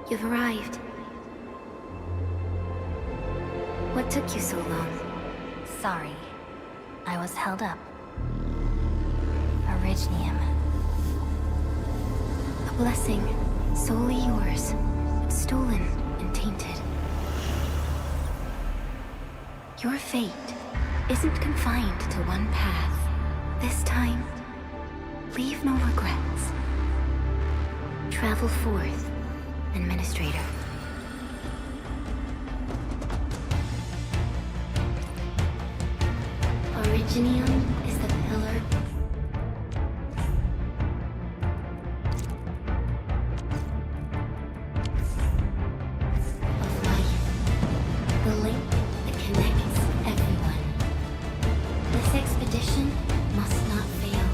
You've arrived. What took you so long? Sorry. I was held up. Originium. A blessing, solely yours, stolen and tainted. Your fate isn't confined to one path. This time, leave no regrets. Travel forth, Administrator. Originium is the pillar of life, the link that connects everyone. This expedition must not fail.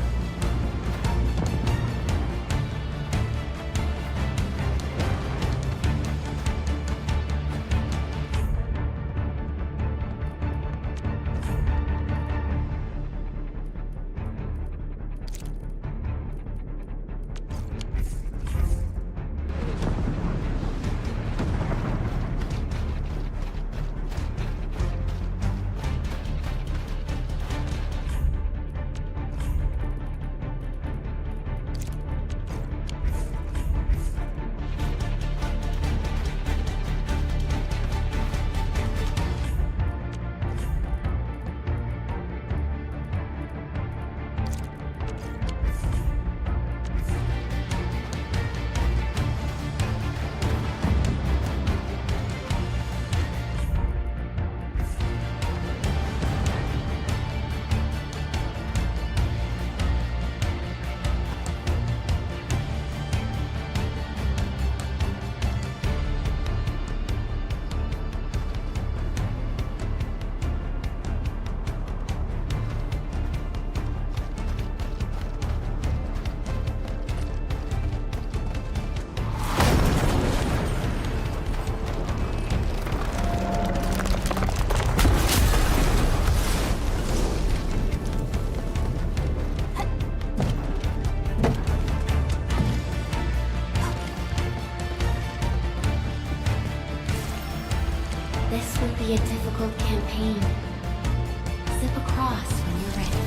This will be a difficult campaign. Zip across when you're ready.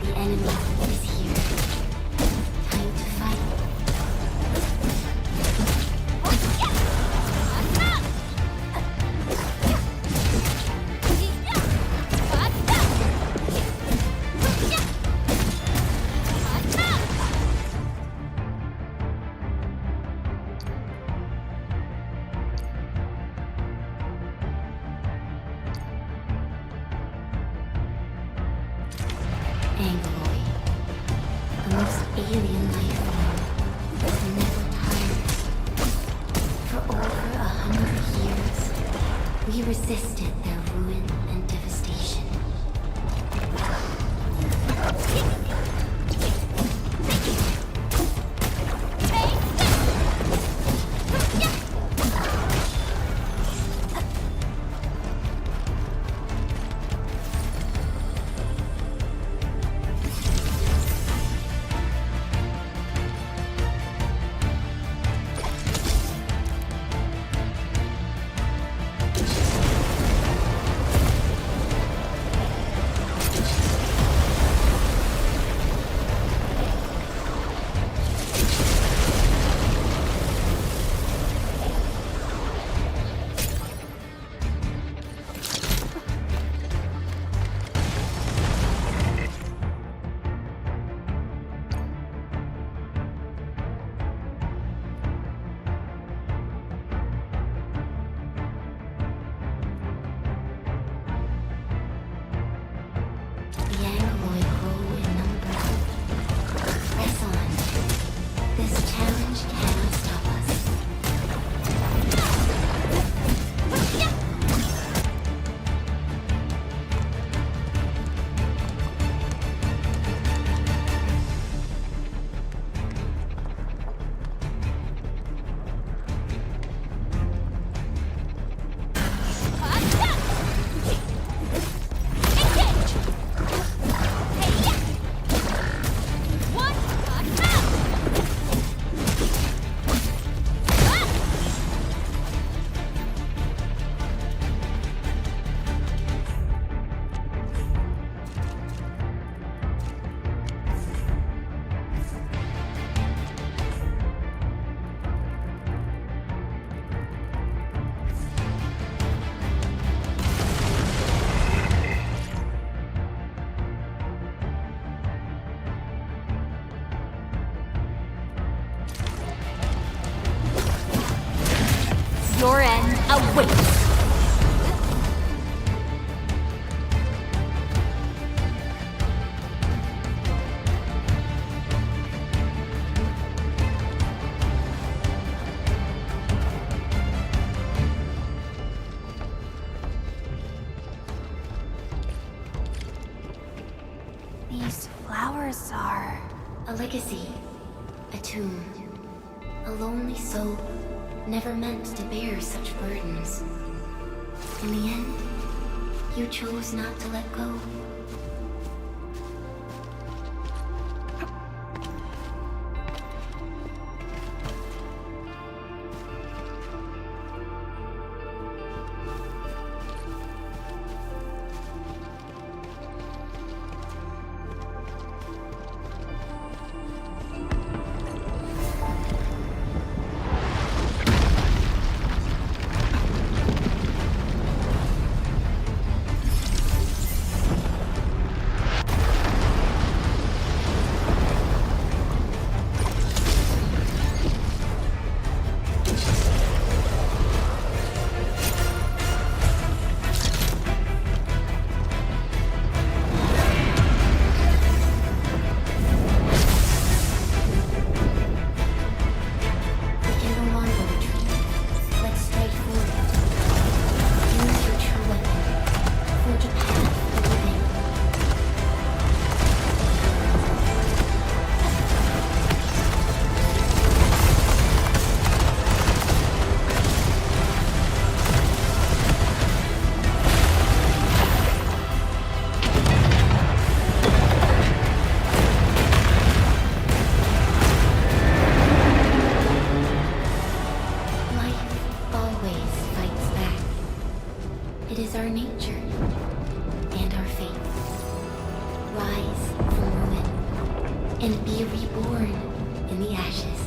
The enemy is here. Time to fight. Angloid, the most alien life form, that never tires. For over 100 years, we resisted their ruin and devastation. awaits. These flowers are... A legacy. A tomb. A lonely soul, never meant to bear such burdens. In the end, you chose not to let go. Our nature and our fate. Rise from ruin and be reborn in the ashes.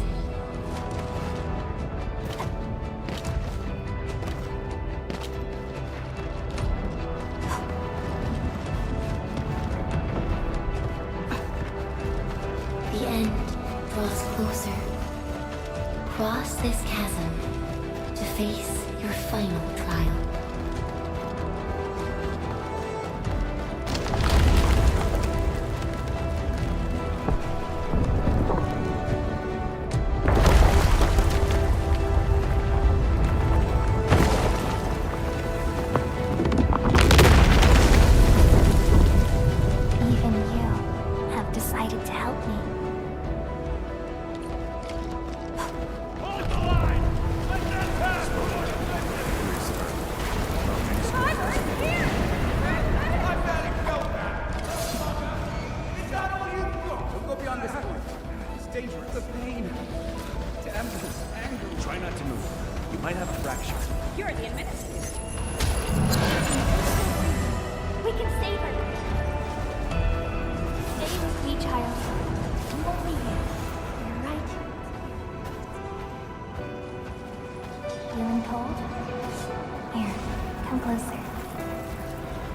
The end draws closer. Cross this chasm to face your final trial.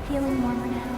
Feeling warmer now?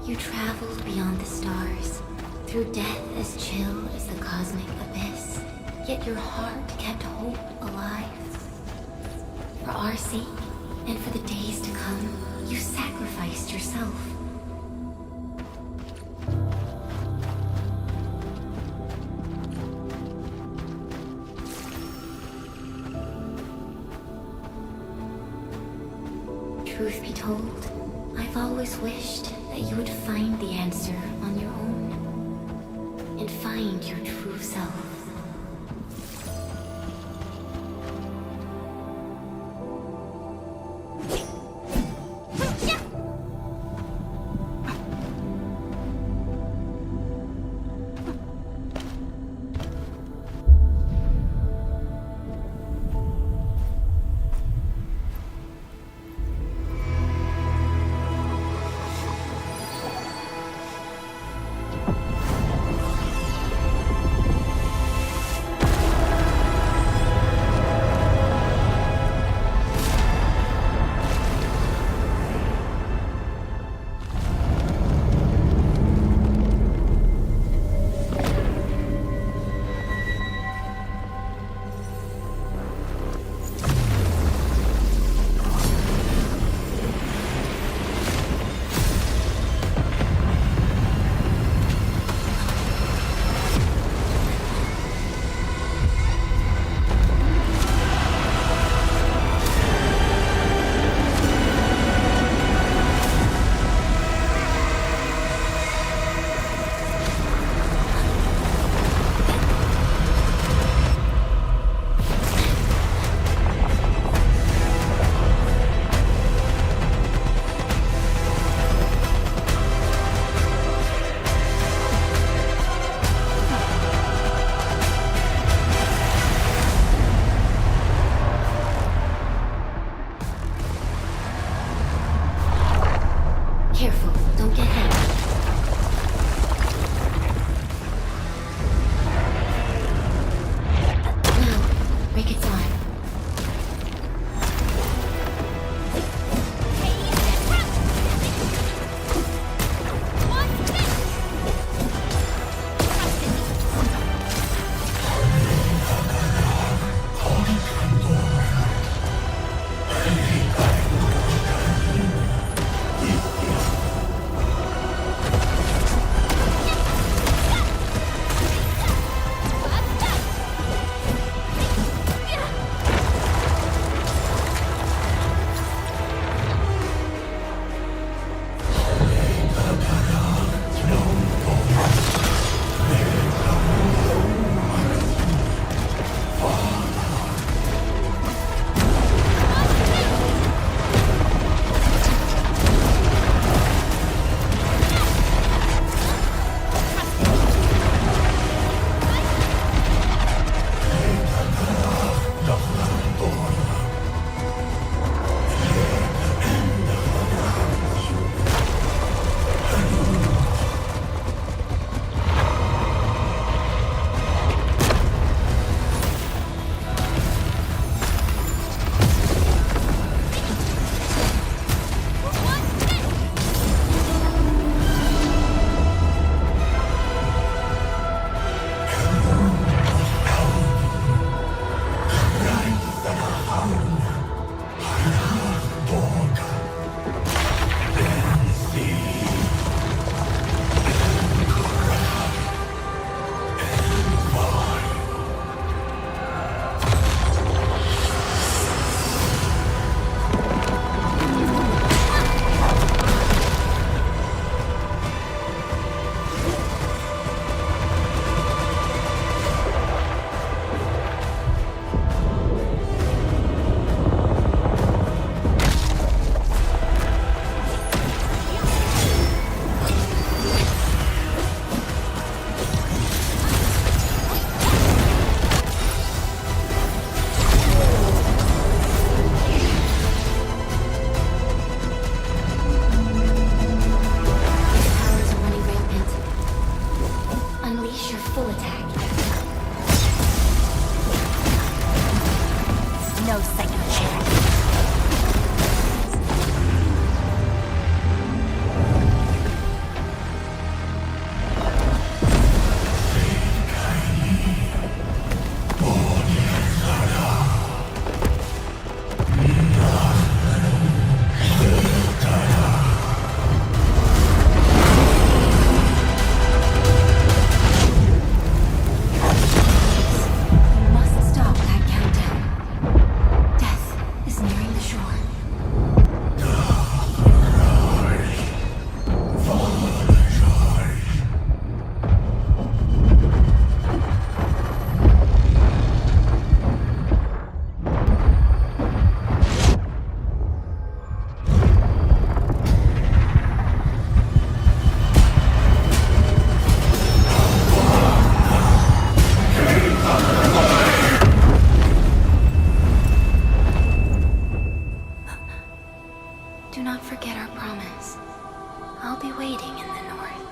You traveled beyond the stars, through death as chill as the cosmic abyss. Yet your heart kept hope alive. For our sake, and for the days to come, you sacrificed yourself. Truth be told, I've always wished that you would find the answer on your own and find your true self. Do not forget our promise. I'll be waiting in the north.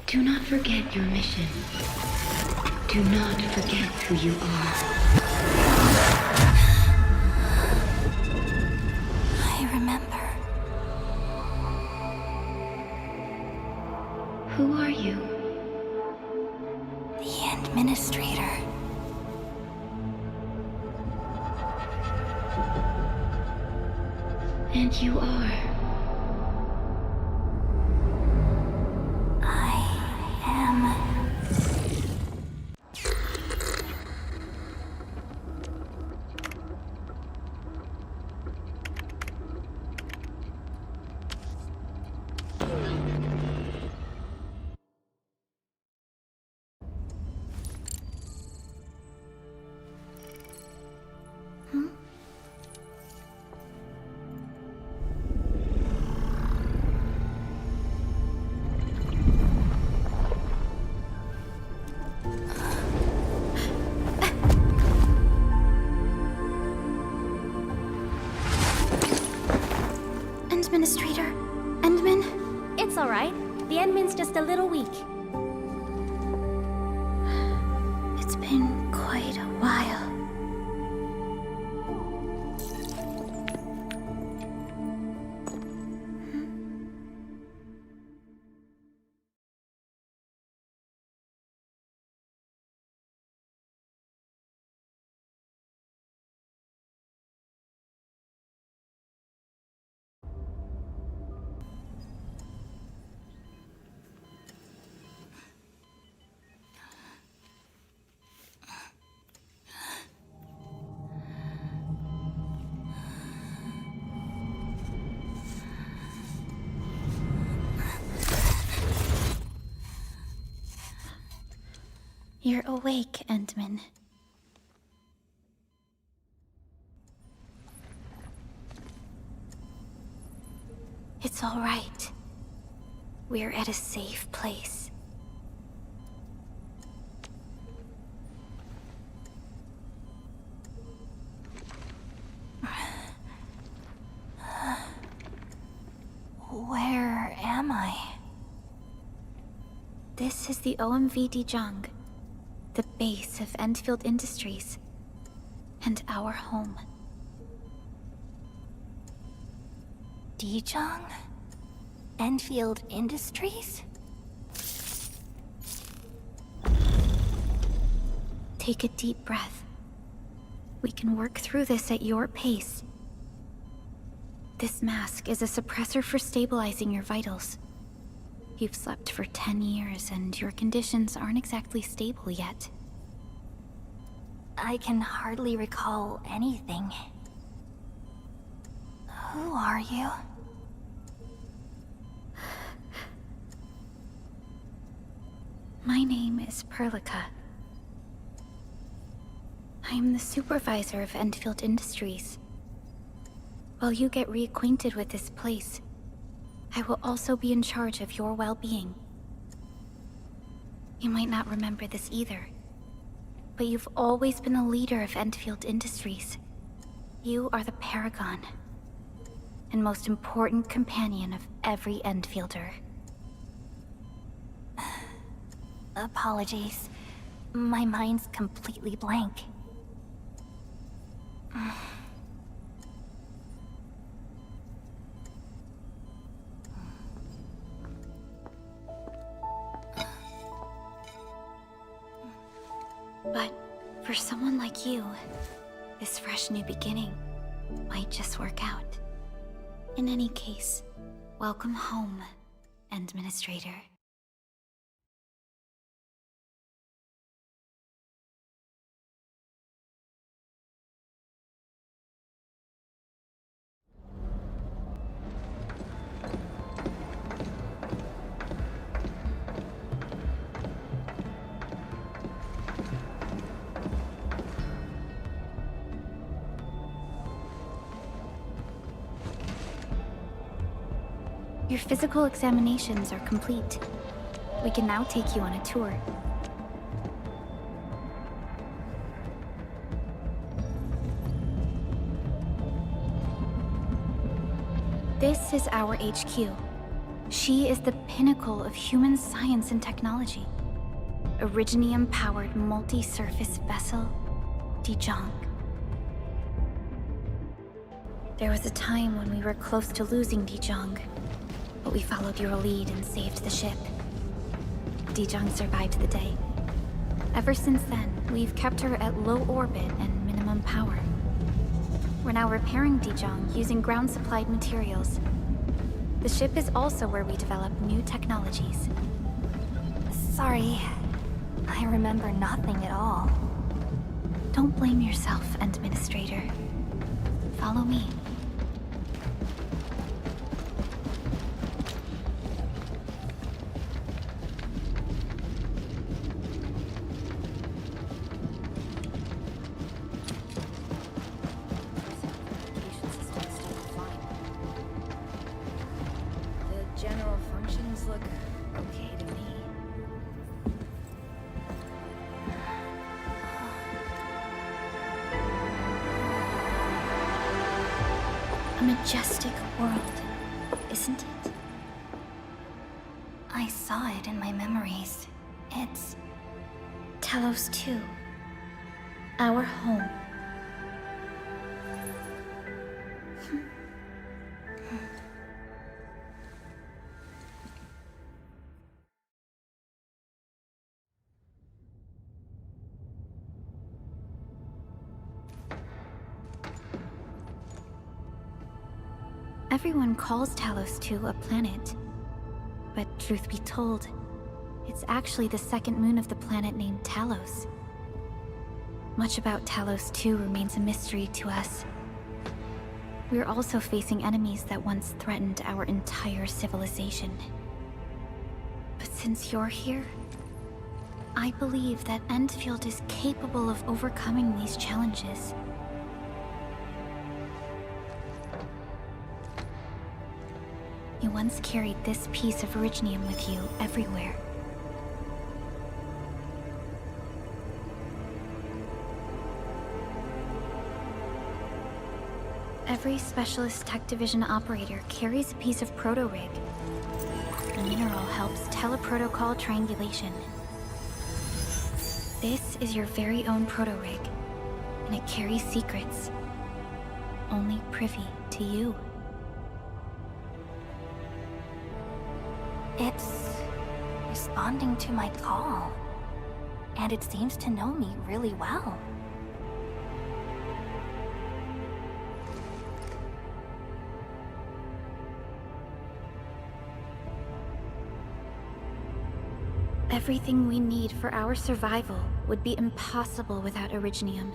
Do not forget your mission. Do not forget who you are. I remember. Who are you? The Administrator. And you are. Administrator? Endman? It's all right. The Endman's just a little weak. It's been quite a while. You're awake, Endman. It's all right. We're at a safe place. Where am I? This is the OMV Dijang, the base of Endfield Industries, and our home. Dijang? Endfield Industries? Take a deep breath. We can work through this at your pace. This mask is a suppressor for stabilizing your vitals. You've slept for 10 years and your conditions aren't exactly stable yet. I can hardly recall anything. Who are you? My name is Perlica. I am the supervisor of Endfield Industries. While you get reacquainted with this place, I will also be in charge of your well-being. You might not remember this either, but you've always been the leader of Endfield Industries. You are the paragon, and most important companion of every Endfielder. Apologies. My mind's completely blank. But for someone like you, this fresh new beginning might just work out. In any case, welcome home, Administrator. Your physical examinations are complete. We can now take you on a tour. This is our HQ. She is the pinnacle of human science and technology. Originium-powered multi-surface vessel, Dijong. There was a time when we were close to losing Dijong, but we followed your lead and saved the ship. Dijong survived the day. Ever since then, we've kept her at low orbit and minimum power. We're now repairing Dijong using ground-supplied materials. The ship is also where we develop new technologies. Sorry. I remember nothing at all. Don't blame yourself, Administrator. Follow me. General functions look okay to me. A majestic world, isn't it? I saw it in my memories. It's... Talos 2. Our home. Everyone calls Talos 2 a planet. But truth be told, it's actually the second moon of the planet named Talos. Much about Talos 2 remains a mystery to us. We're also facing enemies that once threatened our entire civilization. But since you're here, I believe that Endfield is capable of overcoming these challenges. You once carried this piece of Originium with you everywhere. Every Specialist Tech Division operator carries a piece of proto-rig. The mineral helps teleprotocol triangulation. This is your very own proto-rig, and it carries secrets. Only privy to you. It's responding to my call. And it seems to know me really well. Everything we need for our survival would be impossible without Originium.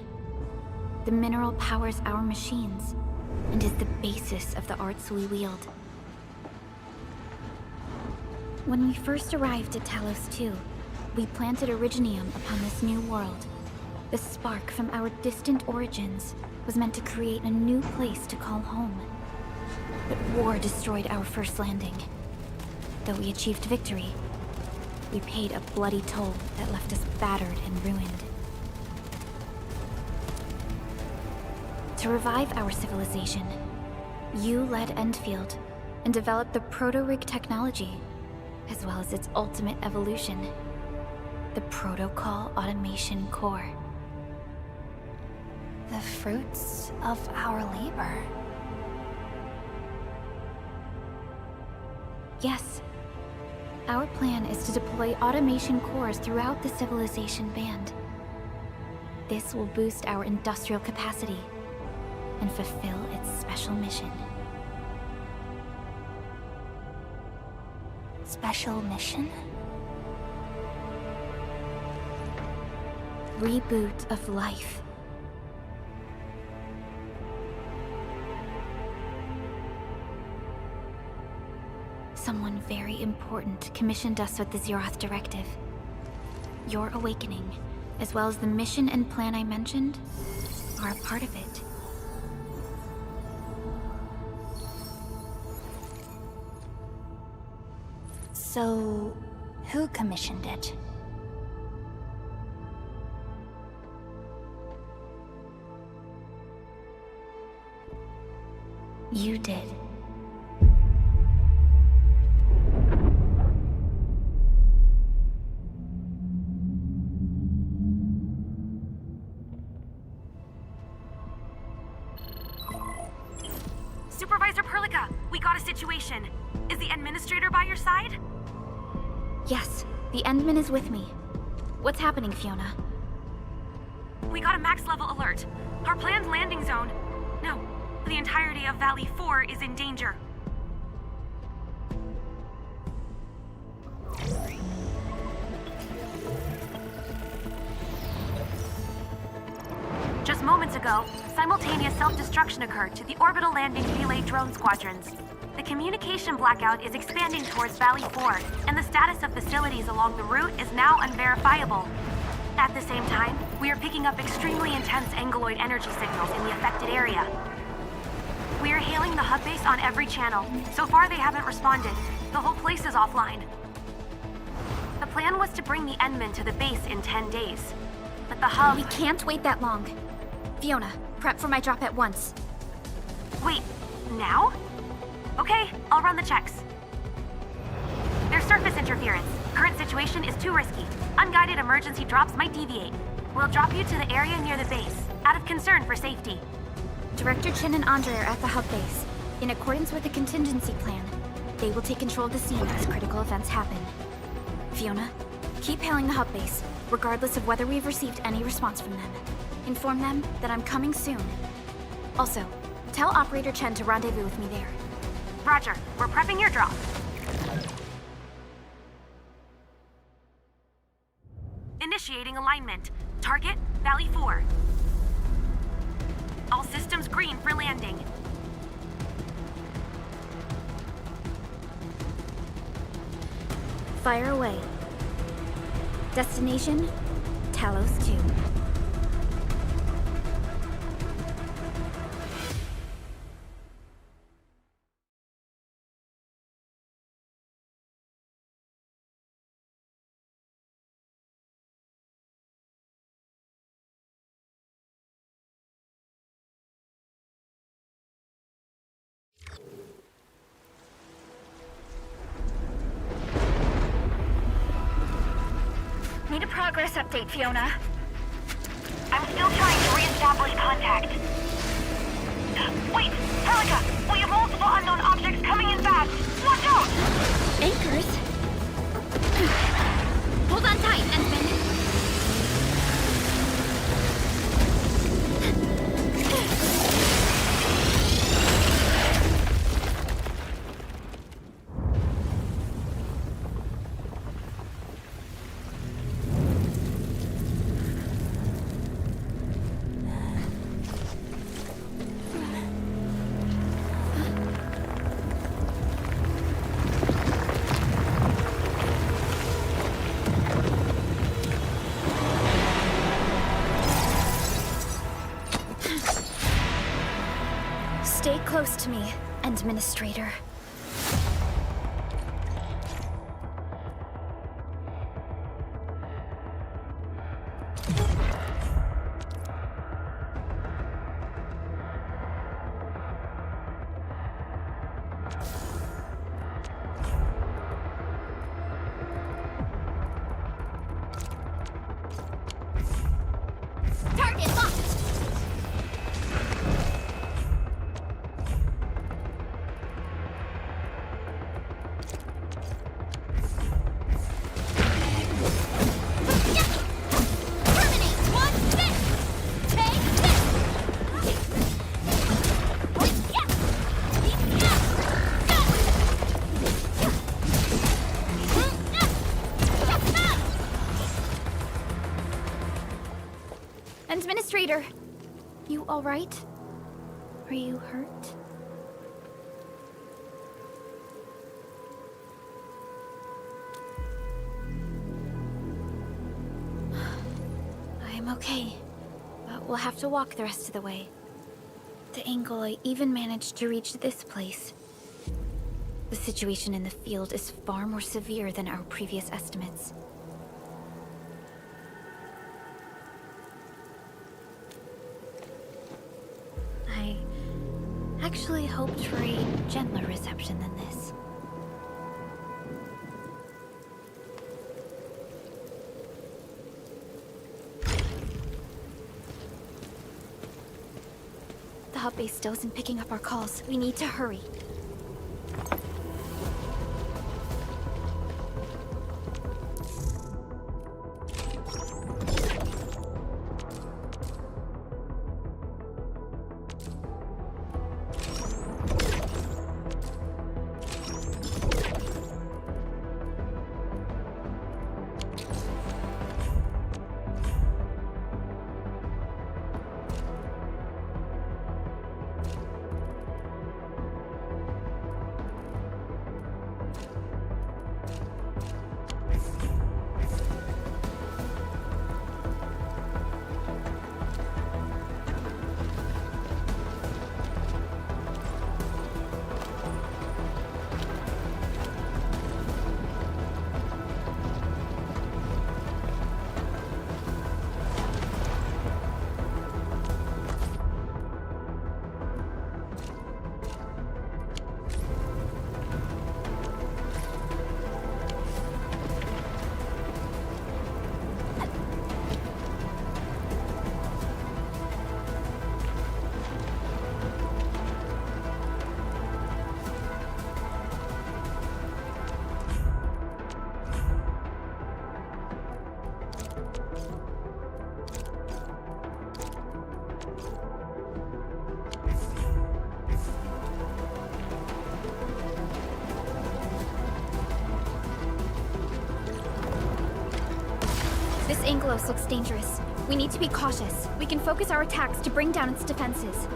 The mineral powers our machines, and is the basis of the arts we wield. When we first arrived at Talos 2, we planted Originium upon this new world. The spark from our distant origins was meant to create a new place to call home. But war destroyed our first landing. Though we achieved victory, we paid a bloody toll that left us battered and ruined. To revive our civilization, you led Endfield and developed the proto-rig technology, as well as its ultimate evolution, the Protocol Automation Core. The fruits of our labor. Yes. Our plan is to deploy automation cores throughout the civilization band. This will boost our industrial capacity and fulfill its special mission. Special mission? Reboot of life. Someone very important commissioned us with the Zeroth Directive. Your awakening, as well as the mission and plan I mentioned, are a part of it. So, who commissioned it? You did. Supervisor Perlica, we got a situation. Is the administrator by your side? Yes, the Endman is with me. What's happening, Fiona? We got a max level alert. Our planned landing zone... No, the entirety of Valley 4 is in danger. Just moments ago, simultaneous self-destruction occurred to the orbital landing relay drone squadrons. The communication blackout is expanding towards Valley 4, and the status of facilities along the route is now unverifiable. At the same time, we are picking up extremely intense angeloid energy signals in the affected area. We are hailing the hub base on every channel. So far, they haven't responded. The whole place is offline. The plan was to bring the Endman to the base in 10 days. But the hub... We can't wait that long. Fiona, prep for my drop at once. Wait, now? Okay, I'll run the checks. There's surface interference. Current situation is too risky. Unguided emergency drops might deviate. We'll drop you to the area near the base, out of concern for safety. Director Chen and Andre are at the hub base. In accordance with the contingency plan, they will take control of the scene as critical events happen. Fiona, keep hailing the hub base, regardless of whether we've received any response from them. Inform them that I'm coming soon. Also, tell Operator Chen to rendezvous with me there. Roger, we're prepping your drop. Initiating alignment. Target, Valley 4. All systems green for landing. Fire away. Destination, Talos 2. Need a progress update, Fiona. I'm still trying to re-establish contact. Wait, Perlica! We have multiple unknown objects coming in fast! Watch out! Anchors? Hold on tight, Endman. close to me, Administrator. Target locked! Administrator! You alright? Are you hurt? I'm okay, but we'll have to walk the rest of the way. The angle I even managed to reach this place. The situation in the field is far more severe than our previous estimates. I actually hoped for a gentler reception than this. The hub base still isn't picking up our calls. We need to hurry. This Angelos looks dangerous. We need to be cautious. We can focus our attacks to bring down its defenses.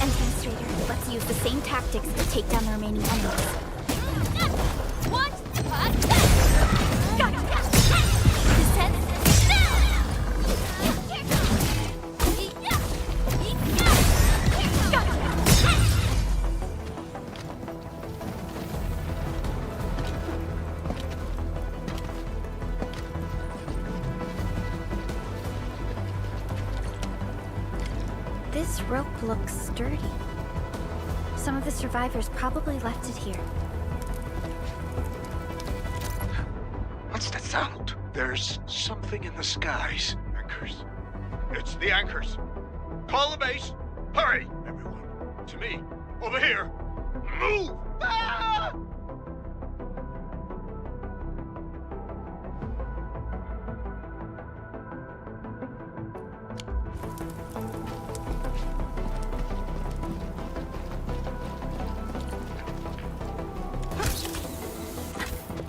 Administrator, let's use the same tactics to take down the remaining enemies. What? This rope looks sturdy. Some of the survivors probably left it here. What's that sound? There's something in the skies. Anchors. It's the anchors. Call the base. Hurry, everyone. To me. Over here. Move! Ah!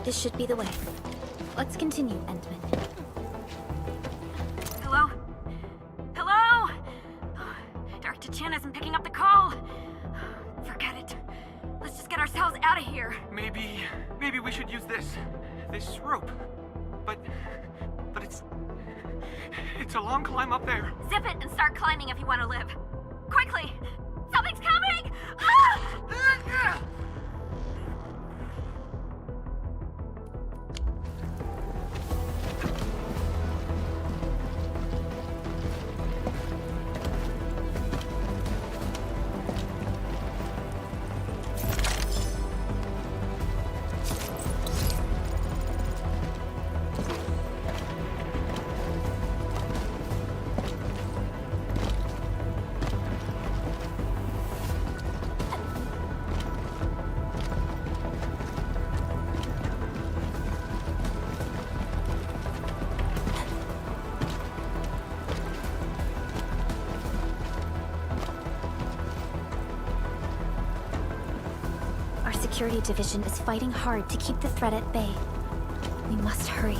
This should be the way. Let's continue, Endman. Hello? Hello? Dr. Chan isn't picking up the call. Forget it. Let's just get ourselves out of here. Maybe we should use this rope. But it's a long climb up there. Zip it and start climbing if you want to live. Quickly! Something's coming! Ah! Our security division is fighting hard to keep the threat at bay. We must hurry.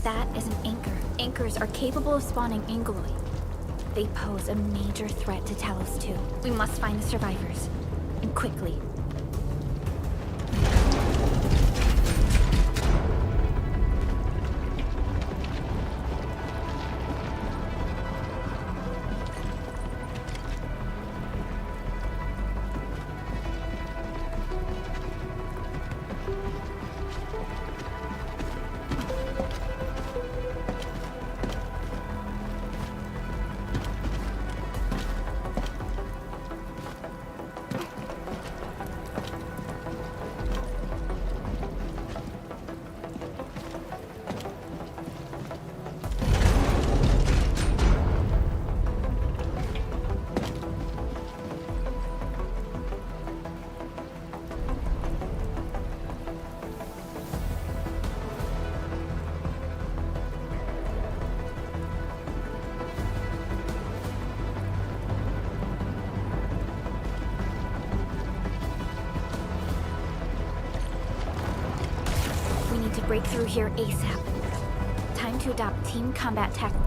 That is an anchor. Anchors are capable of spawning Angeloid. They pose a major threat to Talos 2. We must find the survivors. And quickly. Break through here ASAP. Time to adopt team combat tactics.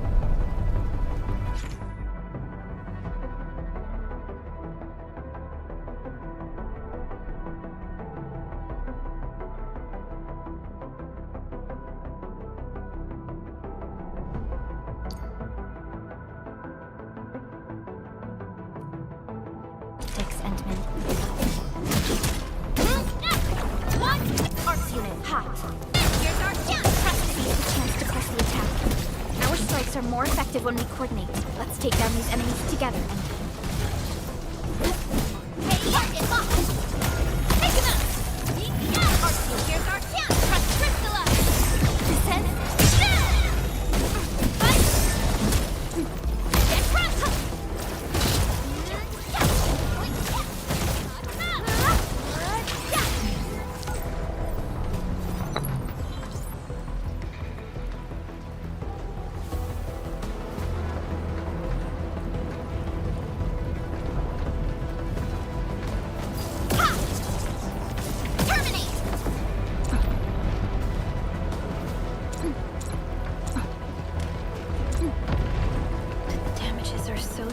Endman. Arts unit, hot. Here's our chance! Press to seize the chance to press the attack. Our strikes attacks are more effective when we coordinate. Let's take down these enemies together, Endfield. Hey, target locked! Take him out! R2, here's our chance! Trust Crystalla! Descend! Fight! Get crushed!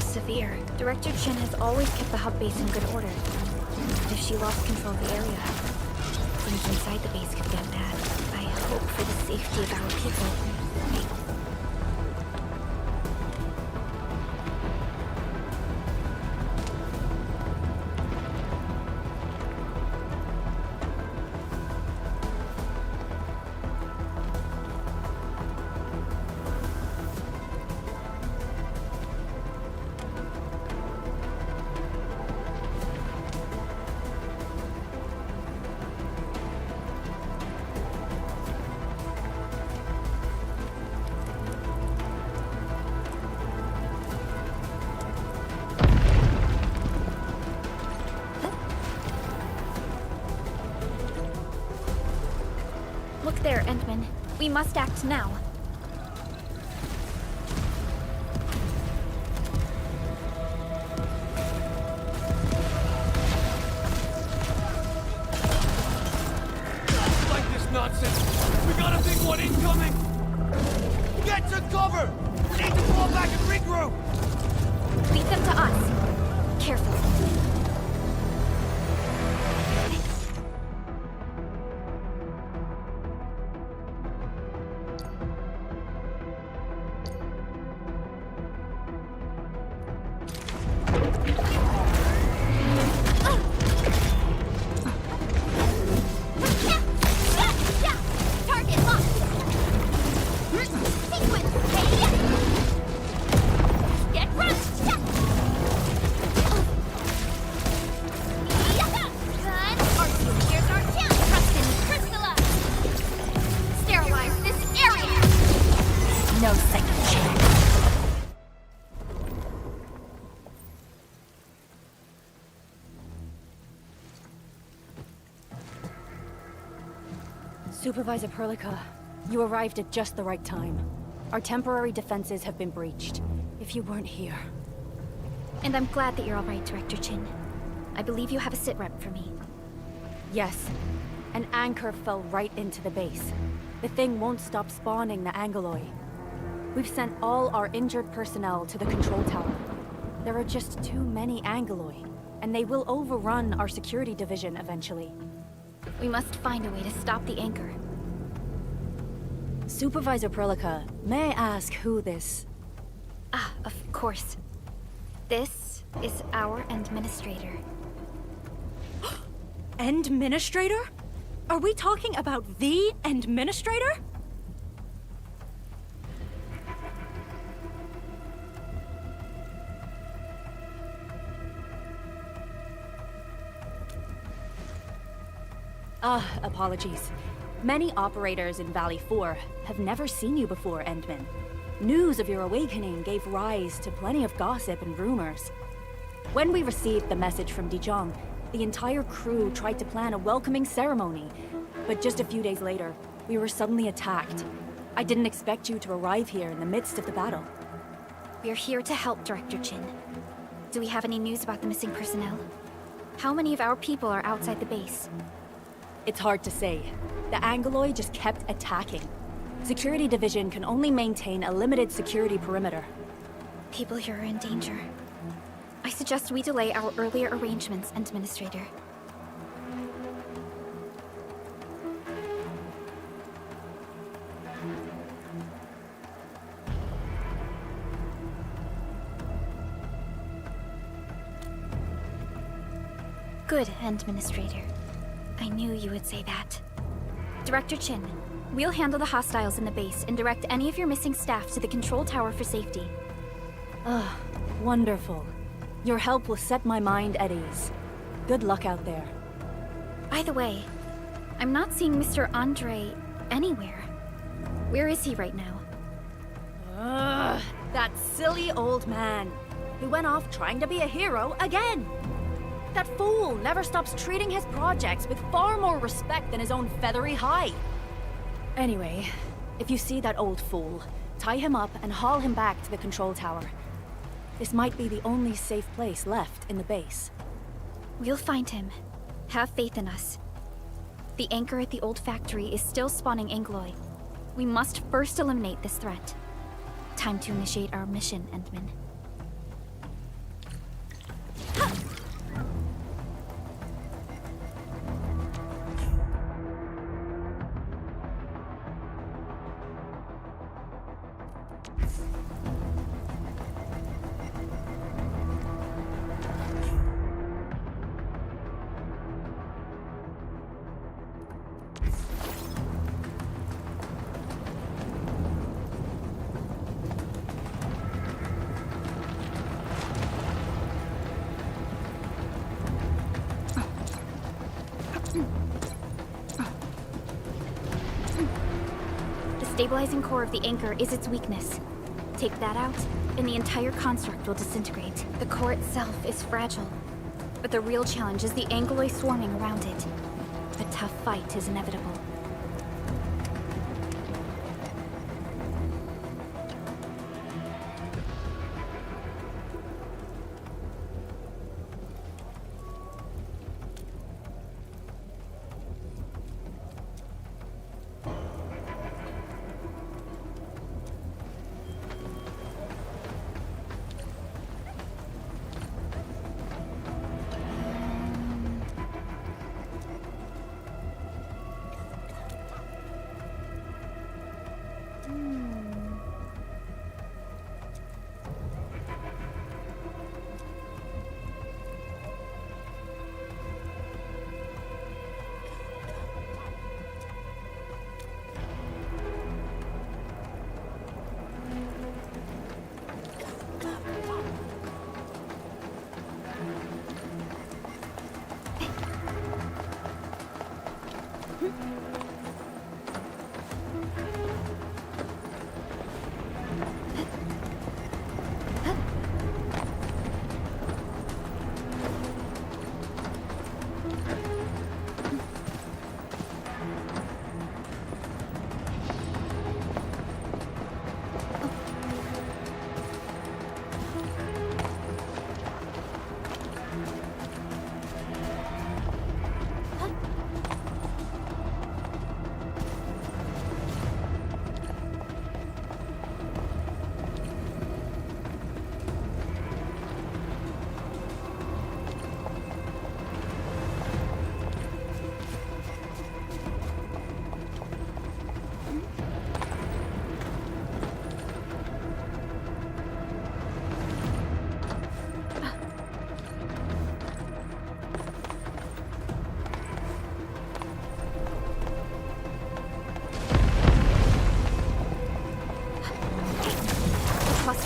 Severe. Director Chen has always kept the hub base in good order. But if she lost control of the area, things inside the base could get bad. I hope for the safety of our people. Look there, Endman. We must act now. Like this nonsense! We got a big one incoming! Get to cover! We need to fall back and regroup! Lead them to us. Careful. Target locked! Sequence! Get crushed! Gun! R2, here's our chance! Trust in Crystalla! Sterilize this area! No second chance. Supervisor Perlica, you arrived at just the right time. Our temporary defenses have been breached. If you weren't here... And I'm glad that you're all right, Director Chin. I believe you have a sitrep for me. Yes. An anchor fell right into the base. The thing won't stop spawning the Angoloi. We've sent all our injured personnel to the control tower. There are just too many Angoloi, and they will overrun our security division eventually. We must find a way to stop the anchor. Supervisor Perlica, may I ask who this... Ah, of course. This is our administrator. Administrator? Are we talking about the administrator? Apologies. Many operators in Valley 4 have never seen you before, Endman. News of your awakening gave rise to plenty of gossip and rumors. When we received the message from Dijon, the entire crew tried to plan a welcoming ceremony. But just a few days later, we were suddenly attacked. I didn't expect you to arrive here in the midst of the battle. We're here to help, Director Chin. Do we have any news about the missing personnel? How many of our people are outside the base? It's hard to say. The Angoloi just kept attacking. Security Division can only maintain a limited security perimeter. People here are in danger. I suggest we delay our earlier arrangements, Administrator. Good, Administrator. I knew you would say that. Director Chin, We'll handle the hostiles in the base and direct any of your missing staff to the control tower for safety. Ah, wonderful. Your help will set my mind at ease. Good luck out there. By the way, I'm not seeing Mr. Andre anywhere. Where is he right now? Ugh, that silly old man. He went off trying to be a hero again. That fool never stops treating his projects with far more respect than his own feathery hide. Anyway, if you see that old fool, tie him up and haul him back to the control tower. This might be the only safe place left in the base. We'll find him. Have faith in us. The anchor at the old factory is still spawning Angloy. We must first eliminate this threat. Time to initiate our mission, Endman. The stabilizing core of the anchor is its weakness. Take that out, and the entire construct will disintegrate. The core itself is fragile, but the real challenge is the Angloy swarming around it. A tough fight is inevitable.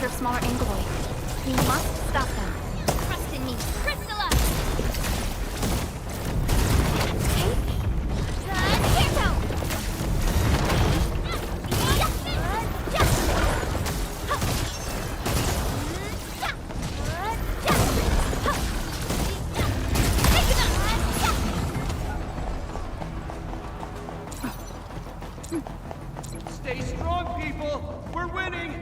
Of smaller Angloy. We must stop them. Trust in me. Crystallize! Stay strong, people! We're winning!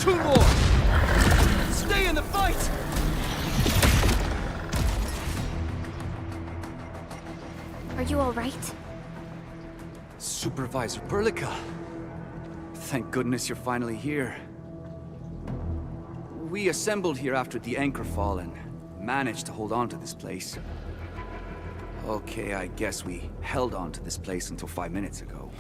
Two more! Stay in the fight! Are you all right? Supervisor Burlica. Thank goodness you're finally here. We assembled here after the anchor fall and managed to hold on to this place. Okay, I guess we held on to this place until 5 minutes ago.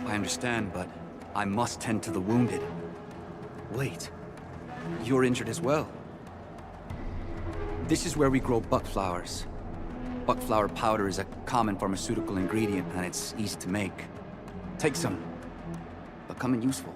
I understand, but I must tend to the wounded. Wait, you're injured as well. This is where we grow buckflowers. Buckflower powder is a common pharmaceutical ingredient, and it's easy to make. Take some. They'll come in useful.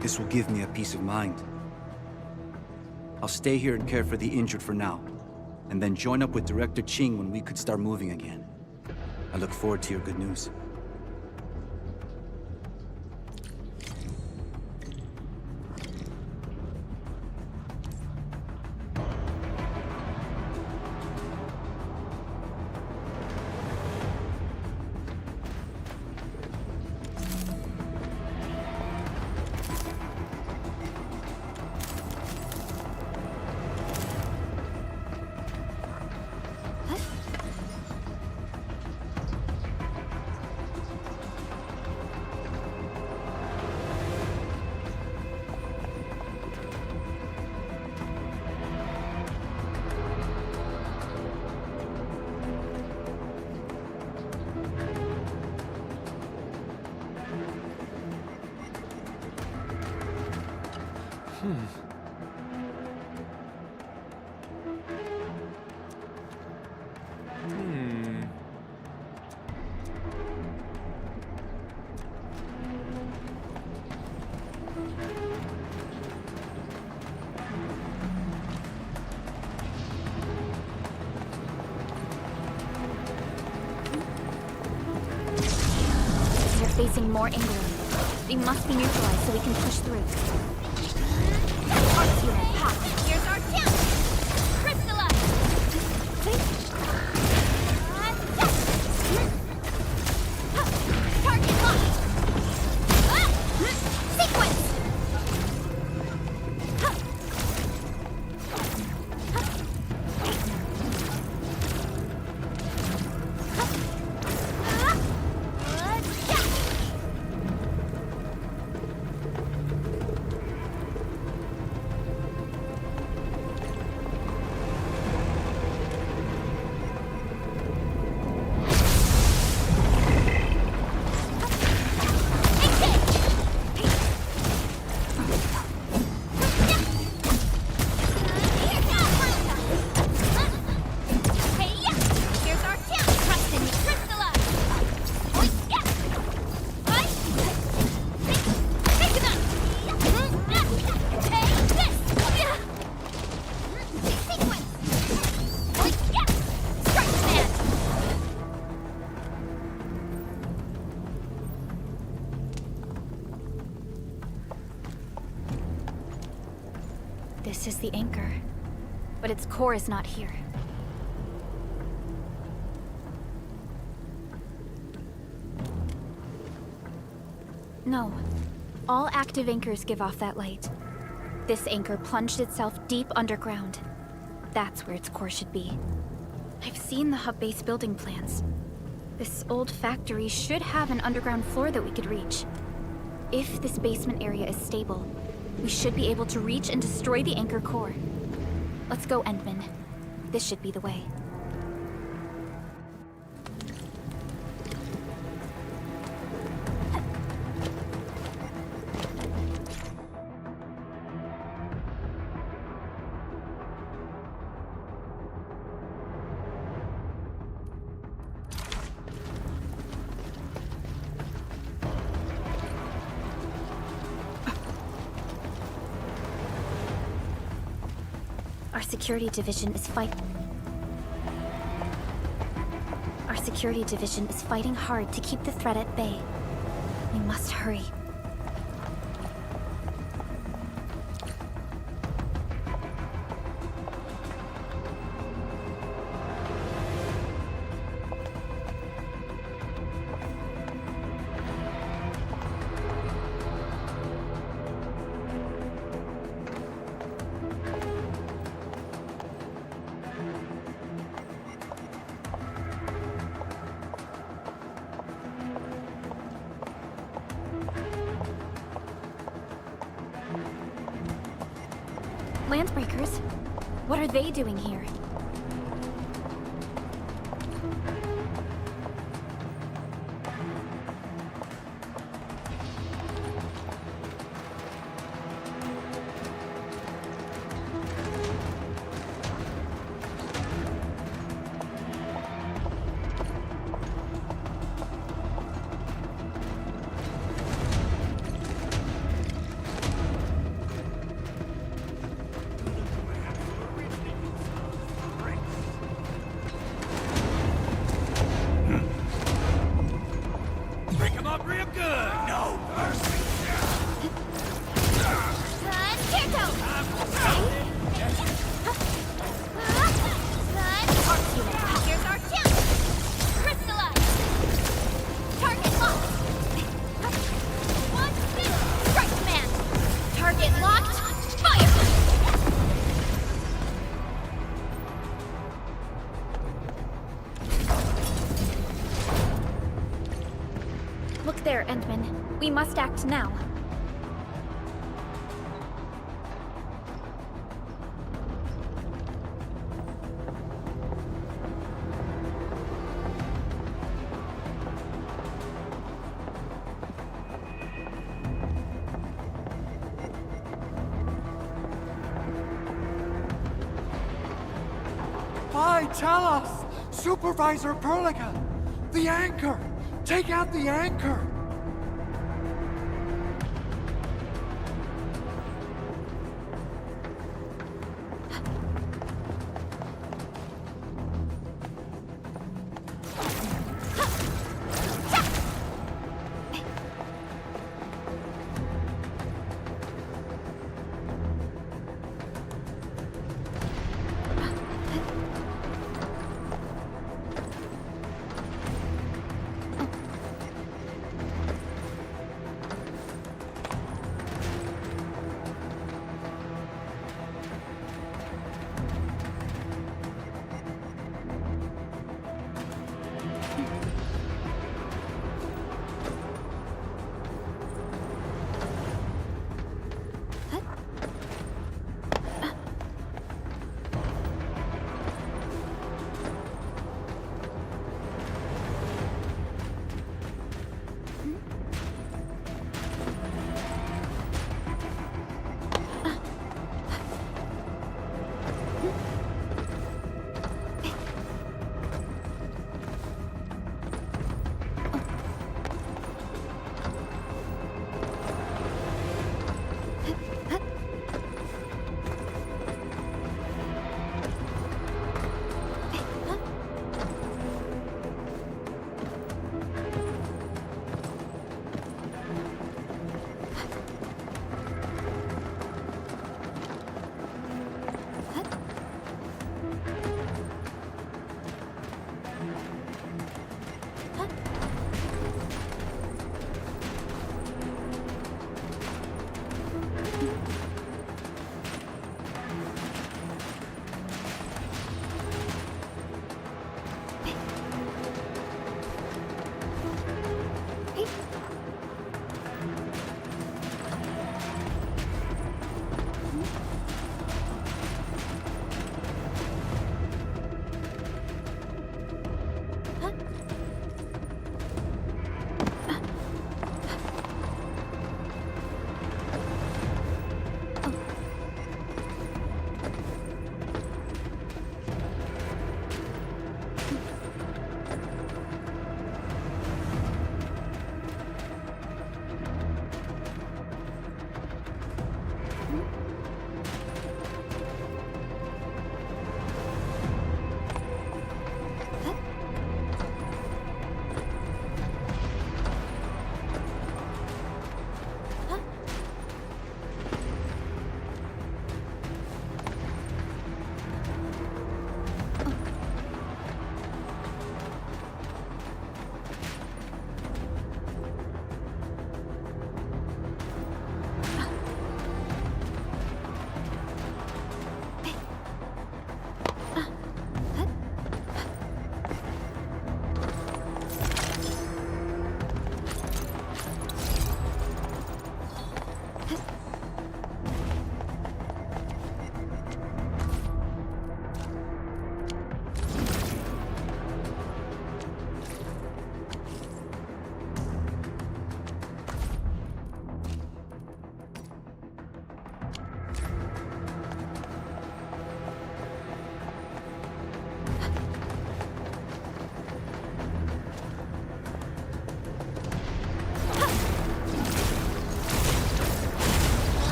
This will give me a peace of mind. I'll stay here and care for the injured for now, and then join up with Director Ching when we could start moving again. I look forward to your good news. They're facing more England. They must be neutralized so we can push through. Here's our chance! Crystallize! They This is the anchor, but its core is not here. No. All active anchors give off that light. This anchor plunged itself deep underground. That's where its core should be. I've seen the hub base building plans. This old factory should have an underground floor that we could reach. If this basement area is stable, we should be able to reach and destroy the anchor core. Let's go, Endman. This should be the way. Our security division is fighting hard to keep the threat at bay. We must hurry. Landbreakers? What are they doing here? Look there, Endman. We must act now. Why, tell us! Supervisor Perlica! The anchor! Take out the anchor!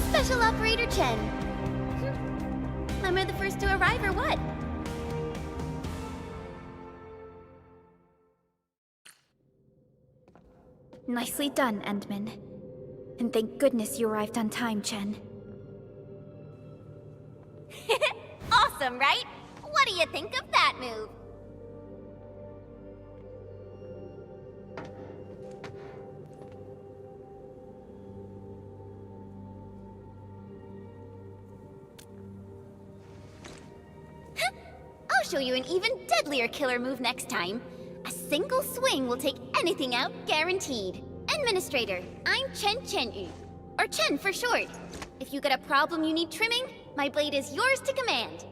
Special Operator Chen. Am I the first to arrive or what? Nicely done, Endman. And thank goodness you arrived on time, Chen. Awesome, right? What do you think of that move? I'll show you an even deadlier killer move next time. A single swing will take anything out, guaranteed. Administrator, I'm Chen, or Chen for short. If you got a problem you need trimming, my blade is yours to command.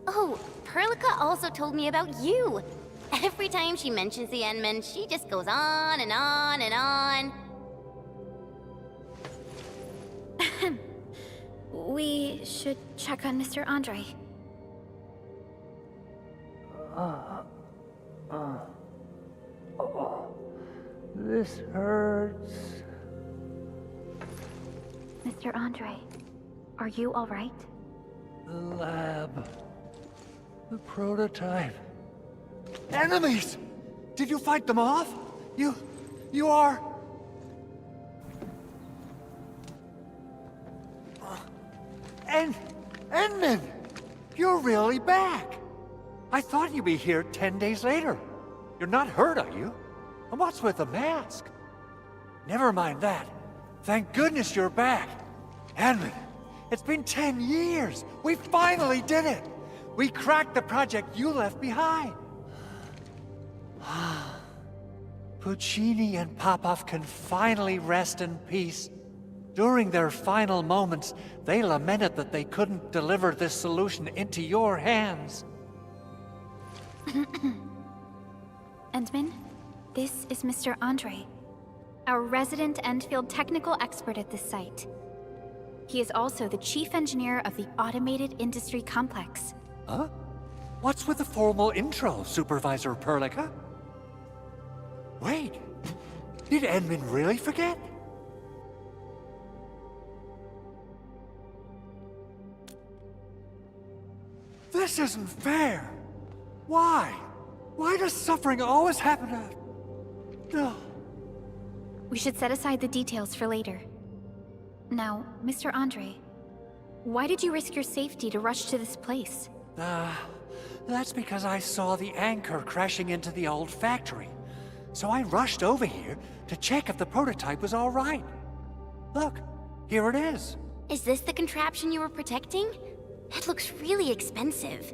Oh, Perlica also told me about you. Every time she mentions the Endman, she just goes on and on and on. We should check on Mr. Andre. This hurts. Mr. Andre, are you all right? The lab. The prototype. Enemies! Did you fight them off? You are... Endman! You're really back! I thought you'd be here 10 days later. You're not hurt, are you? And what's with the mask? Never mind that. Thank goodness you're back. Endman, it's been 10 years. We finally did it. We cracked the project you left behind. Puccini and Popov can finally rest in peace. During their final moments, they lamented that they couldn't deliver this solution into your hands. Endman, this is Mr. Andre, our resident Endfield technical expert at this site. He is also the chief engineer of the Automated Industry Complex. Huh? What's with the formal intro, Supervisor Perlica? Wait, did Endman really forget? This isn't fair. Why? Why does suffering always happen to... No. We should set aside the details for later. Now, Mr. Andre, why did you risk your safety to rush to this place? That's because I saw the anchor crashing into the old factory. So I rushed over here to check if the prototype was all right. Look, here it is. Is this the contraption you were protecting? It looks really expensive.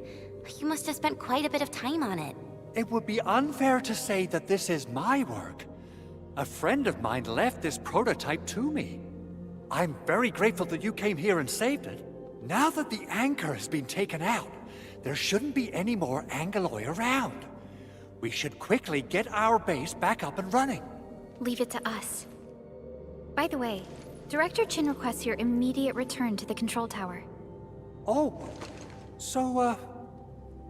You must have spent quite a bit of time on it. It would be unfair to say that this is my work. A friend of mine left this prototype to me. I'm very grateful that you came here and saved it. Now that the anchor has been taken out, there shouldn't be any more Angaloi around. We should quickly get our base back up and running. Leave it to us. By the way, Director Chin requests your immediate return to the control tower. Oh, so,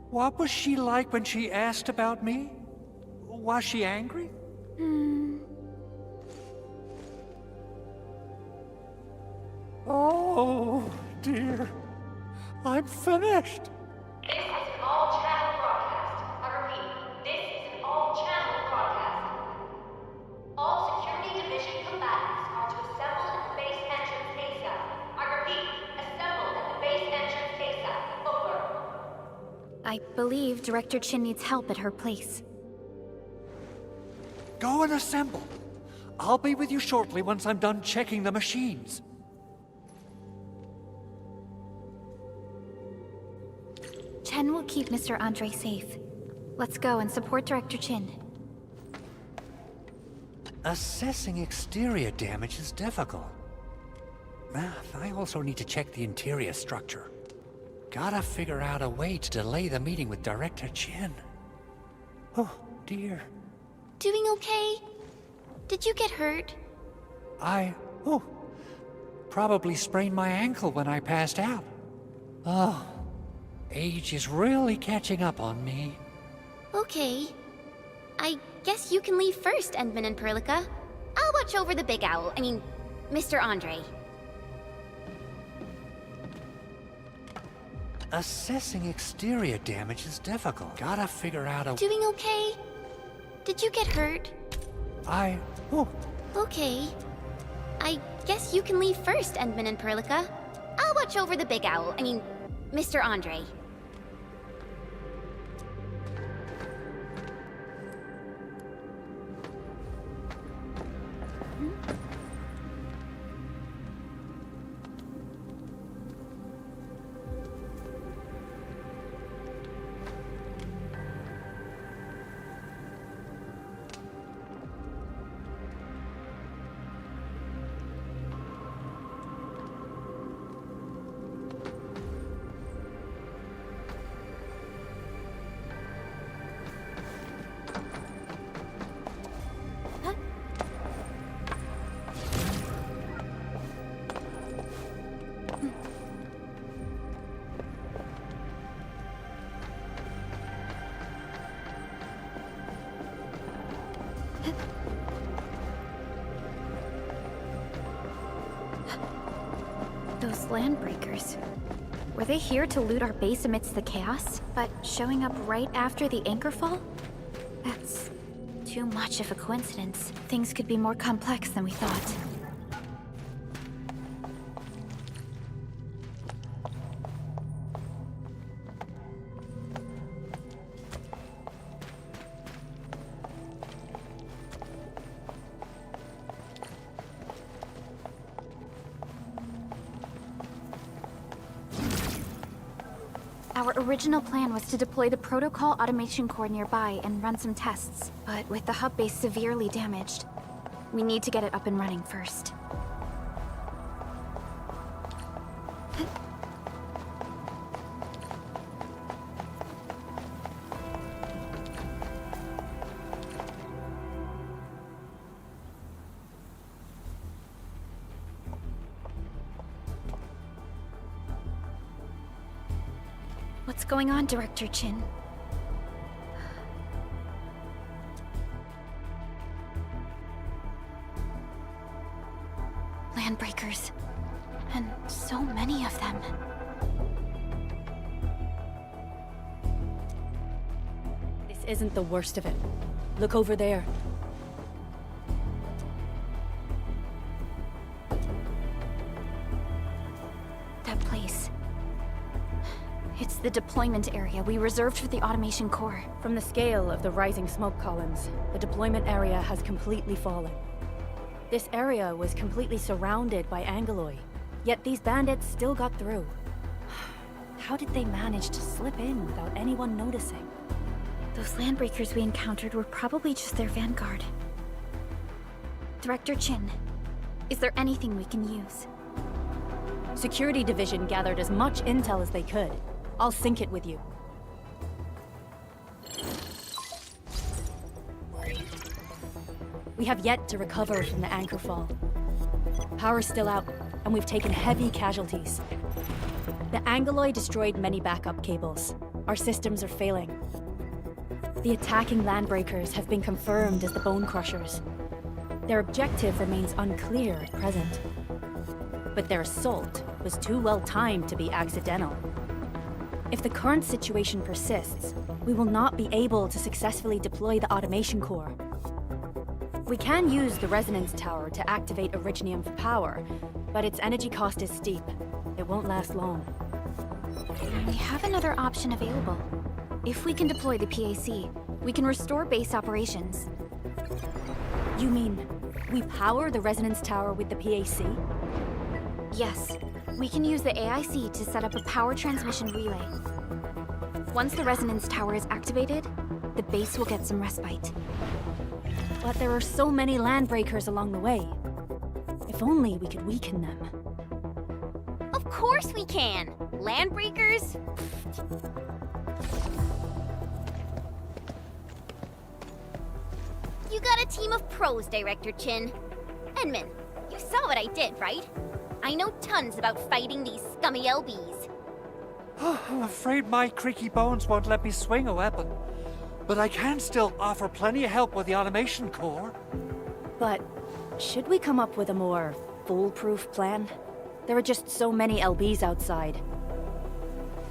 what was she like when she asked about me? Was she angry? Oh, dear. I'm finished. This is an all-channel broadcast. I repeat, this is an all-channel broadcast. All Security Division combatants are to assemble at the base entrance ASAP. I repeat, assemble at the base entrance ASAP. Over. I believe Director Chin needs help at her place. Go and assemble. I'll be with you shortly once I'm done checking the machines. Chen will keep Mr. Andre safe. Let's go and support Director Chin. Assessing exterior damage is difficult. I also need to check the interior structure. Gotta figure out a way to delay the meeting with Director Chin. Oh, dear. Doing okay? Did you get hurt? Probably sprained my ankle when I passed out. Oh, Age is really catching up on me. Okay. I guess you can leave first, Endman and Perlica. I'll watch over the Big Owl. I mean, Mr. Andre. Assessing exterior damage is difficult. Gotta figure out a... Doing okay? Did you get hurt? Oh, Okay. I guess you can leave first, Endman and Perlica. I'll watch over the Big Owl. I mean, Mr. Andre. Those landbreakers. Were they here to loot our base amidst the chaos, but showing up right after the anchor fall? That's too much of a coincidence. Things could be more complex than we thought. Our original plan was to deploy the protocol automation core nearby and run some tests, but with the hub base severely damaged, we need to get it up and running first. What's going on, Director Chin? Landbreakers. And so many of them. This isn't the worst of it. Look over there. That place. It's the deployment area we reserved for the automation core. From the scale of the rising smoke columns, the deployment area has completely fallen. This area was completely surrounded by Angoloi, yet these bandits still got through. How did they manage to slip in without anyone noticing? Those landbreakers we encountered were probably just their vanguard. Director Chin, is there anything we can use? Security Division gathered as much intel as they could. I'll sync it with you. We have yet to recover from the anchor fall. Power's still out, and we've taken heavy casualties. The Angoloi destroyed many backup cables. Our systems are failing. The attacking landbreakers have been confirmed as the Bone Crushers. Their objective remains unclear at present. But their assault was too well timed to be accidental. If the current situation persists, we will not be able to successfully deploy the automation core. We can use the resonance tower to activate Originium for power, but its energy cost is steep. It won't last long. We have another option available. If we can deploy the PAC, we can restore base operations. You mean, we power the resonance tower with the PAC? Yes. We can use the AIC to set up a power transmission relay. Once the resonance tower is activated, the base will get some respite. But there are so many landbreakers along the way. If only we could weaken them. Of course we can! Landbreakers? You got a team of pros, Director Chin. Endman, you saw what I did, right? I know tons about fighting these scummy LBs. I'm afraid my creaky bones won't let me swing a weapon. But I can still offer plenty of help with the automation core. But should we come up with a more foolproof plan? There are just so many LBs outside.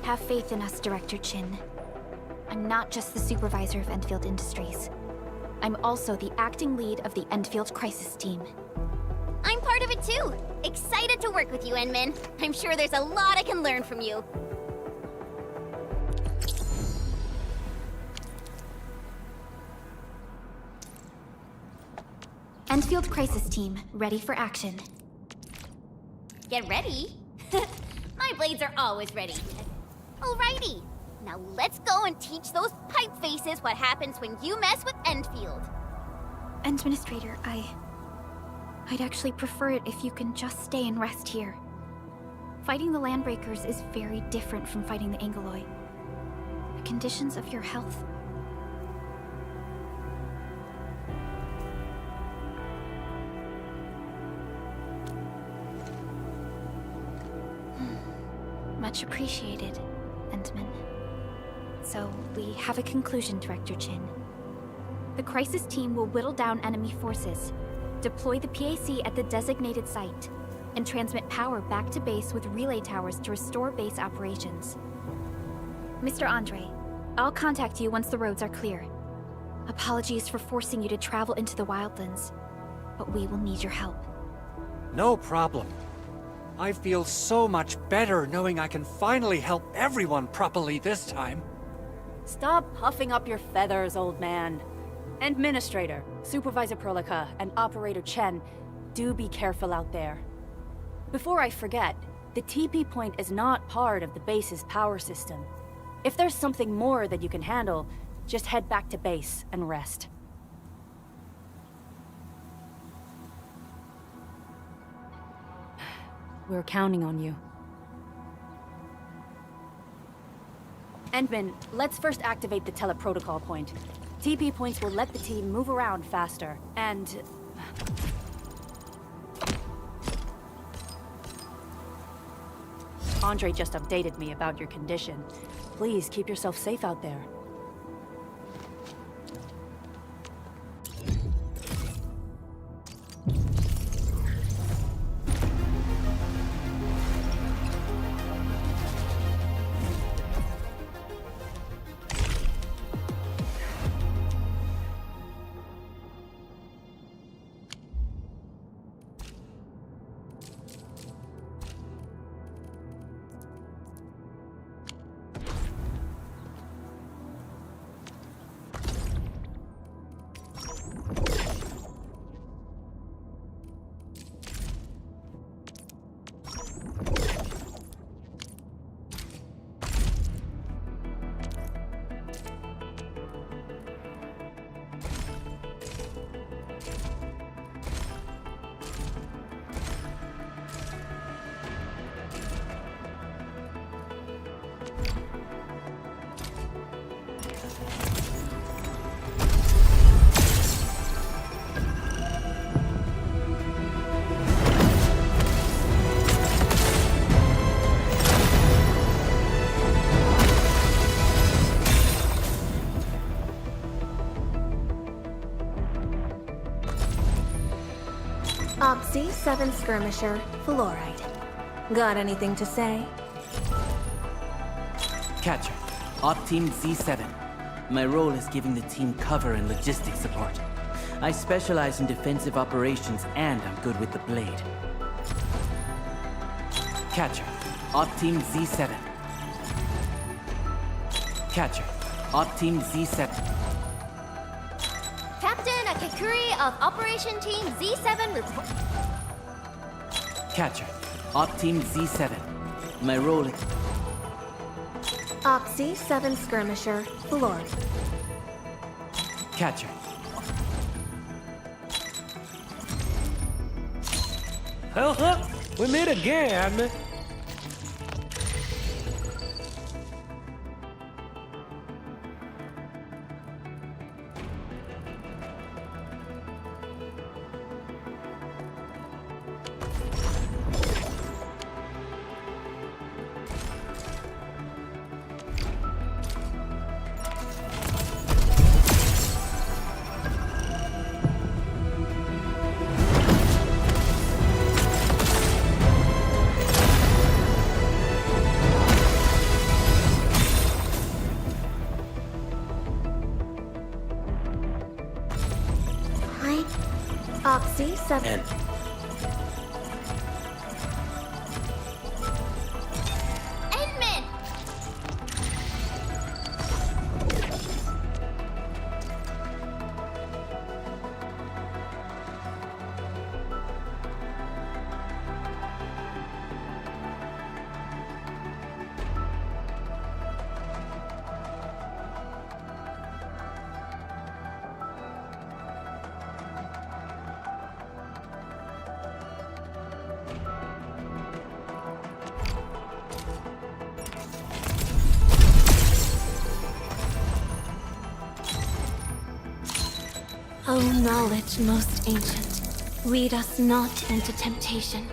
Have faith in us, Director Chin. I'm not just the supervisor of Endfield Industries. I'm also the acting lead of the Endfield Crisis Team. I'm part of it too. Excited to work with you, Enmin. I'm sure there's a lot I can learn from you. Endfield Crisis Team, ready for action. Get ready? My blades are always ready. Alrighty. Now let's go and teach those pipe faces what happens when you mess with Endfield. Administrator, I'd actually prefer it if you can just stay and rest here. Fighting the Landbreakers is very different from fighting the Angoloi. The conditions of your health... Much appreciated, Endman. So, we have a conclusion, Director Chin. The Crisis Team will whittle down enemy forces, deploy the PAC at the designated site, and transmit power back to base with relay towers to restore base operations. Mr. Andre, I'll contact you once the roads are clear. Apologies for forcing you to travel into the wildlands, but we will need your help. No problem. I feel so much better knowing I can finally help everyone properly this time. Stop puffing up your feathers, old man. Administrator, Supervisor Perlica, and Operator Chen, do be careful out there. Before I forget, the TP point is not part of the base's power system. If there's something more that you can handle, just head back to base and rest. We're counting on you. Endman, let's first activate the teleprotocol point. TP points will let the team move around faster, and... Andre just updated me about your condition. Please keep yourself safe out there. Opsy 7 Skirmisher, Fluoride. Got anything to say? Catcher, Op Team Z7. My role is giving the team cover and logistics support. I specialize in defensive operations and I'm good with the blade. Catcher, Op Team Z7. Catcher, Op Team Z7. Captain Akakuri of Operation Team Z7 report. Catcher, Op Team Z7. My role is... Opsy 7 Skirmisher, Fluoride. Catcher. We meet again. Oxy 7. And Endman! O knowledge most ancient, lead us not into temptation.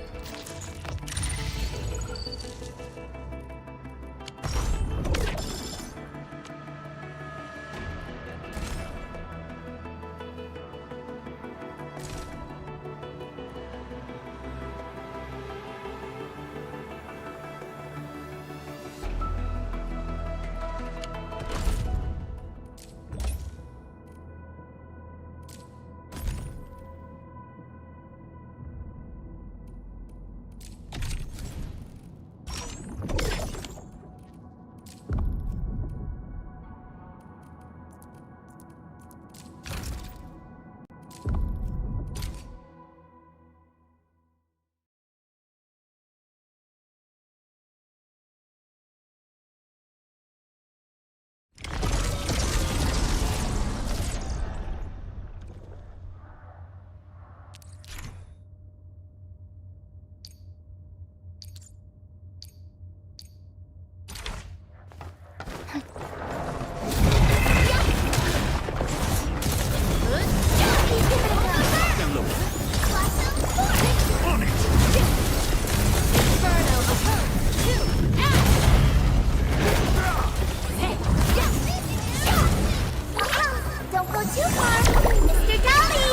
Don't go too far, Mr. Dolly!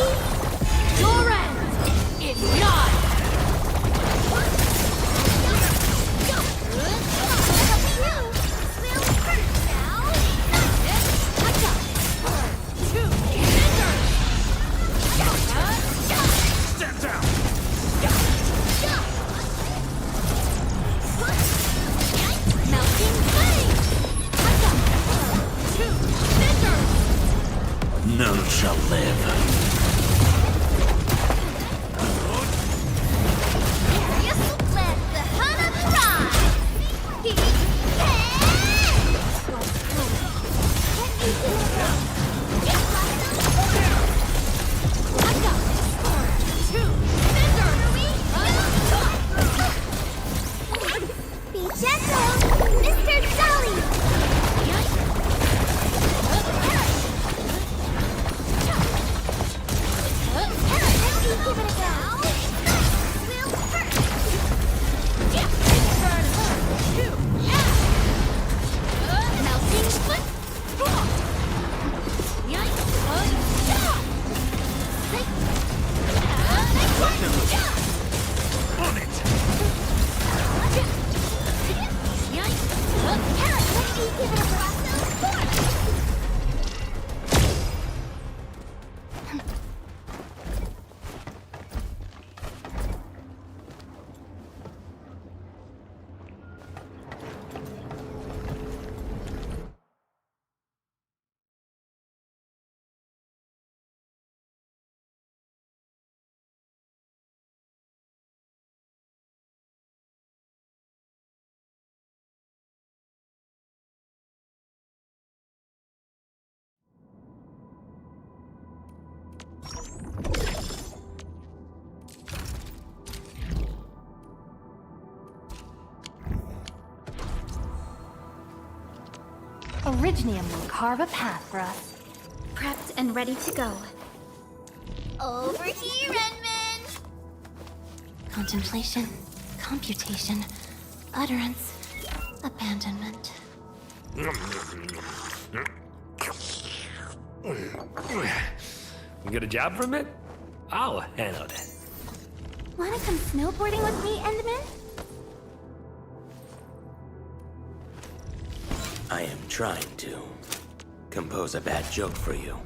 Your end is nigh! Stand down! Melting flame! none shall live. Let the hunter rise! Be gentle, Mr. Dolly! Give it a go! We'll melting foot! On it! Give it a go! Originium will carve a path for us. Prepped and ready to go. Over here, Renman! Contemplation, computation, utterance, abandonment. You get a job from it? I'll handle that. Wanna come snowboarding with me, Endman? I am trying to compose a bad joke for you.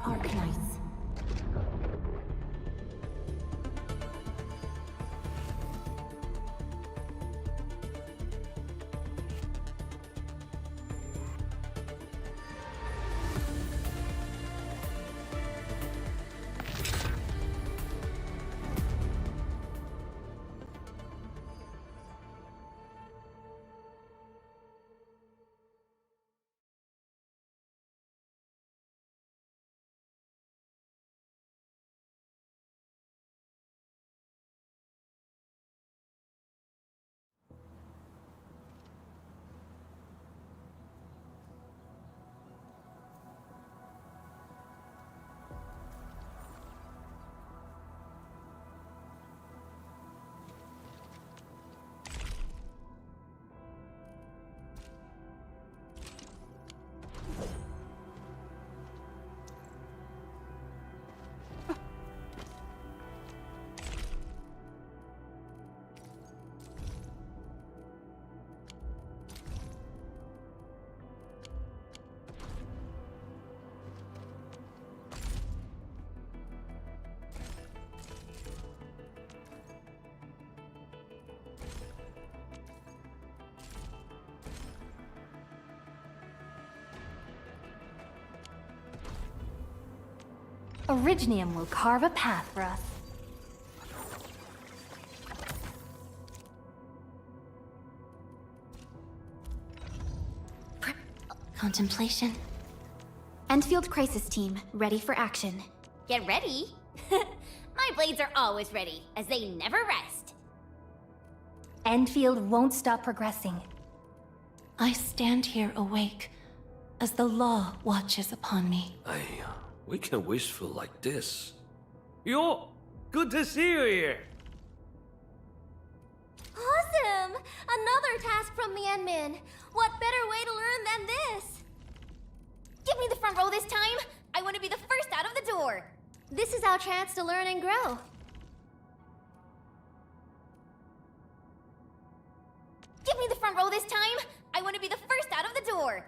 Arknights. Originium will carve a path for us. Contemplation. Endfield Crisis Team, ready for action. Get ready? My blades are always ready, as they never rest. Endfield won't stop progressing. I stand here awake, as the law watches upon me. We can wishful like this. Yo, good to see you here. Awesome! Another task from the admin. What better way to learn than this? Give me the front row this time. I want to be the first out of the door. This is our chance to learn and grow. Give me the front row this time. I want to be the first out of the door.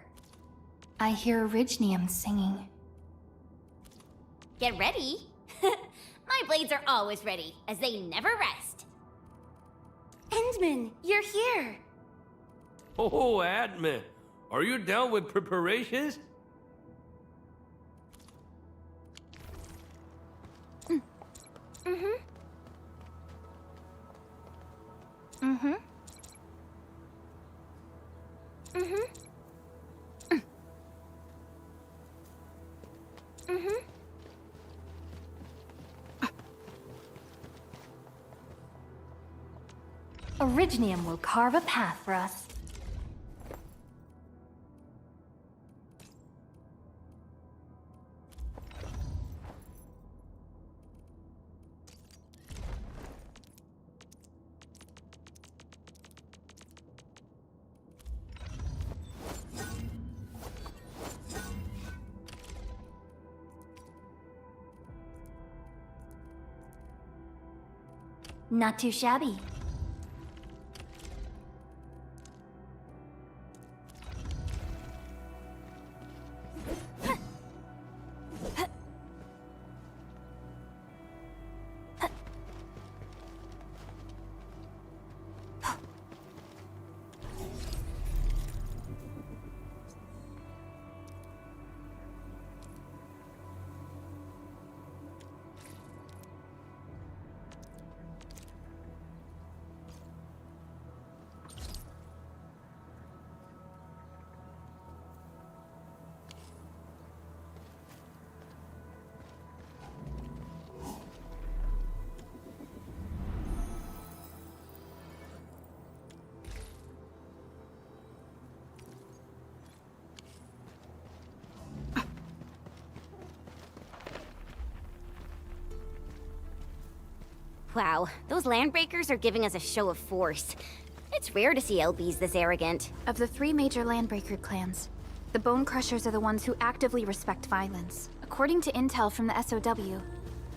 I hear Originium singing. Get ready. My blades are always ready, as they never rest. Endman, you're here! Oh, admin, are you down with preparations? Originium will carve a path for us. Not too shabby. Wow, those landbreakers are giving us a show of force. It's rare to see LBs this arrogant. Of the 3 major Landbreaker clans, the Bone Crushers are the ones who actively respect violence. According to intel from the SOW,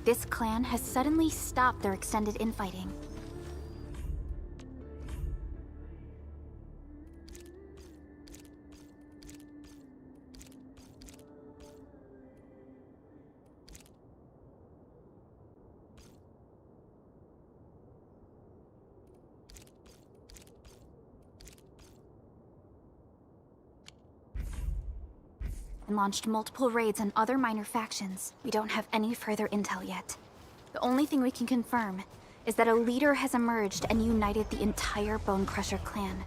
this clan has suddenly stopped their extended infighting. and launched multiple raids on other minor factions. We don't have any further intel yet. The only thing we can confirm is that a leader has emerged and united the entire Bone Crusher clan.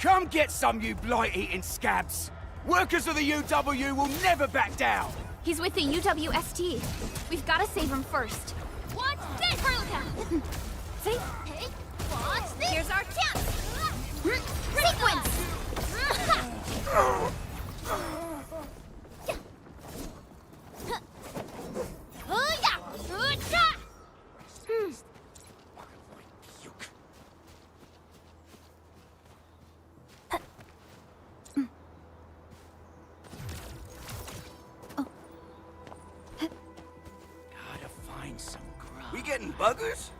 Come get some, you blight-eating scabs! Workers of the UW will never back down! He's with the UWST. We've got to save him first. Watch this! See? Hey, watch this! Here's our chance! Sequence! We getting buggers?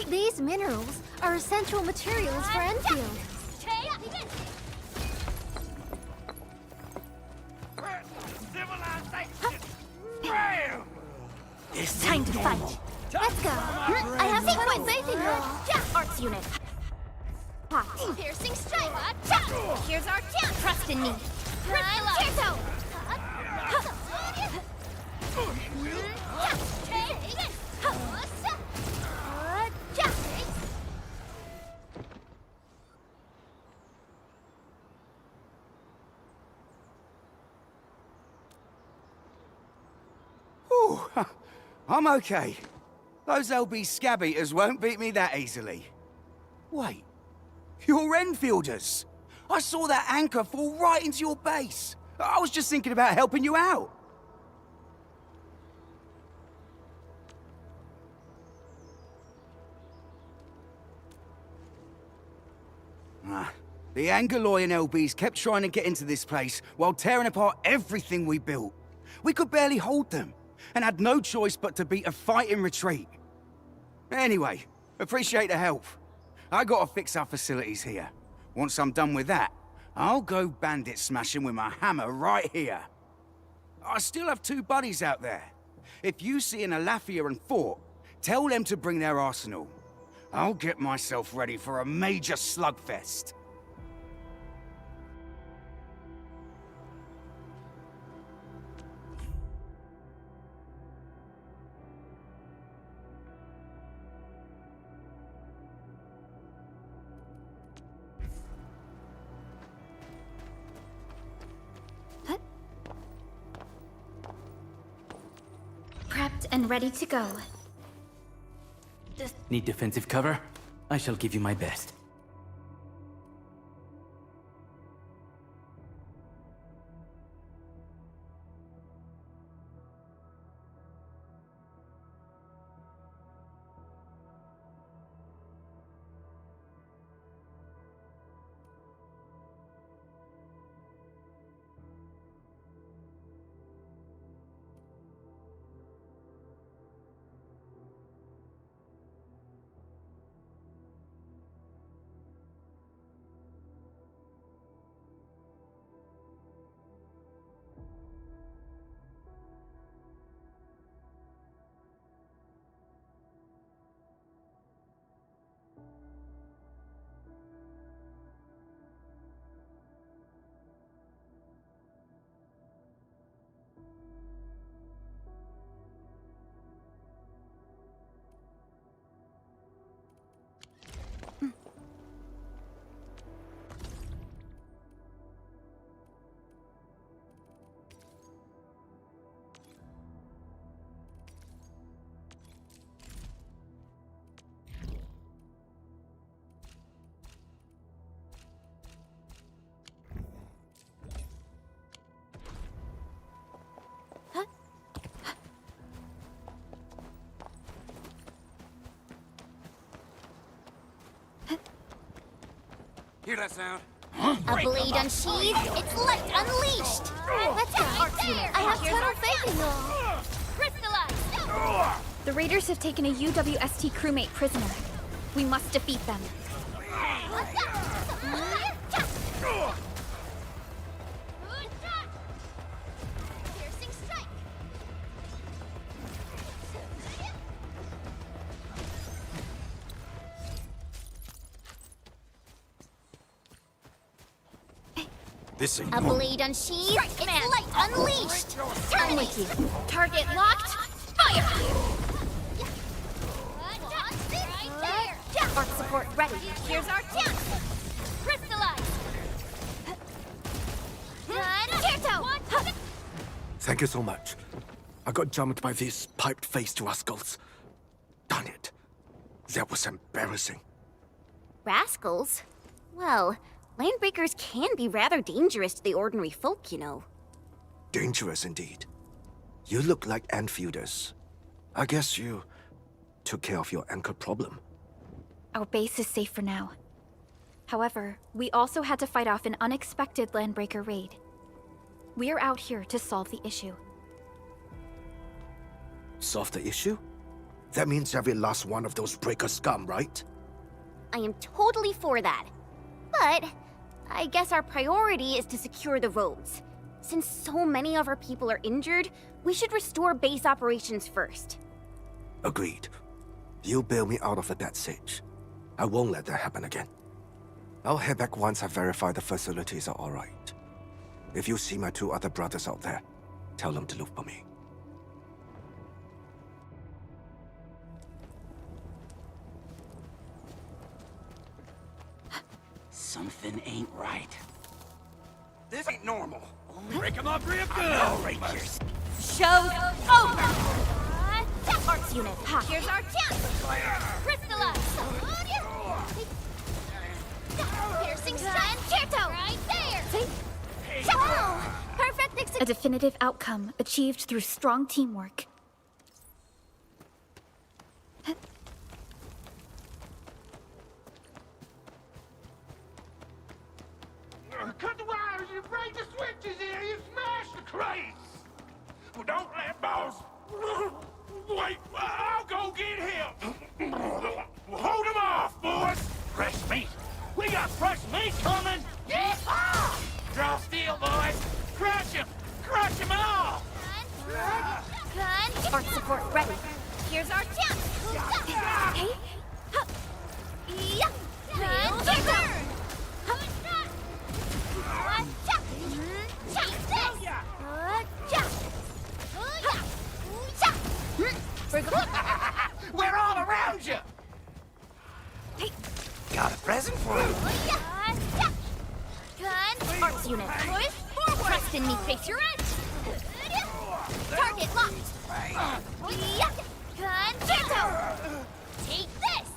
These minerals are essential materials for Endfield. It's Time to fight. Let's go. I have sequence faith in you all. Arts unit. Hot. Piercing strike! Here's our chance! Trust in me. Cheerto! Ooh, I'm okay. Those LB scab eaters won't beat me that easily. Wait, you're Enfielders. I saw that anchor fall right into your base. I was just thinking about helping you out. The Angaloyan LBs kept trying to get into this place while tearing apart everything we built. We could barely hold them, and had no choice but to beat a fighting retreat. Anyway, appreciate the help. I gotta fix our facilities here. Once I'm done with that, I'll go bandit smashing with my hammer right here. I still have 2 buddies out there. If you see an Alafia and Fort, tell them to bring their arsenal. I'll get myself ready for a major slugfest. Prepped and ready to go. Need defensive cover? I shall give you my best. Hear that sound? A blade unsheathed, its light unleashed! Let's go! I have total faith in you all! Crystallize! The raiders have taken a UWST crewmate prisoner. We must defeat them. Piercing strike! This ain't A normal. blade unsheathed, it's light unleashed! Terminate! Target locked, fire! Arc support ready. Here's our chance! Crystallize! Tierto! Thank you so much. I got jumped by these piped-faced rascals. Darn it. That was embarrassing. Rascals? Well, landbreakers can be rather dangerous to the ordinary folk, you know. Dangerous indeed. You look like Enfielders. I guess you took care of your anchor problem. Our base is safe for now. However, we also had to fight off an unexpected landbreaker raid. We're out here to solve the issue. Solve the issue? That means every last one of those breaker scum, right? I am totally for that. But I guess our priority is to secure the roads. Since so many of our people are injured, we should restore base operations first. Agreed. You bail me out of the bad sitch. I won't let that happen again. I'll head back once I verify the facilities are alright. If you see my 2 other brothers out there, tell them to look for me. Something ain't right. This ain't normal. Break him up real good. Show's over! Arcs unit, here's our chance! Crystallize! Piercing strand, Tierto! Right there! Perfect A definitive outcome achieved through strong teamwork. Cut the wires, you break the switches here, you smash the crates! Well, don't let boss... Wait, I'll go get him! Hold him off, boys! Fresh meat! We got fresh meat coming! Yeah! Draw steel, boys! Crush him! Crush him all! Arc support ready. Here's our chance! Hey! We're all around you! Got a present for him. Arcs unit, push forward! Trust in me, face your edge! Target locked! Take this!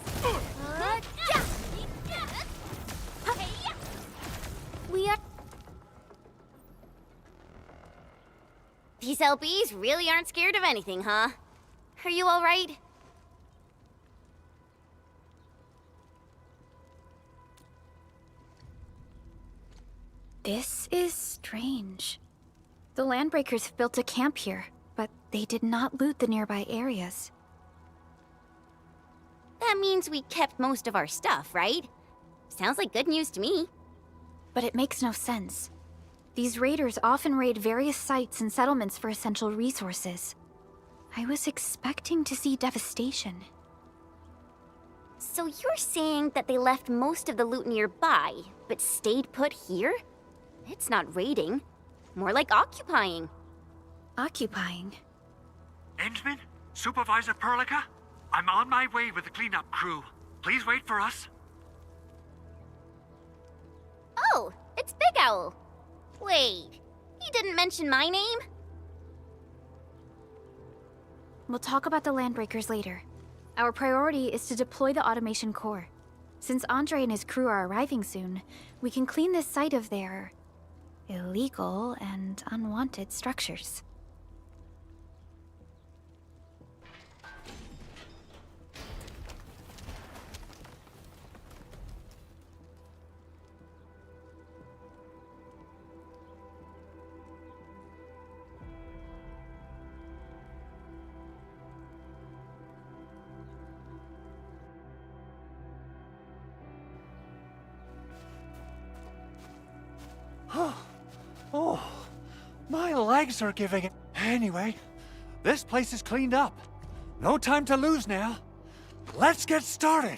We are... These LBs really aren't scared of anything, huh? Are you all right? This is strange. The Landbreakers have built a camp here, but they did not loot the nearby areas. That means we kept most of our stuff, right? Sounds like good news to me. But it makes no sense. These raiders often raid various sites and settlements for essential resources. I was expecting to see devastation. So you're saying that they left most of the loot nearby, but stayed put here? It's not raiding. More like occupying. Occupying? Endman? Supervisor Perlica? I'm on my way with the cleanup crew. Please wait for us. Oh, it's Big Owl. Wait, he didn't mention my name? We'll talk about the Landbreakers later. Our priority is to deploy the automation core. Since Andre and his crew are arriving soon, we can clean this site of their illegal and unwanted structures. Oh, my legs are giving it. Anyway, this place is cleaned up. No time to lose now. Let's get started.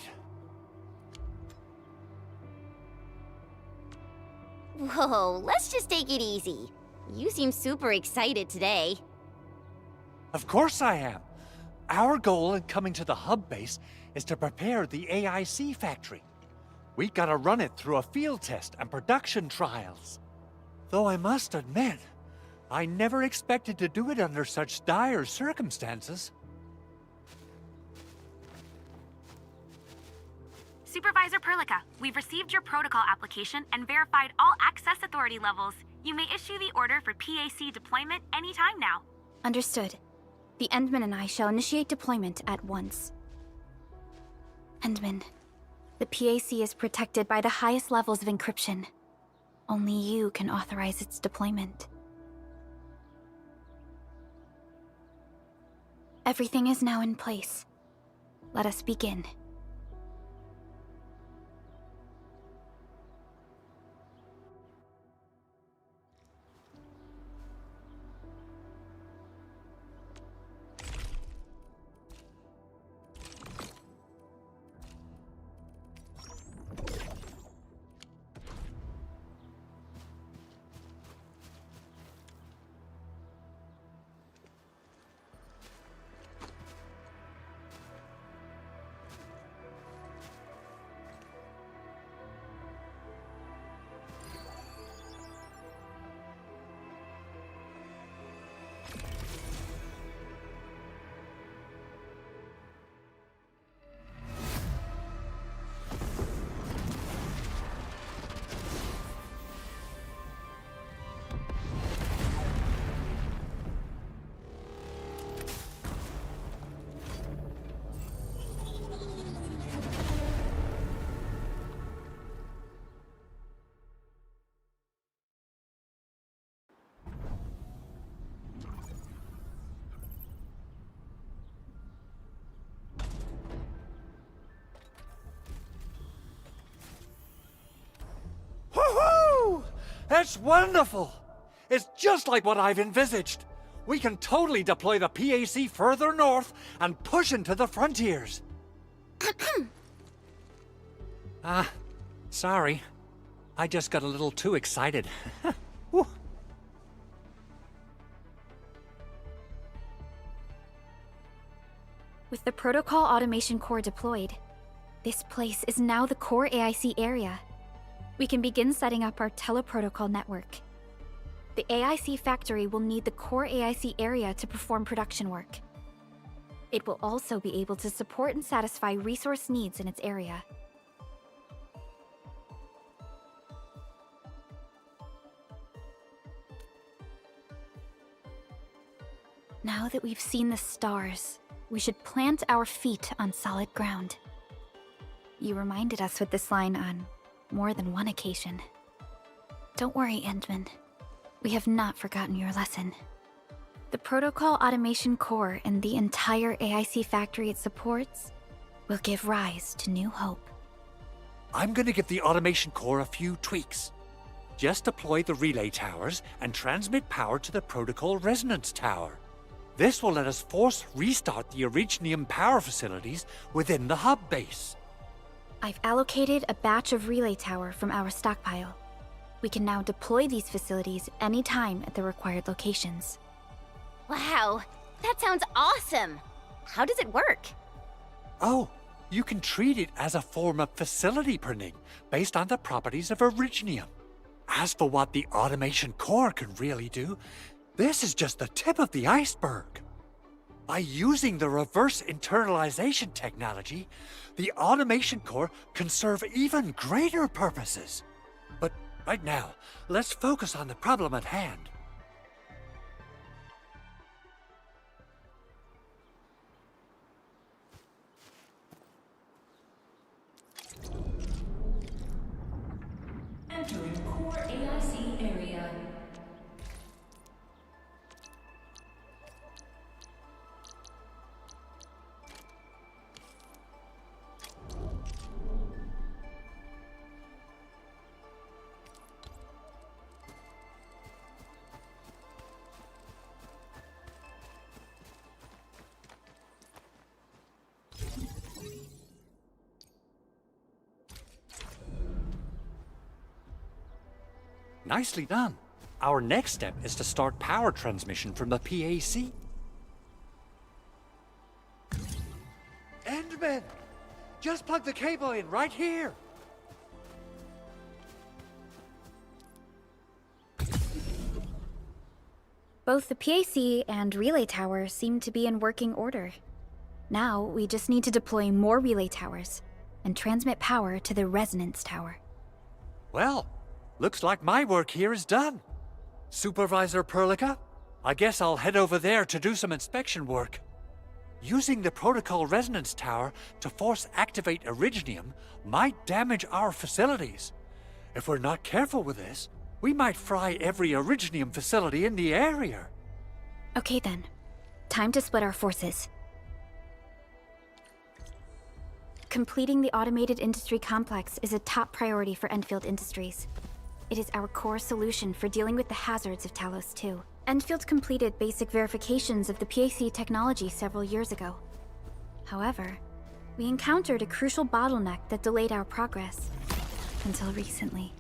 Whoa, let's just take it easy. You seem super excited today. Of course I am. Our goal in coming to the hub base is to prepare the AIC factory. We gotta run it through a field test and production trials. Though I must admit, I never expected to do it under such dire circumstances. Supervisor Perlica, we've received your protocol application and verified all access authority levels. You may issue the order for PAC deployment anytime now. Understood. The Endman and I shall initiate deployment at once. Endman, the PAC is protected by the highest levels of encryption. Only you can authorize its deployment. Everything is now in place. Let us begin. Woohoo! That's wonderful! It's just like what I've envisaged. We can totally deploy the PAC further north and push into the frontiers. Sorry. I just got a little too excited. Whew. With the Protocol Automation Core deployed, this place is now the core AIC area. We can begin setting up our teleprotocol network. The AIC factory will need the core AIC area to perform production work. It will also be able to support and satisfy resource needs in its area. Now that we've seen the stars, we should plant our feet on solid ground. You reminded us with this line on more than one occasion. Don't worry, Endman. We have not forgotten your lesson. The Protocol Automation Core and the entire AIC factory it supports will give rise to new hope. I'm gonna give the automation core a few tweaks. Just deploy the relay towers and transmit power to the protocol resonance tower. This will let us force restart the Originium power facilities within the hub base. I've allocated a batch of relay tower from our stockpile. We can now deploy these facilities anytime at the required locations. Wow, that sounds awesome! How does it work? Oh, you can treat it as a form of facility printing based on the properties of Originium. As for what the automation core can really do, this is just the tip of the iceberg. By using the reverse internalization technology, the automation core can serve even greater purposes. But right now, let's focus on the problem at hand. Entering core AIC area. nicely done. Our next step is to start power transmission from the PAC. Endman! Just plug the cable in right here! Both the PAC and relay tower seem to be in working order. Now, we just need to deploy more relay towers and transmit power to the resonance tower. Well, looks like my work here is done. Supervisor Perlica, I guess I'll head over there to do some inspection work. Using the protocol resonance tower to force activate Originium might damage our facilities. If we're not careful with this, we might fry every Originium facility in the area. Okay then. Time to split our forces. Completing the automated industry complex is a top priority for Endfield Industries. It is our core solution for dealing with the hazards of Talos 2. Endfield completed basic verifications of the PAC technology several years ago. However, we encountered a crucial bottleneck that delayed our progress. Until recently.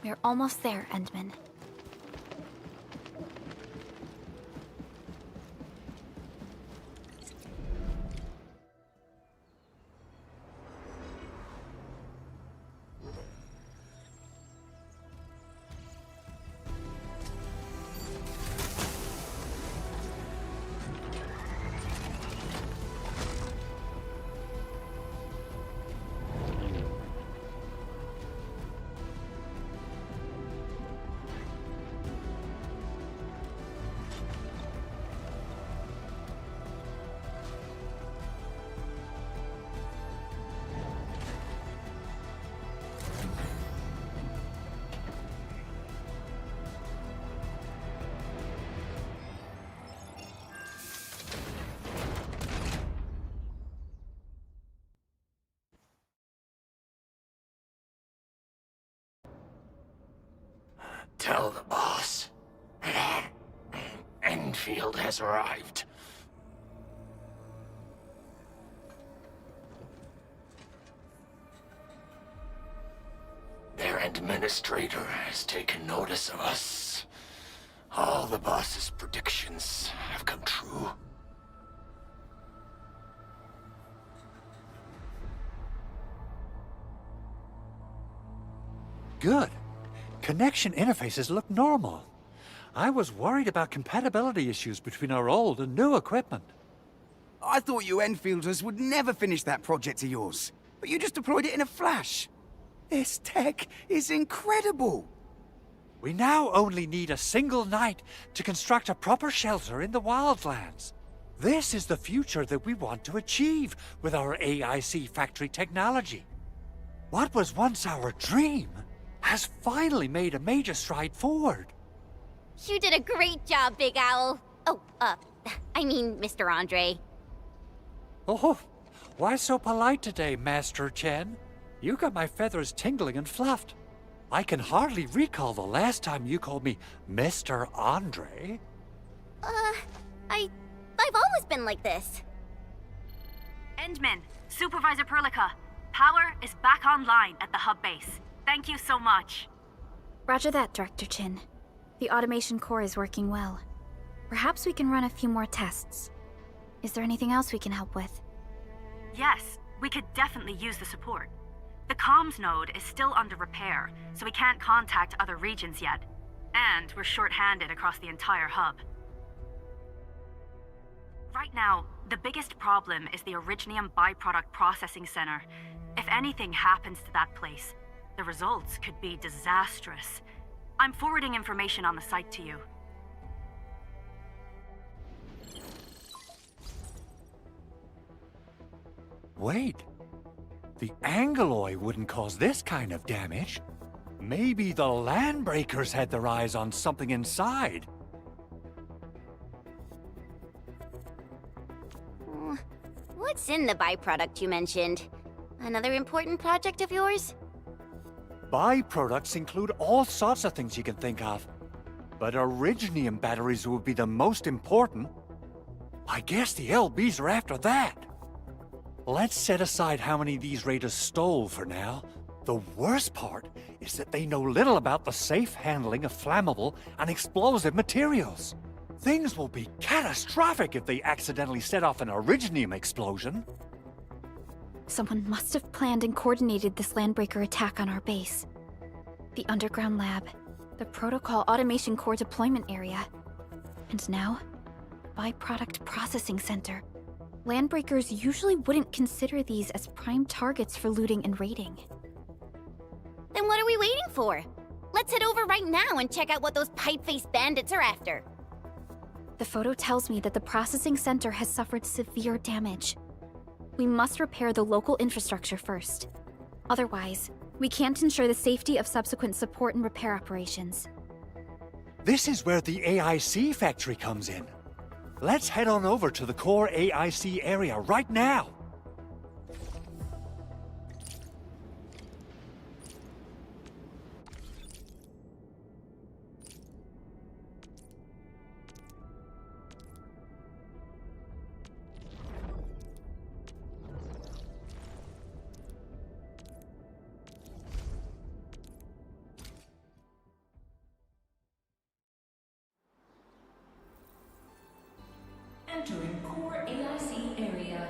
We're almost there, Endman. Tell the boss. Endfield has arrived. Administrator has taken notice of us. All the boss's predictions have come true. Good. Connection interfaces look normal. I was worried about compatibility issues between our old and new equipment. I thought you Enfielders would never finish that project of yours, but you just deployed it in a flash. This tech is incredible. We now only need a single night to construct a proper shelter in the wildlands. This is the future that we want to achieve with our AIC factory technology. What was once our dream has finally made a major stride forward. You did a great job, Big Owl. Oh, I mean, Mr. Andre. Oh, why so polite today, Master Chen? You got my feathers tingling and fluffed. I can hardly recall the last time you called me Mr. Andre. I've always been like this. Endman, Supervisor Perlica, power is back online at the hub base. Thank you so much. Roger that, Director Chin. The automation core is working well. Perhaps we can run a few more tests. Is there anything else we can help with? Yes, we could definitely use the support. The comms node is still under repair, so we can't contact other regions yet. And we're short-handed across the entire hub. Right now, the biggest problem is the Originium byproduct processing center. If anything happens to that place, the results could be disastrous. I'm forwarding information on the site to you. Wait. The Angeloy wouldn't cause this kind of damage. Maybe the Landbreakers had their eyes on something inside. What's in the byproduct you mentioned? Another important project of yours? Byproducts include all sorts of things you can think of. But Originium batteries would be the most important. I guess the LBs are after that. Let's set aside how many these raiders stole for now. The worst part is that they know little about the safe handling of flammable and explosive materials. Things will be catastrophic if they accidentally set off an Originium explosion. Someone must have planned and coordinated this Landbreaker attack on our base. The underground lab, the protocol automation core deployment area, and now, byproduct processing center. Landbreakers usually wouldn't consider these as prime targets for looting and raiding. Then what are we waiting for? Let's head over right now and check out what those pipe-faced bandits are after. The photo tells me that the processing center has suffered severe damage. We must repair the local infrastructure first. Otherwise, we can't ensure the safety of subsequent support and repair operations. This is where the AIC factory comes in. Let's head on over to the core AIC area right now. Entering core AIC area.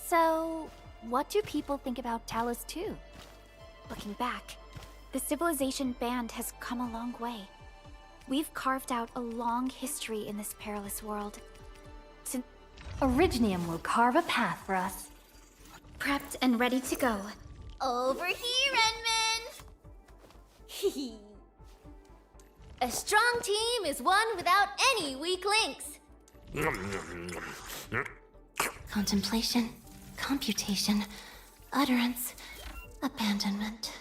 So, what do people think about Talos 2? Looking back, the civilization band has come a long way. We've carved out a long history in this perilous world. Originium will carve a path for us. Prepped and ready to go. Over here, Enman! A strong team is one without any weak links. Contemplation, computation, utterance, abandonment.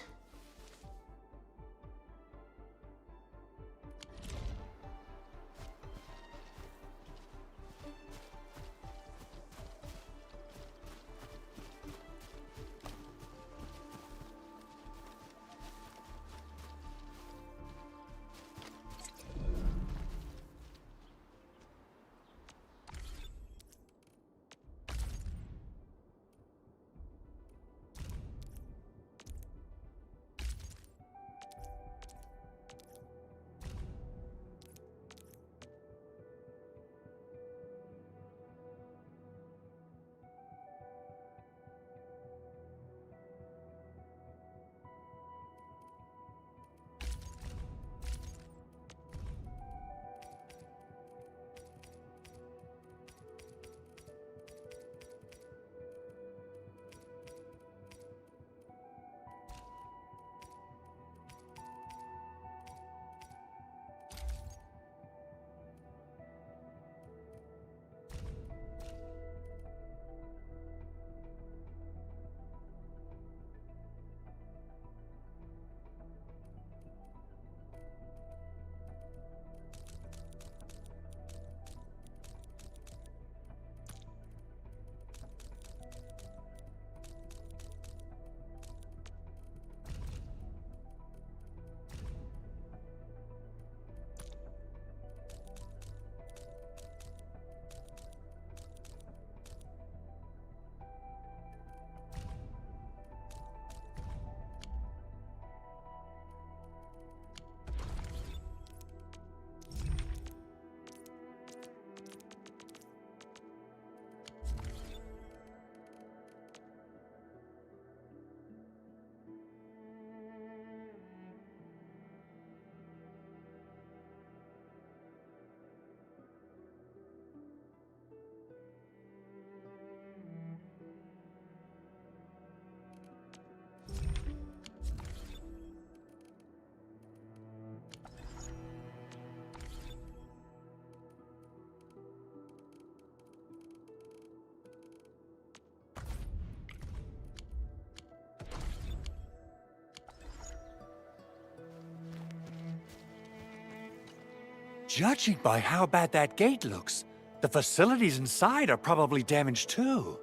Judging by how bad that gate looks, the facilities inside are probably damaged too.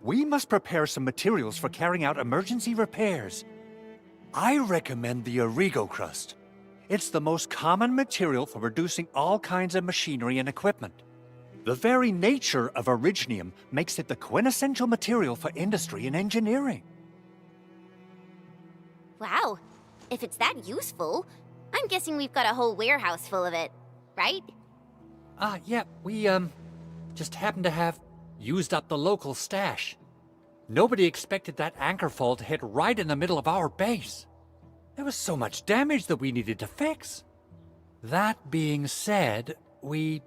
We must prepare some materials for carrying out emergency repairs. I recommend the Origo crust. It's the most common material for producing all kinds of machinery and equipment. The very nature of originium makes it the quintessential material for industry and engineering. Wow, if it's that useful, I'm guessing we've got a whole warehouse full of it, right? Yeah, we, just happen to have used up the local stash. Nobody expected that anchor fall to hit right in the middle of our base. There was so much damage that we needed to fix. That being said, we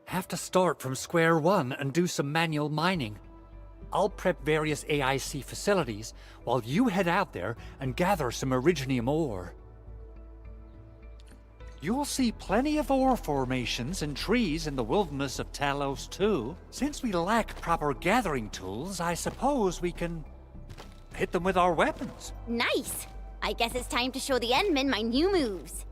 have to start from square one and do some manual mining. I'll prep various AIC facilities while you head out there and gather some originium ore. You'll see plenty of ore formations and trees in the wilderness of Talos too. Since we lack proper gathering tools, I suppose we can hit them with our weapons. Nice! I guess it's time to show the Endmen my new moves.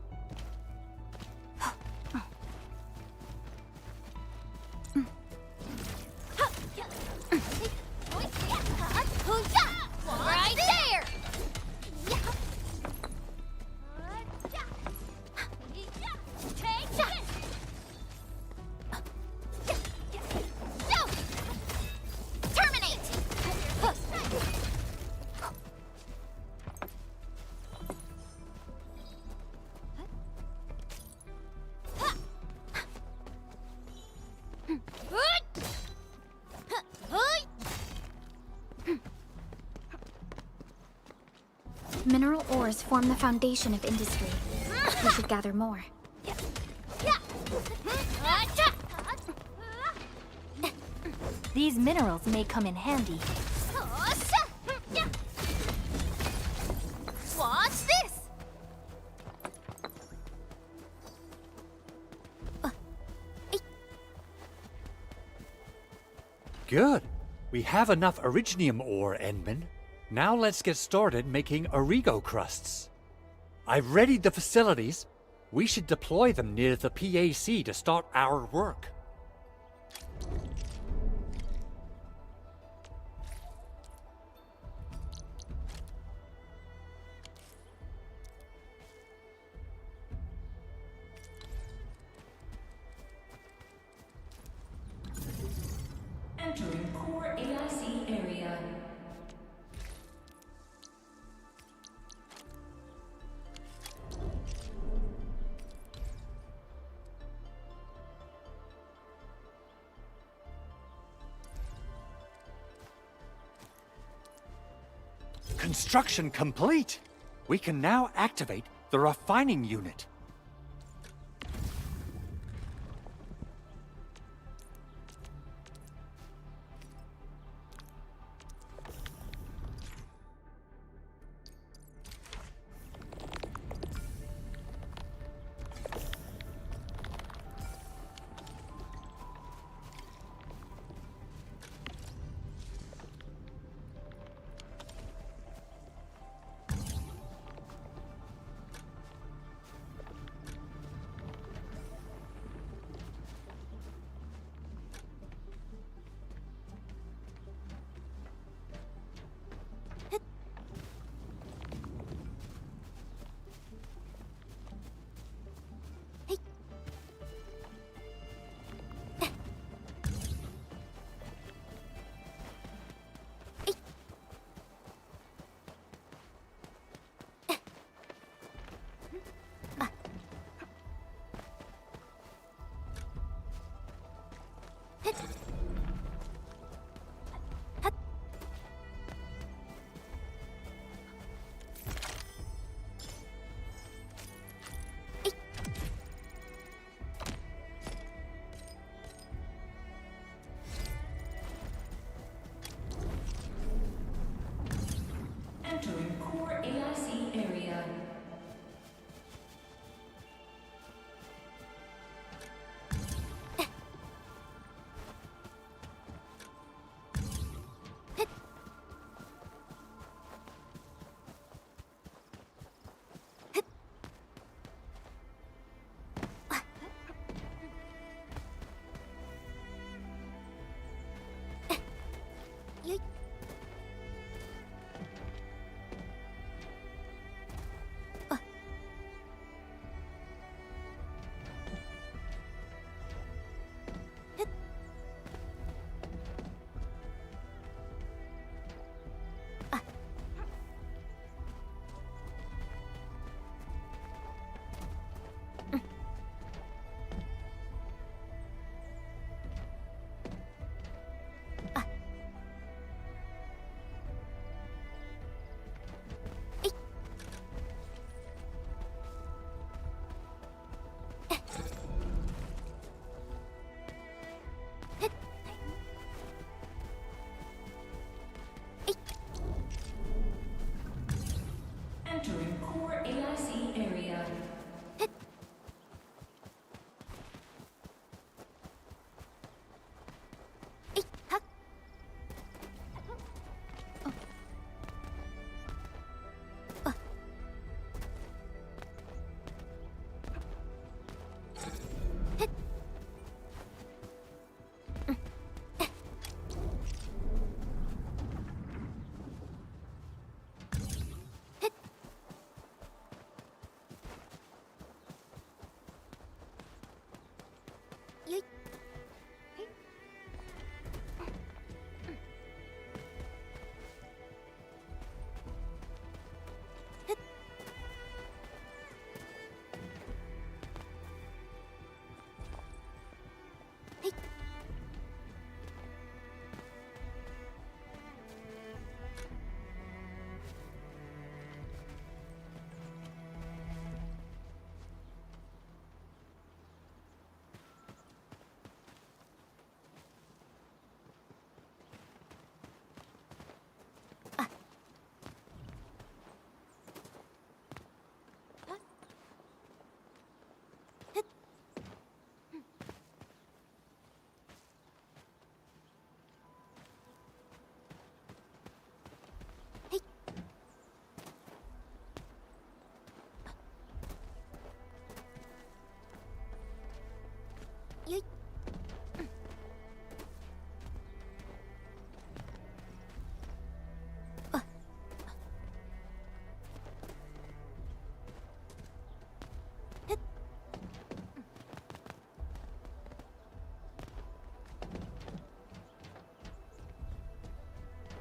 Right there! Terminate! Mineral ores form the foundation of industry. We should gather more. These minerals may come in handy. What's this? Good. We have enough Originium ore, Endman. Now let's get started making Origo crusts. I've readied the facilities. We should deploy them near the PAC to start our work. Entering core AIC area. Construction complete! We can now activate the refining unit.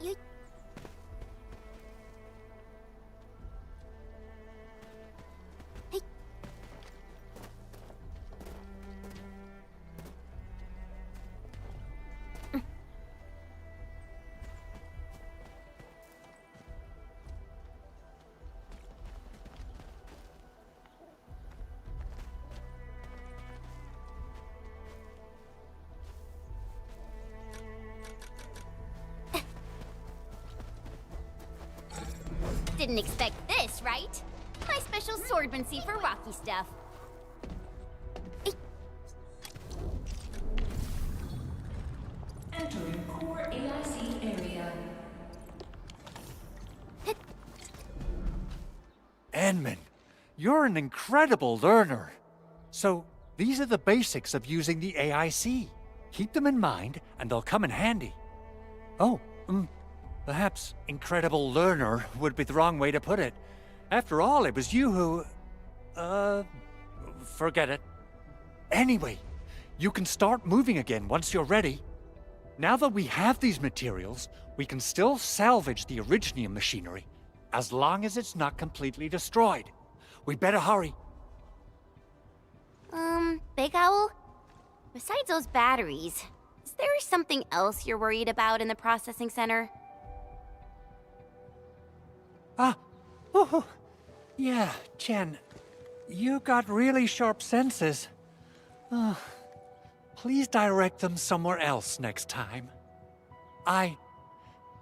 You... Hey. Didn't expect this, right? My special swordmancy for rocky stuff. Entering core AIC area. Enman, you're an incredible learner. So, these are the basics of using the AIC. Keep them in mind, and they'll come in handy. Oh, perhaps incredible learner would be the wrong way to put it. After all, it was you who... forget it. Anyway, you can start moving again once you're ready. Now that we have these materials, we can still salvage the Originium machinery, as long as it's not completely destroyed. We better hurry. Big Owl? Besides those batteries, is there something else you're worried about in the processing center? Yeah, Chen. You got really sharp senses. Please direct them somewhere else next time. I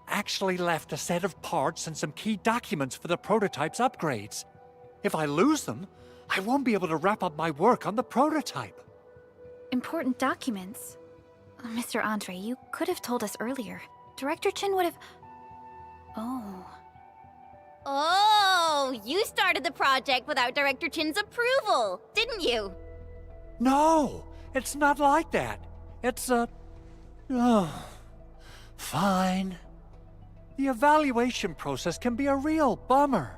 actually left a set of parts and some key documents for the prototype's upgrades. If I lose them, I won't be able to wrap up my work on the prototype. Important documents? Mr. Andre, you could have told us earlier. Director Chin would have... Oh... Oh, you started the project without Director Chin's approval, didn't you? No, it's not like that. It's fine. The evaluation process can be a real bummer.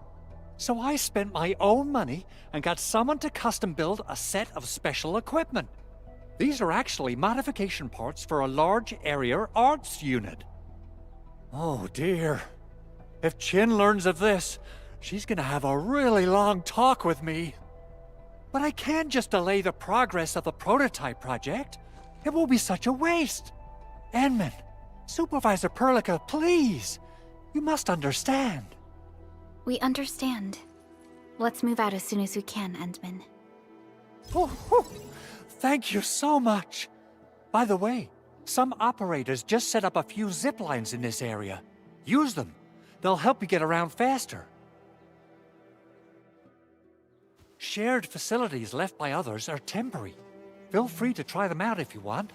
So I spent my own money and got someone to custom build a set of special equipment. These are actually modification parts for a large area arts unit. Oh dear. If Chin learns of this, she's gonna have a really long talk with me. But I can't just delay the progress of the prototype project. It will be such a waste. Enman, Supervisor Perlica, please. You must understand. We understand. Let's move out as soon as we can, Endman. Thank you so much. By the way, some operators just set up a few zip lines in this area. Use them. They'll help you get around faster. Shared facilities left by others are temporary. Feel free to try them out if you want.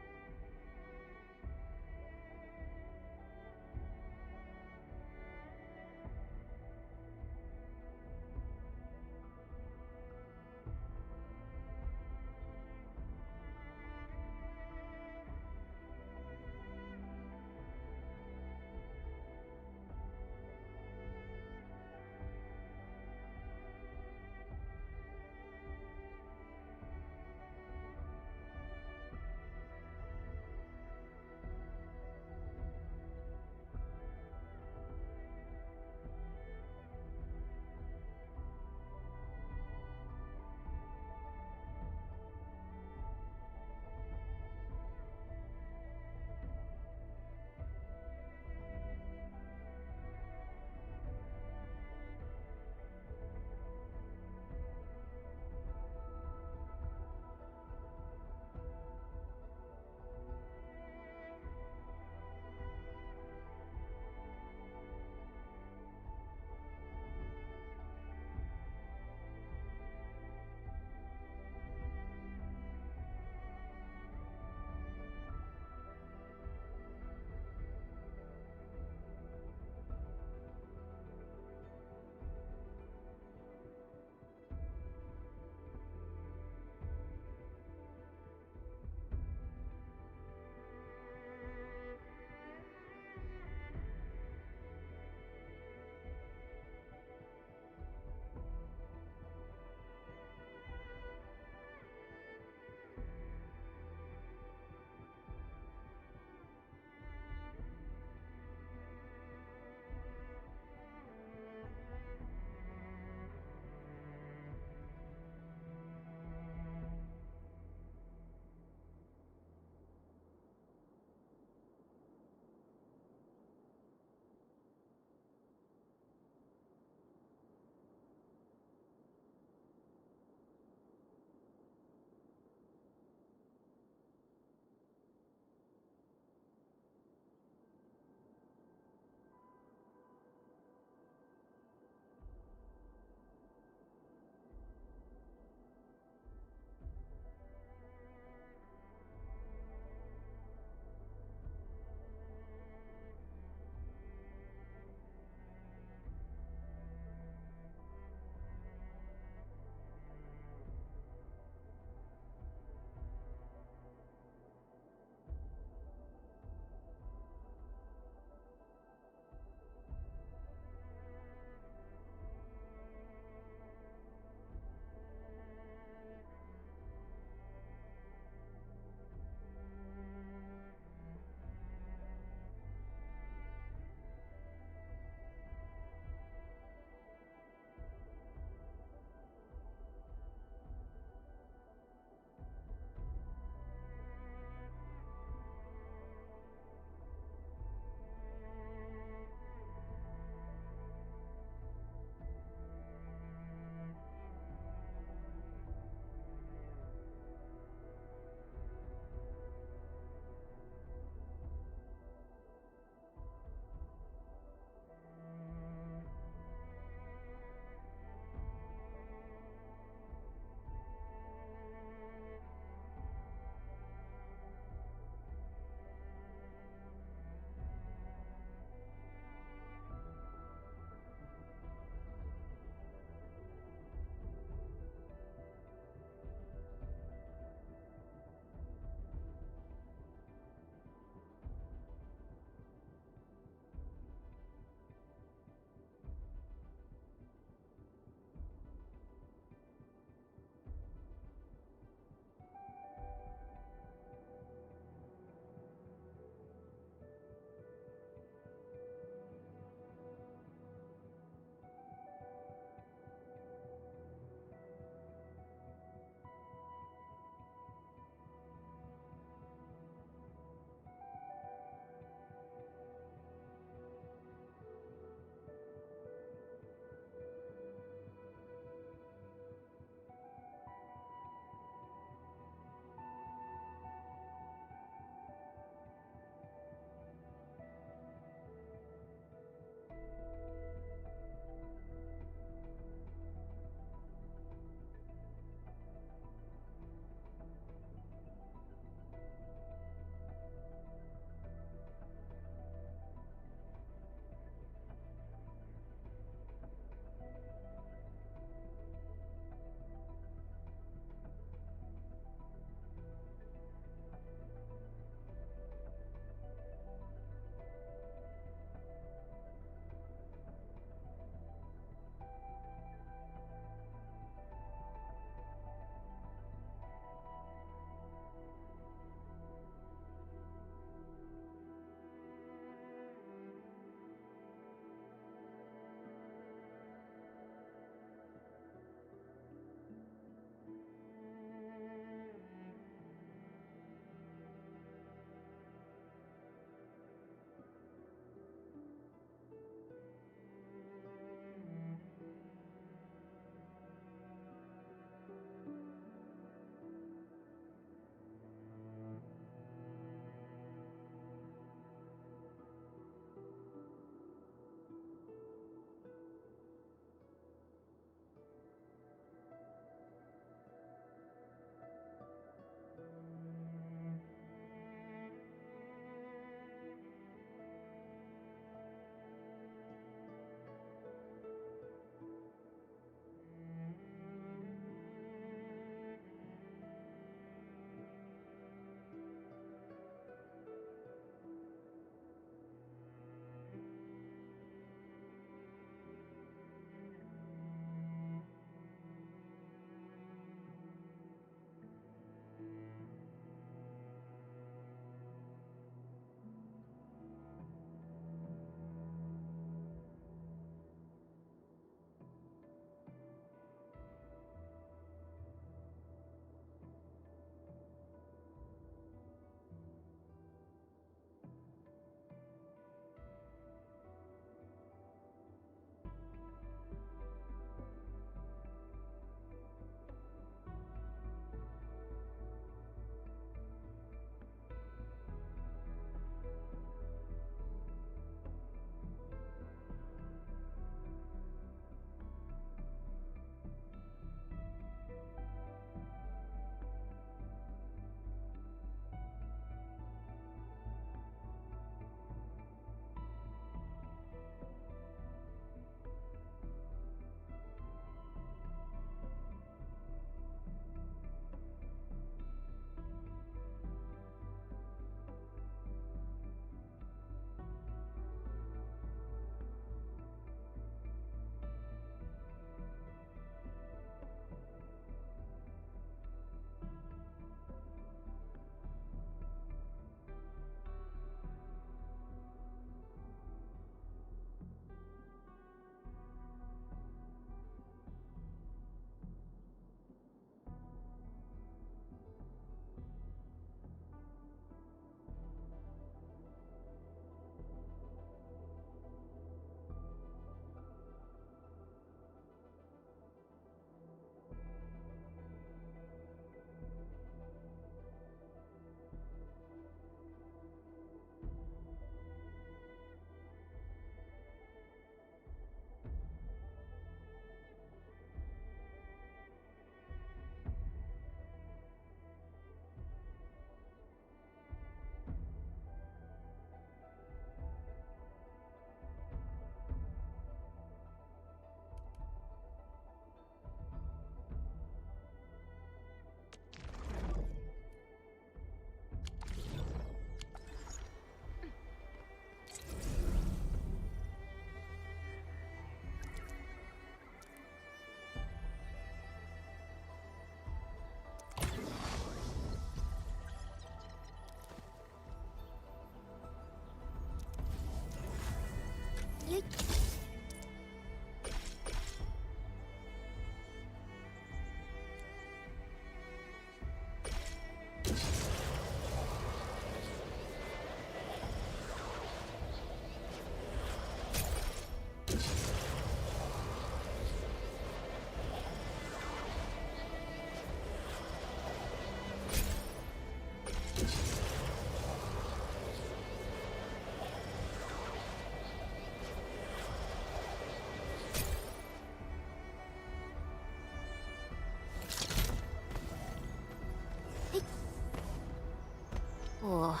Oh,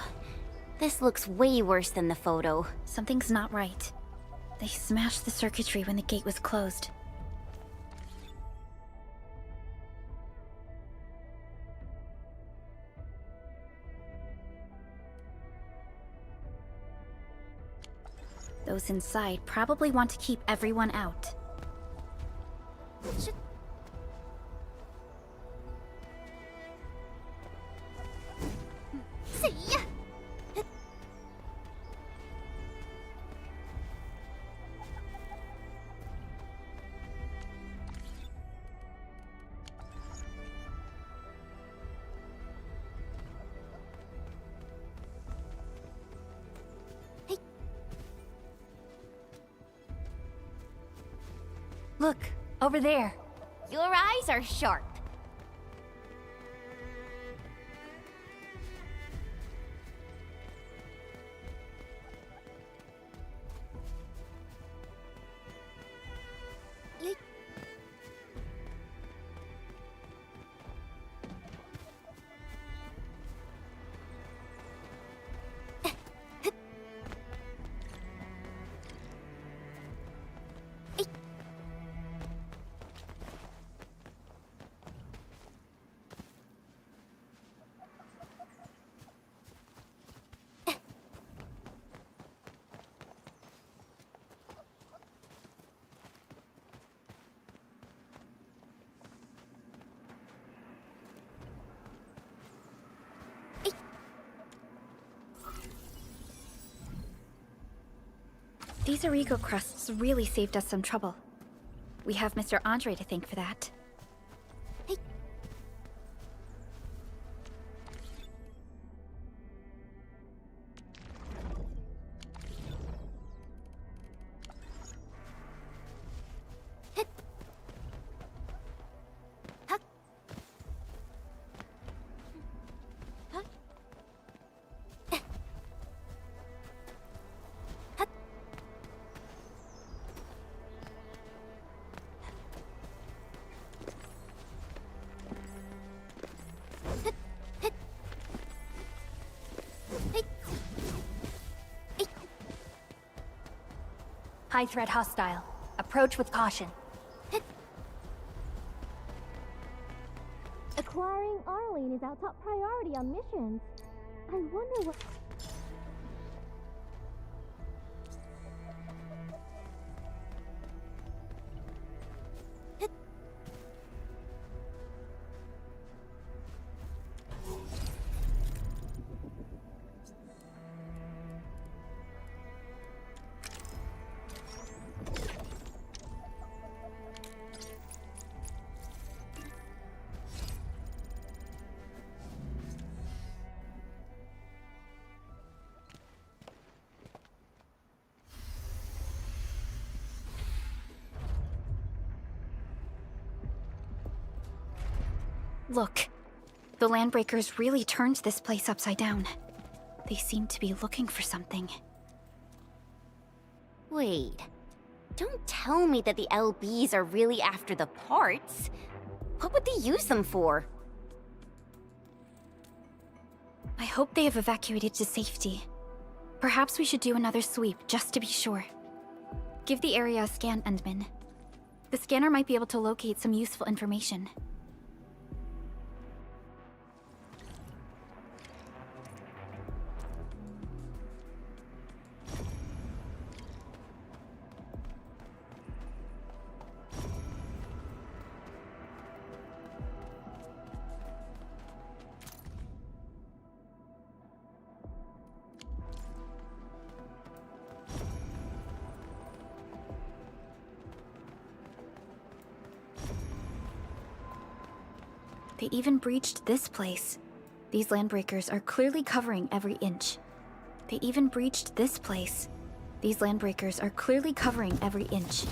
this looks way worse than the photo. Something's not right. They smashed the circuitry when the gate was closed. Those inside probably want to keep everyone out. See ya! Look, over there. Your eyes are sharp. These Origo crusts really saved us some trouble. We have Mr. Andre to thank for that. High threat hostile. Approach with caution. Acquiring Arlene is our top priority on missions. I wonder what... Look, the Landbreakers really turned this place upside down. They seem to be looking for something. Wait. Don't tell me that the LBs are really after the parts. What would they use them for? I hope they have evacuated to safety. Perhaps we should do another sweep, just to be sure. Give the area a scan, Endman. The scanner might be able to locate some useful information. They even breached this place. These landbreakers are clearly covering every inch. They even breached this place. These landbreakers are clearly covering every inch.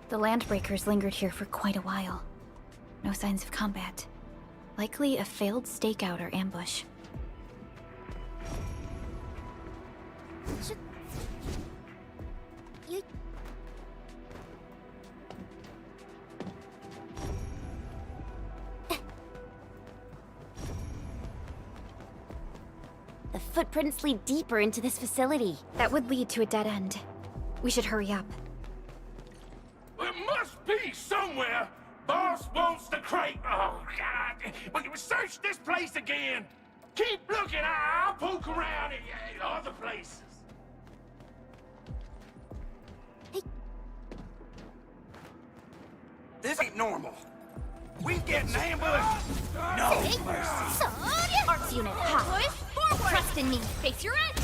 The landbreakers lingered here for quite a while. No signs of combat. Likely a failed stakeout or ambush. The footprints lead deeper into this facility. That would lead to a dead end. We should hurry up. It must be somewhere. Boss wants the crate. Oh, God. But you search this place again. Keep looking. I'll poke around in other places. This ain't normal. We getting ambushed. No mercy. Arts unit, hot. Forward! Trust in me. Face your edge!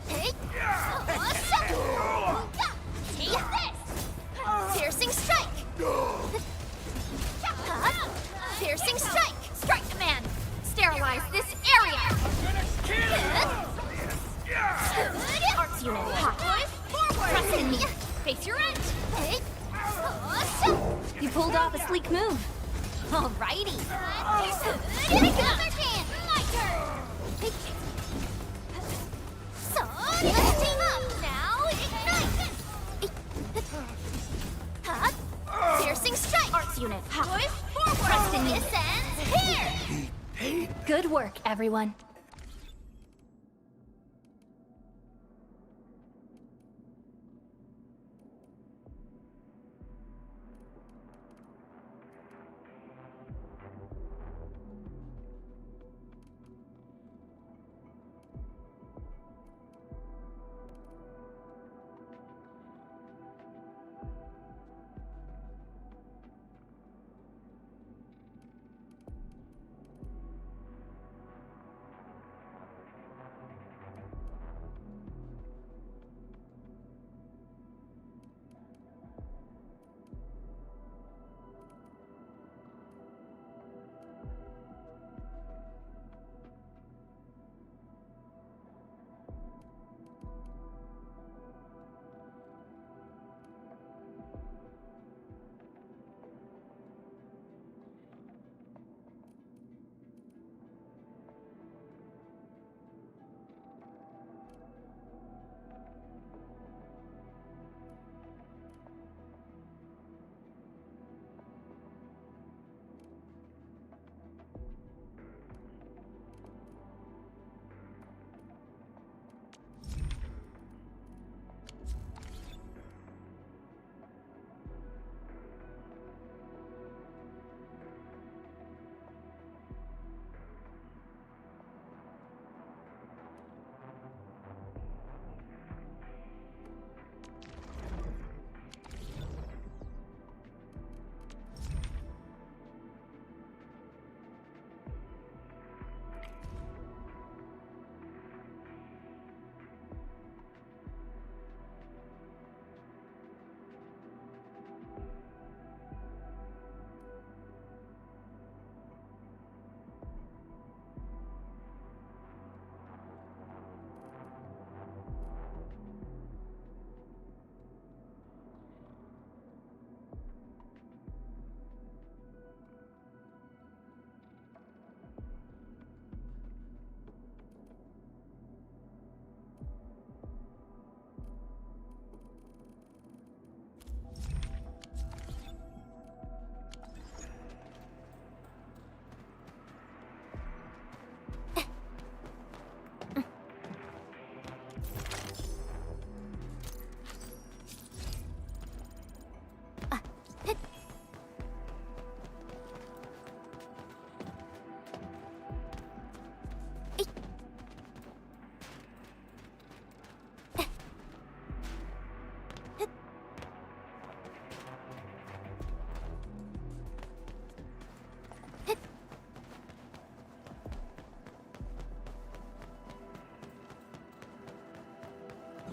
Take this! Piercing strike! Piercing strike! Strike command! Sterilize this area! Arts unit, hot. Forward! Trust in me. Face your edge! You pulled off a sleek move. Alrighty. Here we go. My turn. Let's team up. Now ignite. Piercing strike. Arts unit, hot. Forward. Trust in me. This ends here. Good work, everyone.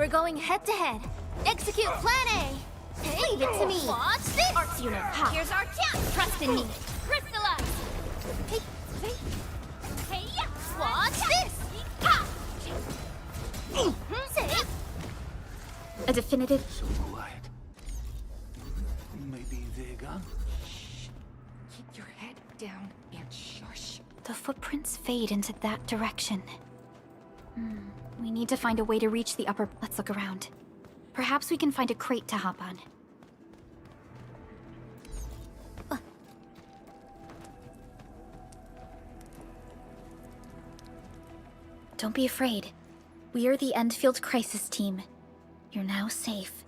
We're going head to head. Execute Plan A. Leave it to me. Watch this. Arts unit. Ha. Here's our chance. Trust in me. Crystallize. Hey, hey, hey. Watch this. Ha. Say. A definitive. So quiet. Maybe they're gone. Keep your head down and shush. The footprints fade into that direction. We need to find a way to reach the upper... Let's look around. Perhaps we can find a crate to hop on. Don't be afraid. We are the Endfield crisis team. You're now safe.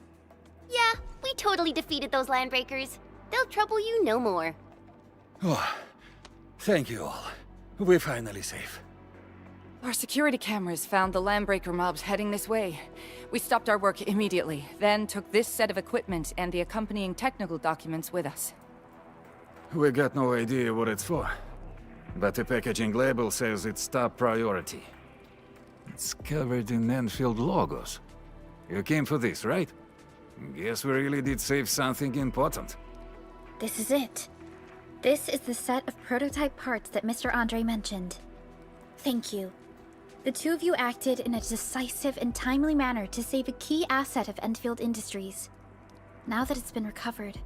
Yeah, we totally defeated those landbreakers. They'll trouble you no more. Oh, thank you all. We're finally safe. Our security cameras found the landbreaker mobs heading this way. We stopped our work immediately, then took this set of equipment and the accompanying technical documents with us. We got no idea what it's for, but the packaging label says it's top priority. It's covered in Endfield logos. You came for this, right? Guess we really did save something important. This is it. This is the set of prototype parts that Mr. Andre mentioned. Thank you. The two of you acted in a decisive and timely manner to save a key asset of Endfield Industries. Now that it's been recovered,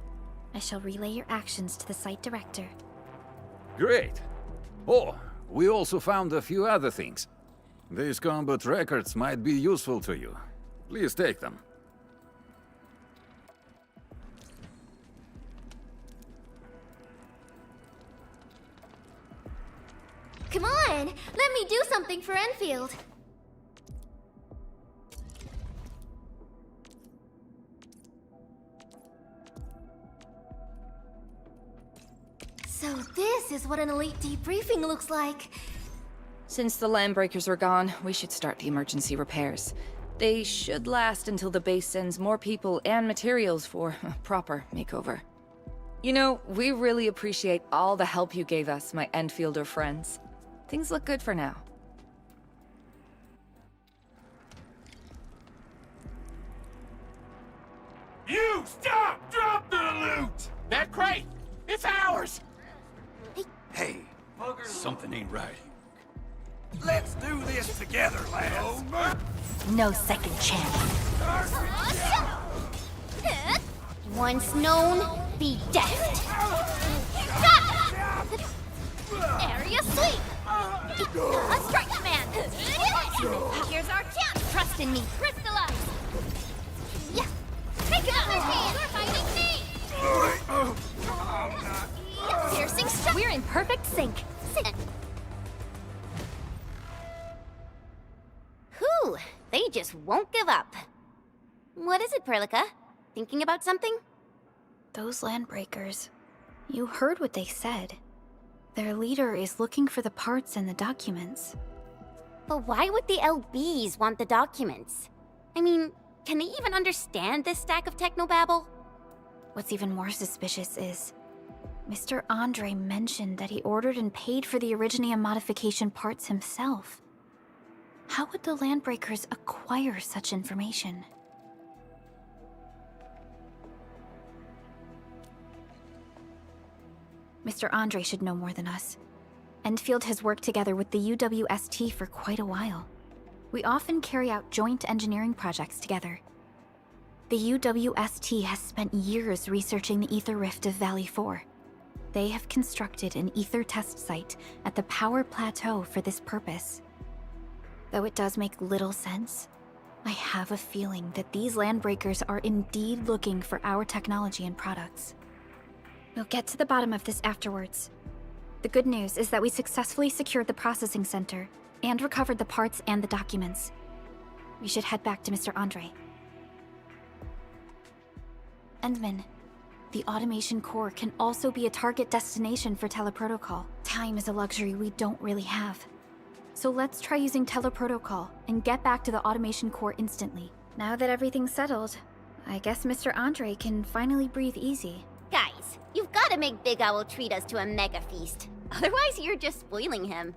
I shall relay your actions to the site director. Great. Oh, we also found a few other things. These combat records might be useful to you. Please take them. Come on, let me do something for Enfield. So this is what an elite debriefing looks like. Since the landbreakers are gone, we should start the emergency repairs. They should last until the base sends more people and materials for a proper makeover. You know, we really appreciate all the help you gave us, my Enfielder friends. Things look good for now. You stop! Drop the loot! That crate! It's ours! Hey, something ain't right. Let's do this together, lads! No second chance. Once known, be deft. Area sweep! Strike man! Here's our chance! Trust in me. Crystallize! Yeah! Take another hand! You're fighting me! Piercing shot! We're in perfect sync. Whew, they just won't give up. What is it, Perlica? Thinking about something? Those landbreakers. You heard what they said. Their leader is looking for the parts and the documents. But why would the LBs want the documents? I mean, can they even understand this stack of technobabble? What's even more suspicious is... Mr. Andre mentioned that he ordered and paid for the Originium modification parts himself. How would the landbreakers acquire such information? Mr. Andre should know more than us. Endfield has worked together with the UWST for quite a while. We often carry out joint engineering projects together. The UWST has spent years researching the ether rift of Valley 4. They have constructed an ether test site at the Power Plateau for this purpose. Though it does make little sense, I have a feeling that these landbreakers are indeed looking for our technology and products. We'll get to the bottom of this afterwards. The good news is that we successfully secured the processing center and recovered the parts and the documents. We should head back to Mr. Andre. Endman, the automation core can also be a target destination for teleprotocol. Time is a luxury we don't really have. So let's try using teleprotocol and get back to the automation core instantly. Now that everything's settled, I guess Mr. Andre can finally breathe easy. Guys, you've got to make Big Owl treat us to a mega feast. Otherwise, you're just spoiling him.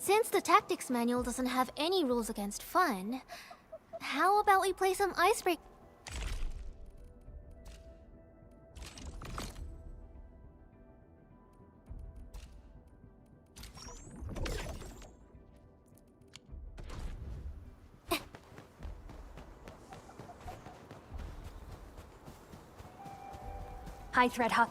Since the tactics manual doesn't have any rules against fun, how about we play some icebreaker? Hi, Threadhawk.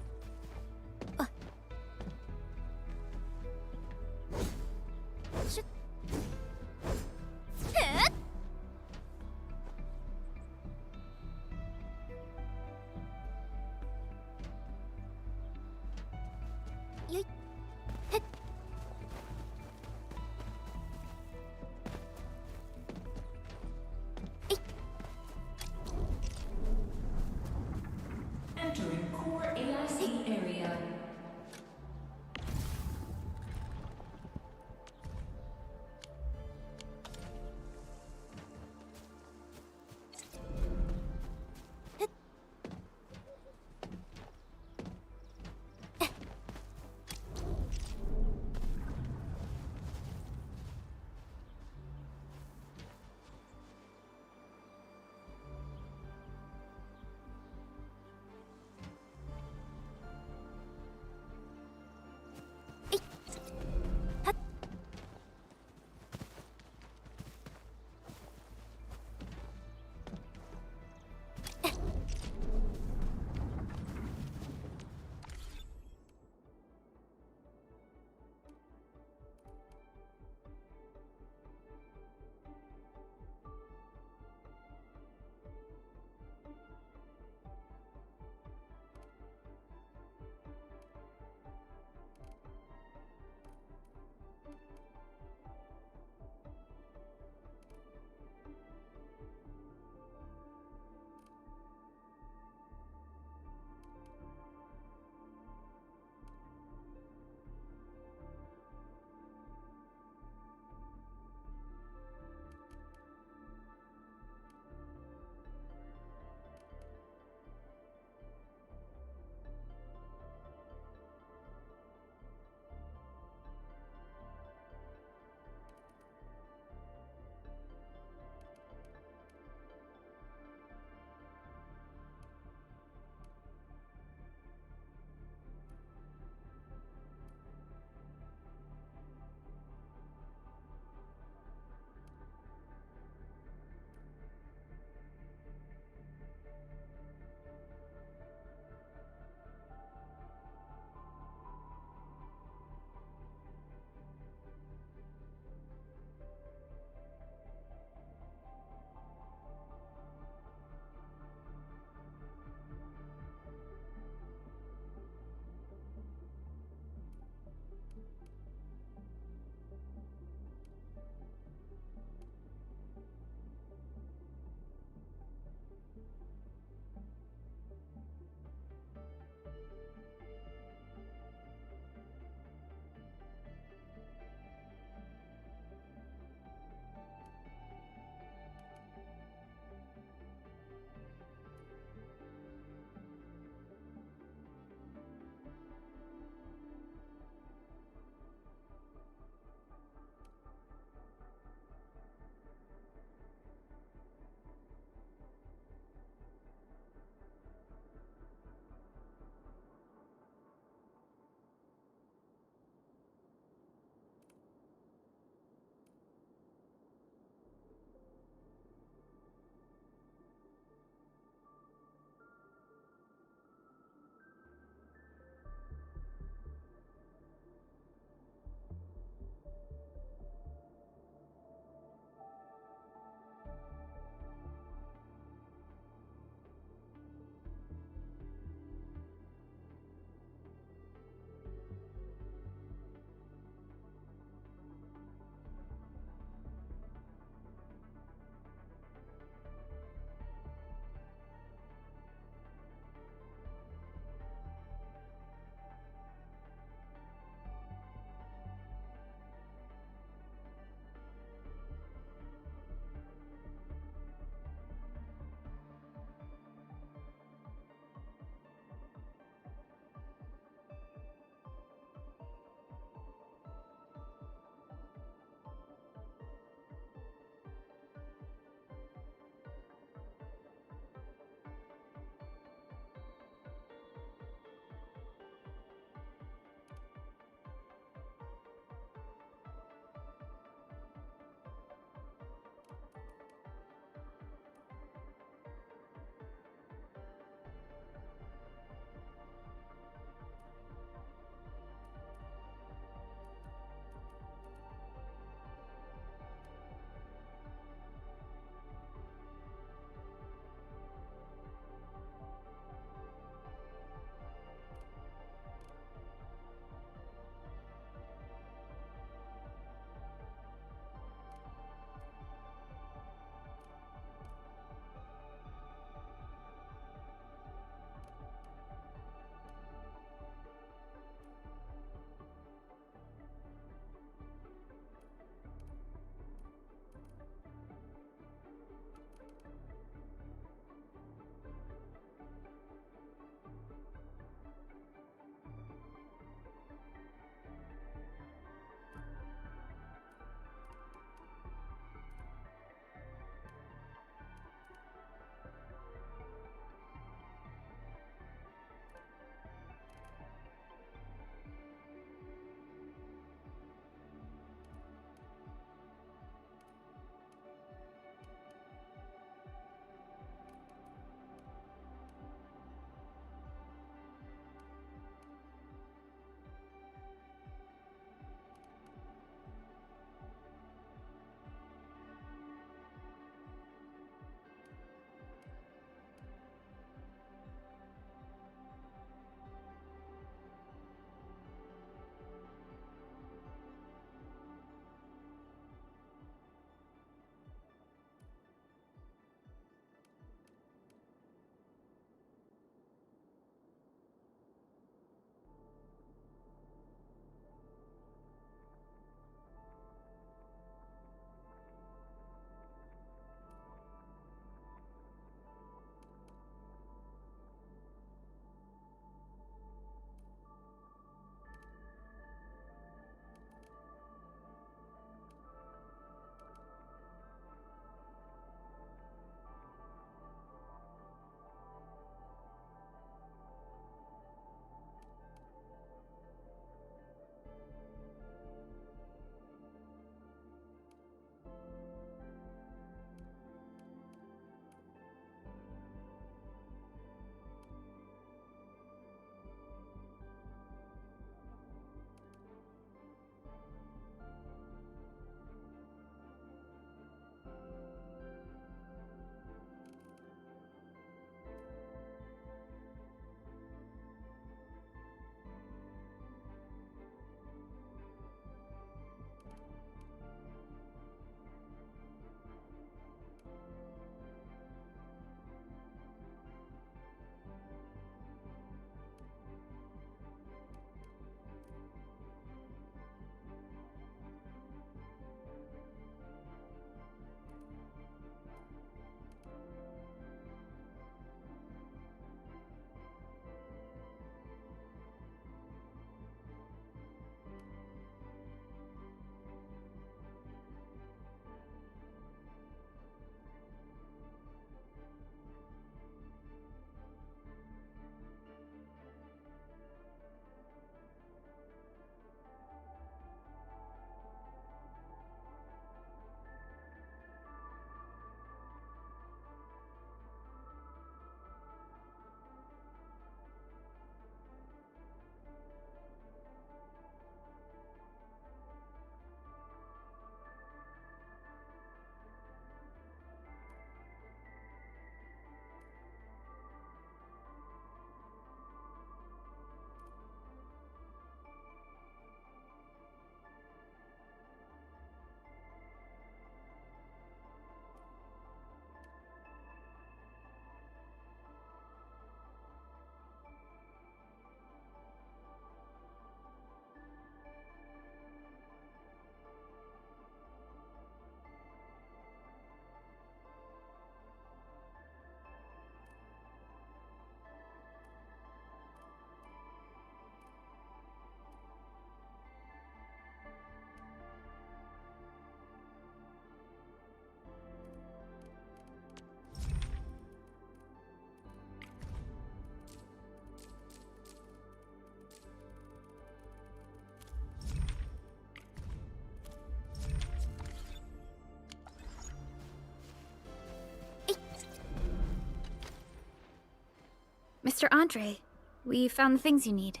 Mr. Andre, we found the things you need.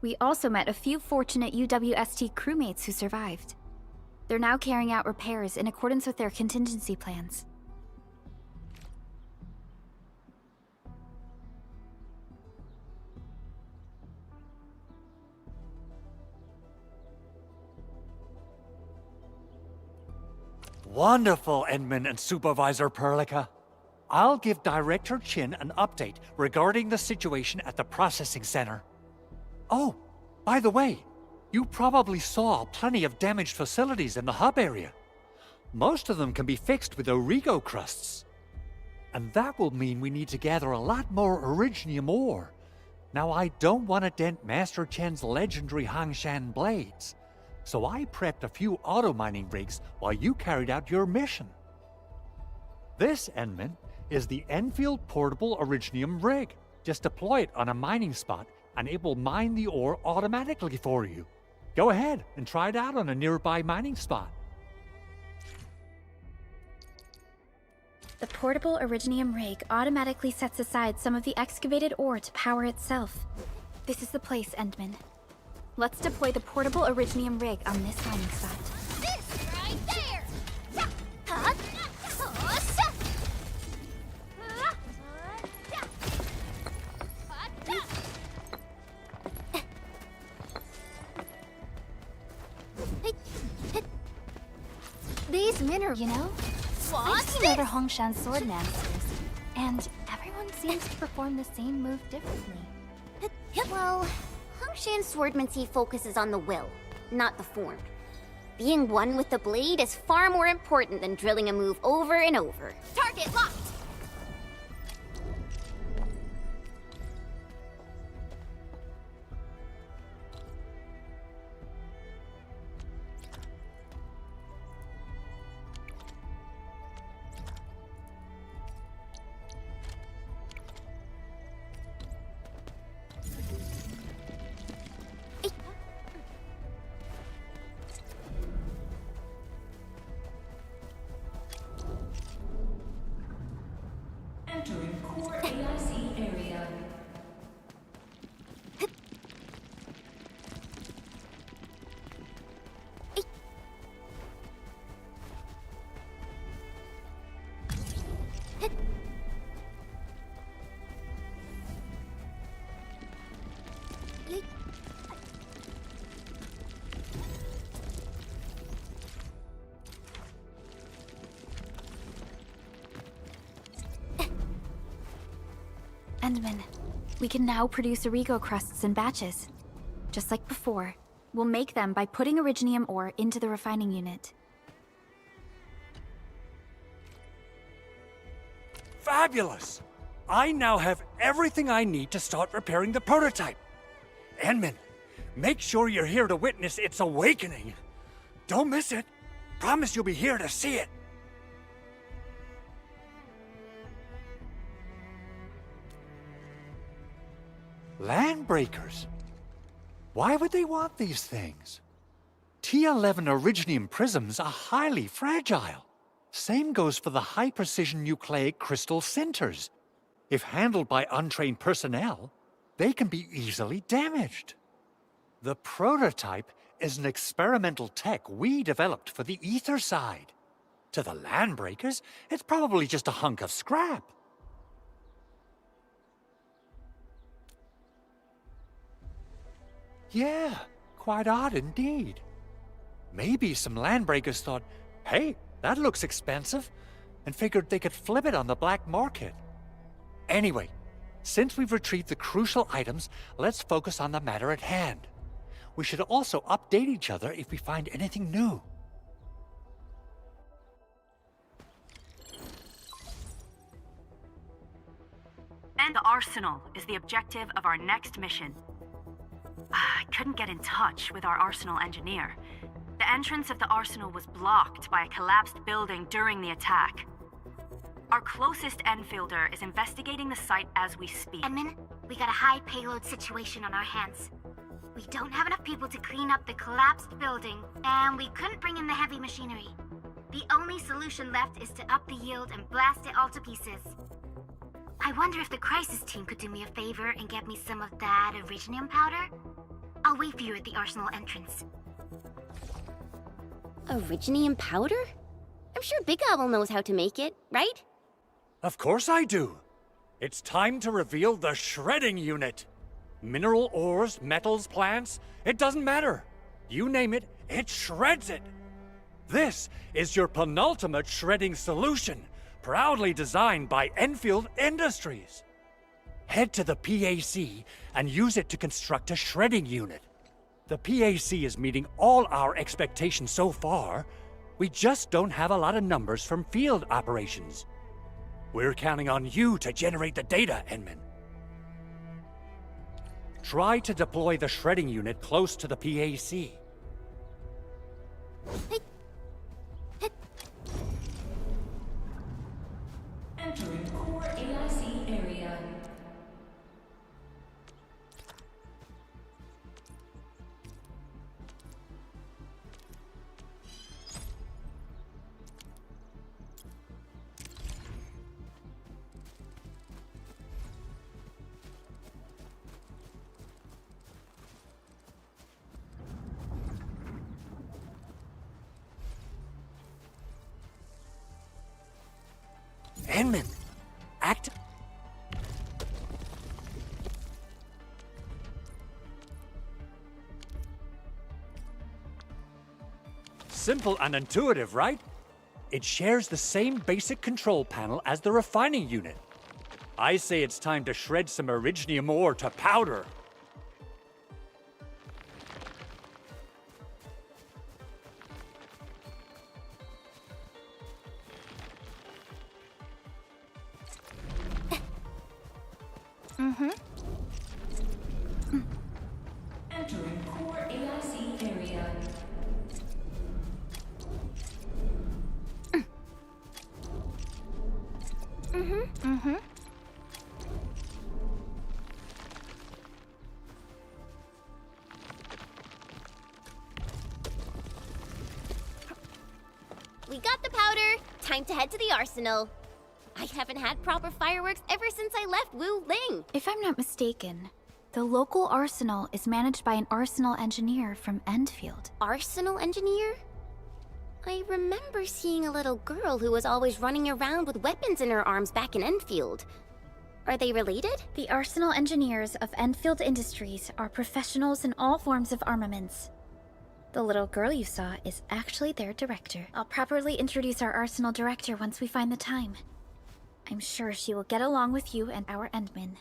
We also met a few fortunate UWST crewmates who survived. They're now carrying out repairs in accordance with their contingency plans. Wonderful, Edmund and Supervisor Perlica. I'll give Director Chin an update regarding the situation at the processing center. Oh, by the way, you probably saw plenty of damaged facilities in the hub area. Most of them can be fixed with Origo crusts. And that will mean we need to gather a lot more Originium ore. Now, I don't want to dent Master Chen's legendary Hangshan blades, so I prepped a few auto-mining rigs while you carried out your mission. This, Enman, is the Endfield Portable Originium rig. Just deploy it on a mining spot and it will mine the ore automatically for you. Go ahead and try it out on a nearby mining spot. The portable Originium rig automatically sets aside some of the excavated ore to power itself. This is the place, Endman. Let's deploy the portable Originium rig on this mining spot. This right there! These minerals, You know, I've seen other Hongshan sword masters, and everyone seems to perform the same move differently. Well, Hangshan swordmancy focuses on the will, not the form. Being one with the blade is far more important than drilling a move over and over. Target locked! Entering core AIC area. Endman, we can now produce Origo crusts in batches. Just like before, we'll make them by putting Originium ore into the refining unit. Fabulous! I now have everything I need to start repairing the prototype. Enman, make sure you're here to witness its awakening. Don't miss it. Promise you'll be here to see it. Landbreakers? Why would they want these things? T11 Originium prisms are highly fragile. Same goes for the high-precision nucleic crystal sinters. If handled by untrained personnel, they can be easily damaged. The prototype is an experimental tech we developed for the ether side. To the Landbreakers, it's probably just a hunk of scrap. Yeah, quite odd indeed. Maybe some Landbreakers thought, hey, that looks expensive, and figured they could flip it on the black market. Anyway, since we've retrieved the crucial items, let's focus on the matter at hand. We should also update each other if we find anything new. And the arsenal is the objective of our next mission. I couldn't get in touch with our arsenal engineer. The entrance of the arsenal was blocked by a collapsed building during the attack. Our closest Enfielder is investigating the site as we speak. Edmund, we got a high payload situation on our hands. We don't have enough people to clean up the collapsed building, and we couldn't bring in the heavy machinery. The only solution left is to up the yield and blast it all to pieces. I wonder if the crisis team could do me a favor and get me some of that Originium powder? I'll wait for you at the arsenal entrance. Originium powder? I'm sure Big Owl knows how to make it, right? Of course I do. It's time to reveal the shredding unit. Mineral ores, metals, plants, it doesn't matter. You name it, it shreds it. This is your penultimate shredding solution, proudly designed by Endfield Industries. Head to the PAC and use it to construct a shredding unit. The PAC is meeting all our expectations so far. We just don't have a lot of numbers from field operations. We're counting on you to generate the data, Enman. Try to deploy the shredding unit close to the PAC. Entering core AIC area. Enman, act... Simple and intuitive, right? It shares the same basic control panel as the refining unit. I say it's time to shred some Originium ore to powder. Entering core AIC area. We got the powder. Time to head to the arsenal. I haven't had proper fireworks ever since I left Wu Ling. If I'm not mistaken, the local arsenal is managed by an arsenal engineer from Endfield. Arsenal engineer? I remember seeing a little girl who was always running around with weapons in her arms back in Endfield. Are they related? The arsenal engineers of Endfield Industries are professionals in all forms of armaments. The little girl you saw is actually their director. I'll properly introduce our arsenal director once we find the time. I'm sure she will get along with you and our Endman.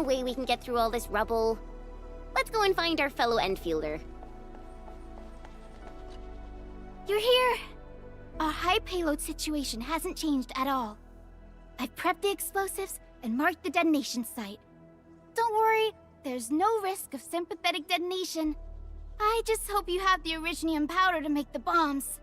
no way we can get through all this rubble. Let's go and find our fellow Endfielder. You're here! Our high payload situation hasn't changed at all. I've prepped the explosives and marked the detonation site. Don't worry, there's no risk of sympathetic detonation. I just hope you have the originium powder to make the bombs.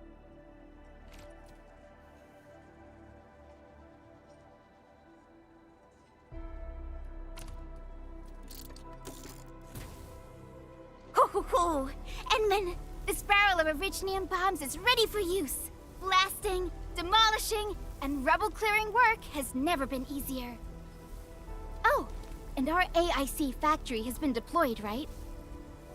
Ho ho ho! Endman, this barrel of originium bombs is ready for use. Blasting, demolishing, and rubble-clearing work has never been easier. Oh, and our AIC factory has been deployed, right?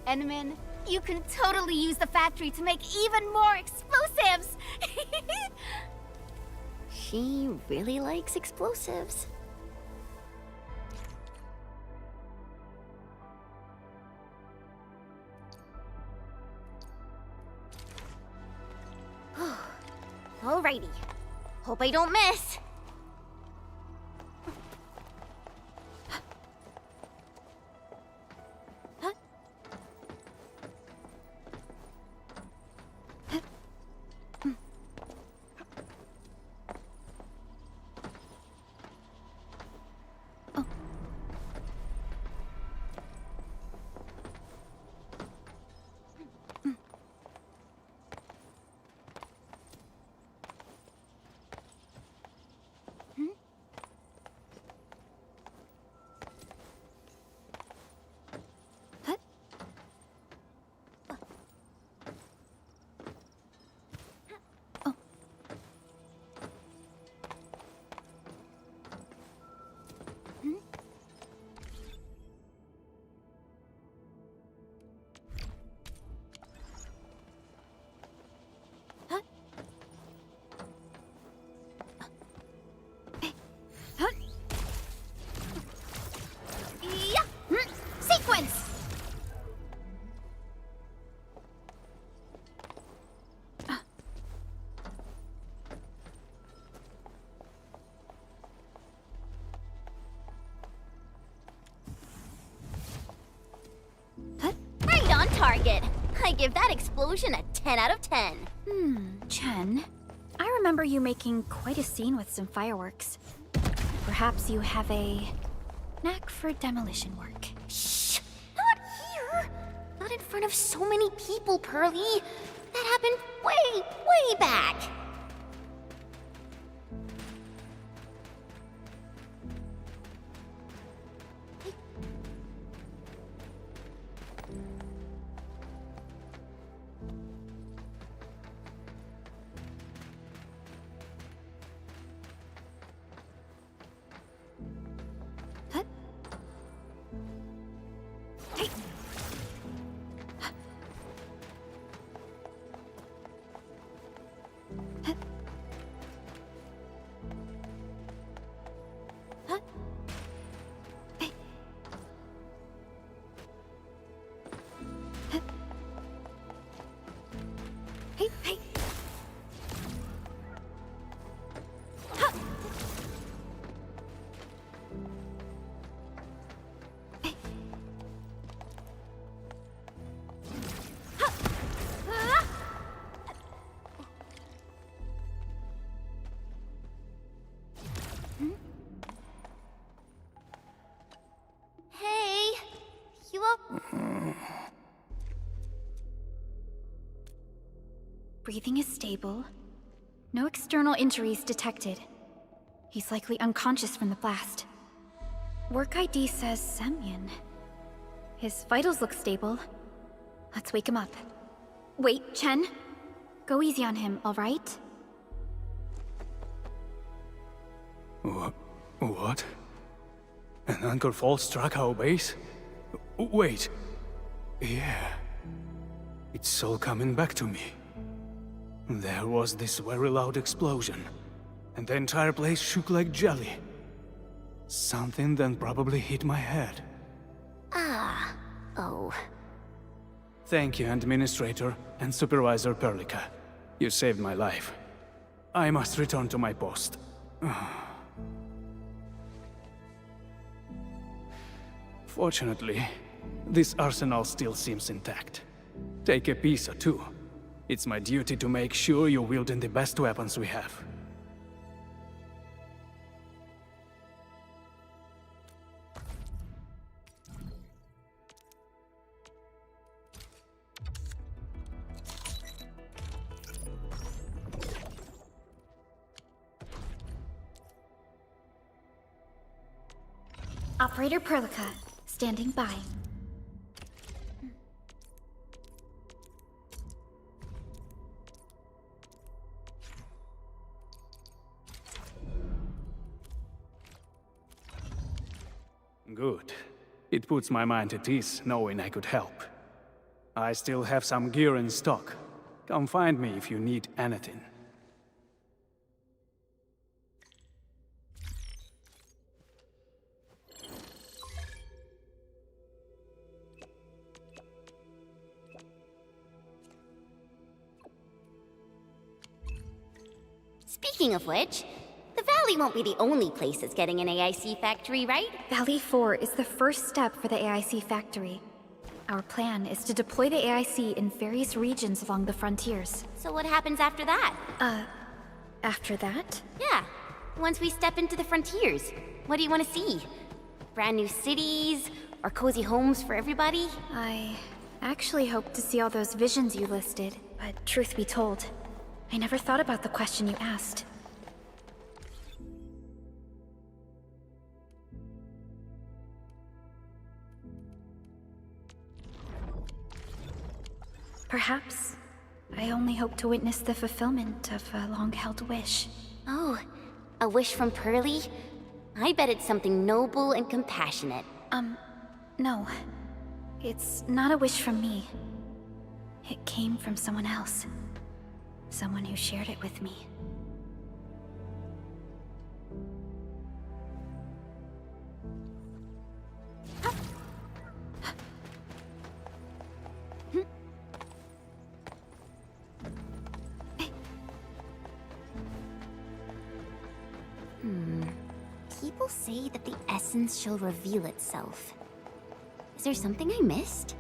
Endman, you can totally use the factory to make even more explosives! She really likes explosives. Alrighty. Hope I don't miss. Sequence! Right on target. I give that explosion a 10 out of 10. Chen. I remember you making quite a scene with some fireworks. Perhaps you have a knack for demolition work. Shh! Not here! Not in front of so many people, Pearly. That happened way back. Hey, you up? Breathing is stable. No external injuries detected. He's likely unconscious from the blast. Work ID says Semyon. His vitals look stable. Let's wake him up. Wait, Chen. Go easy on him, all right? What? An Anchor Fall struck our base? Wait. Yeah. It's all coming back to me. There was this very loud explosion, and the entire place shook like jelly. Something then probably hit my head. Ah. Oh. Thank you, Administrator and Supervisor Perlica. You saved my life. I must return to my post. Fortunately, this arsenal still seems intact. Take a piece or two. It's my duty to make sure you're wielding the best weapons we have. Operator Perlica, standing by. Good. It puts my mind at ease knowing I could help. I still have some gear in stock. Come find me if you need anything. Speaking of which, the Valley won't be the only place that's getting an AIC factory, right? Valley 4 is the first step for the AIC factory. Our plan is to deploy the AIC in various regions along the frontiers. So what happens after that? After that? Yeah, once we step into the frontiers, what do you want to see? Brand new cities, or cozy homes for everybody? I actually hoped to see all those visions you listed, but truth be told, I never thought about the question you asked. Perhaps I only hope to witness the fulfillment of a long-held wish. Oh, a wish from Pearly? I bet it's something noble and compassionate. No. It's not a wish from me. It came from someone else. Someone who shared it with me. People say that the essence shall reveal itself. Is there something I missed?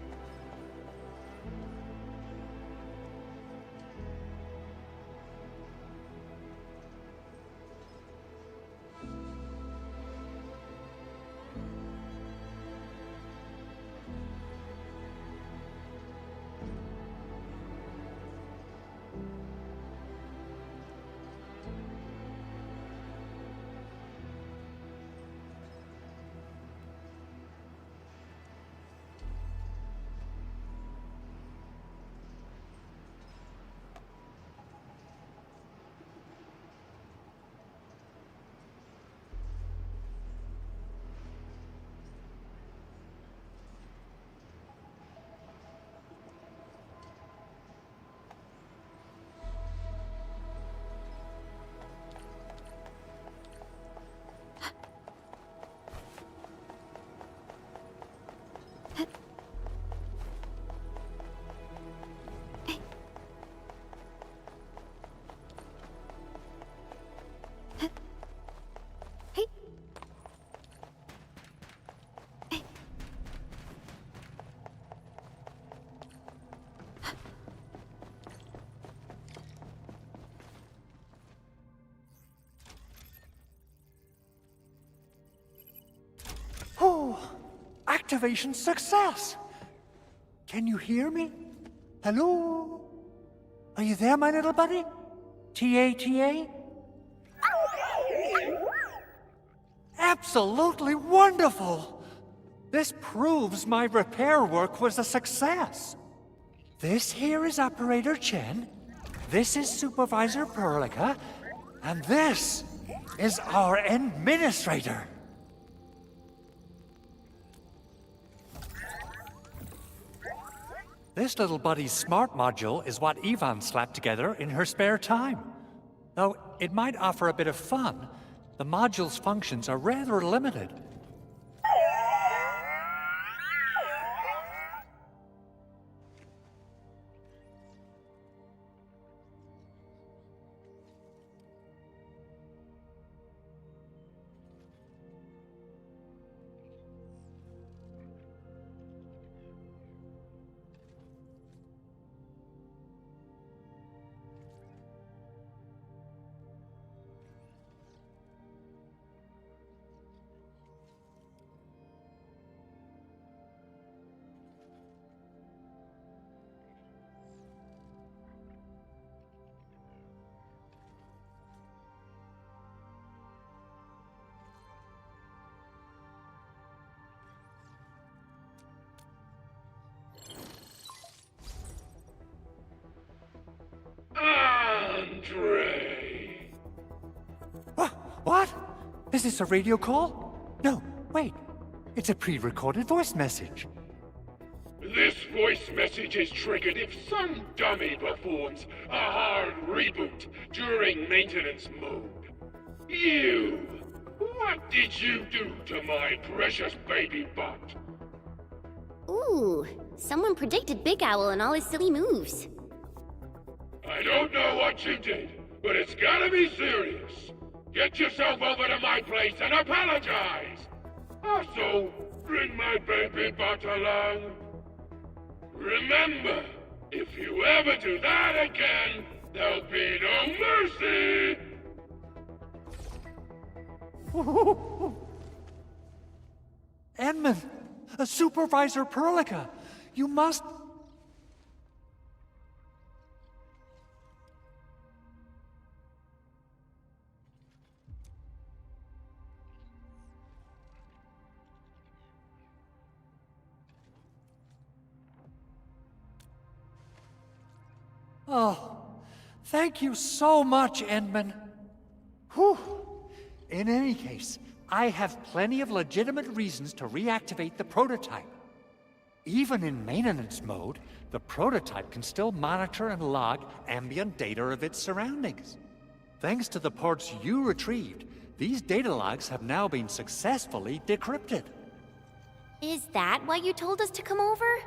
Oh, activation success! Can you hear me? Hello? Are you there, my little buddy? T-A-T-A? Absolutely wonderful! This proves my repair work was a success. This here is Operator Chen, this is Supervisor Perlica, and this is our Administrator. This little buddy's smart module is what Ivan slapped together in her spare time. Though it might offer a bit of fun, the module's functions are rather limited. Is this a radio call? No, wait. It's a pre-recorded voice message. This voice message is triggered if some dummy performs a hard reboot during maintenance mode. You! What did you do to my precious baby bot? Ooh, someone predicted Big Owl and all his silly moves. I don't know what you did, but it's gotta be serious. Get yourself over to my place and apologize! Also, bring my baby bot along. Remember, if you ever do that again, there'll be no mercy! Edmund! Supervisor Perlica! You must... Oh, thank you so much, Edmund. Whew. In any case, I have plenty of legitimate reasons to reactivate the prototype. Even in maintenance mode, the prototype can still monitor and log ambient data of its surroundings. Thanks to the ports you retrieved, these data logs have now been successfully decrypted. Is that why you told us to come over?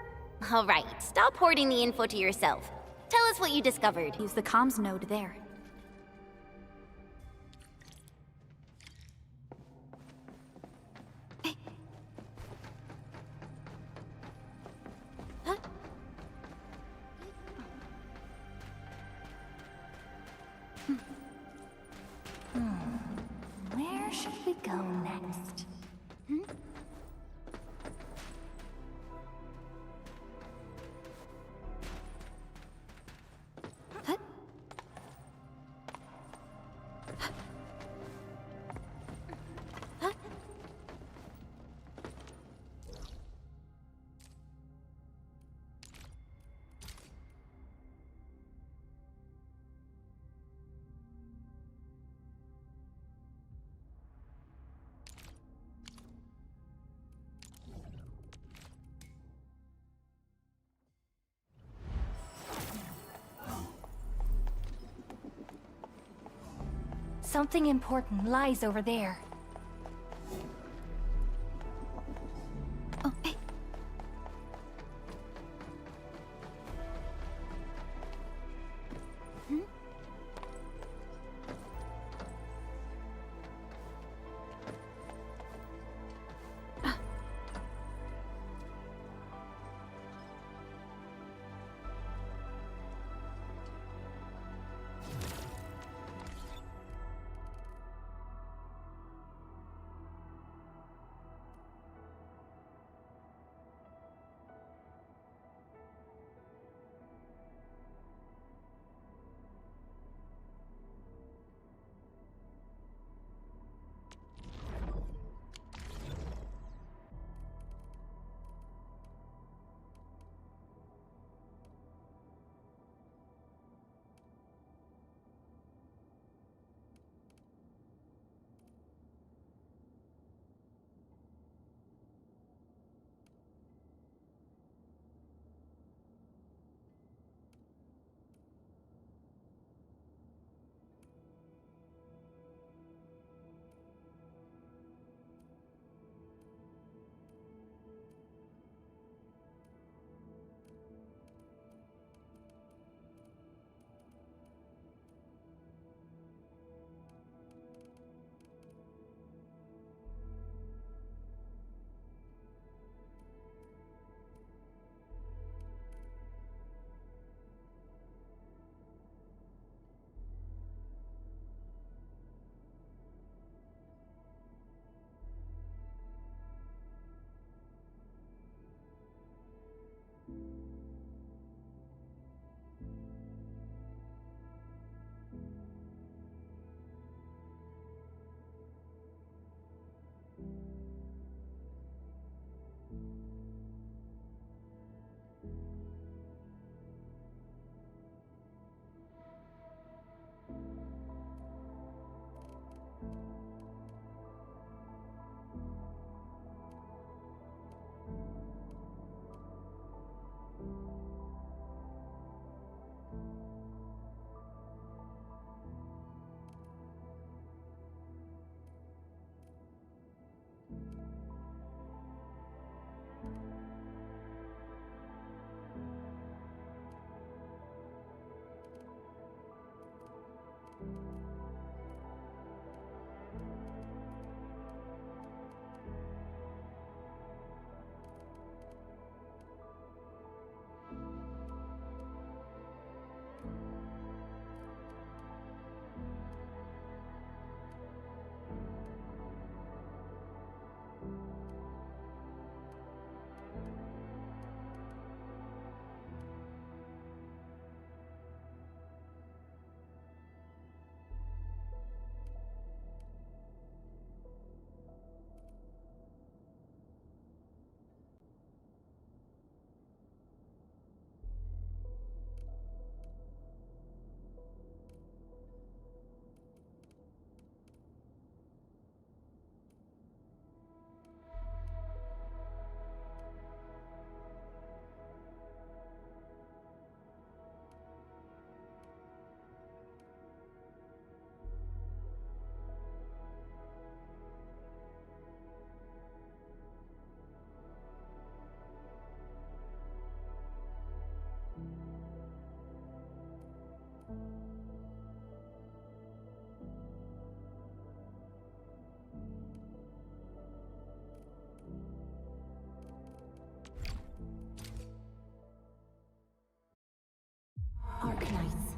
All right, stop hoarding the info to yourself. Tell us what you discovered. Use the comms node there. Where should we go next? Something important lies over there. Oh, hey. Arknights.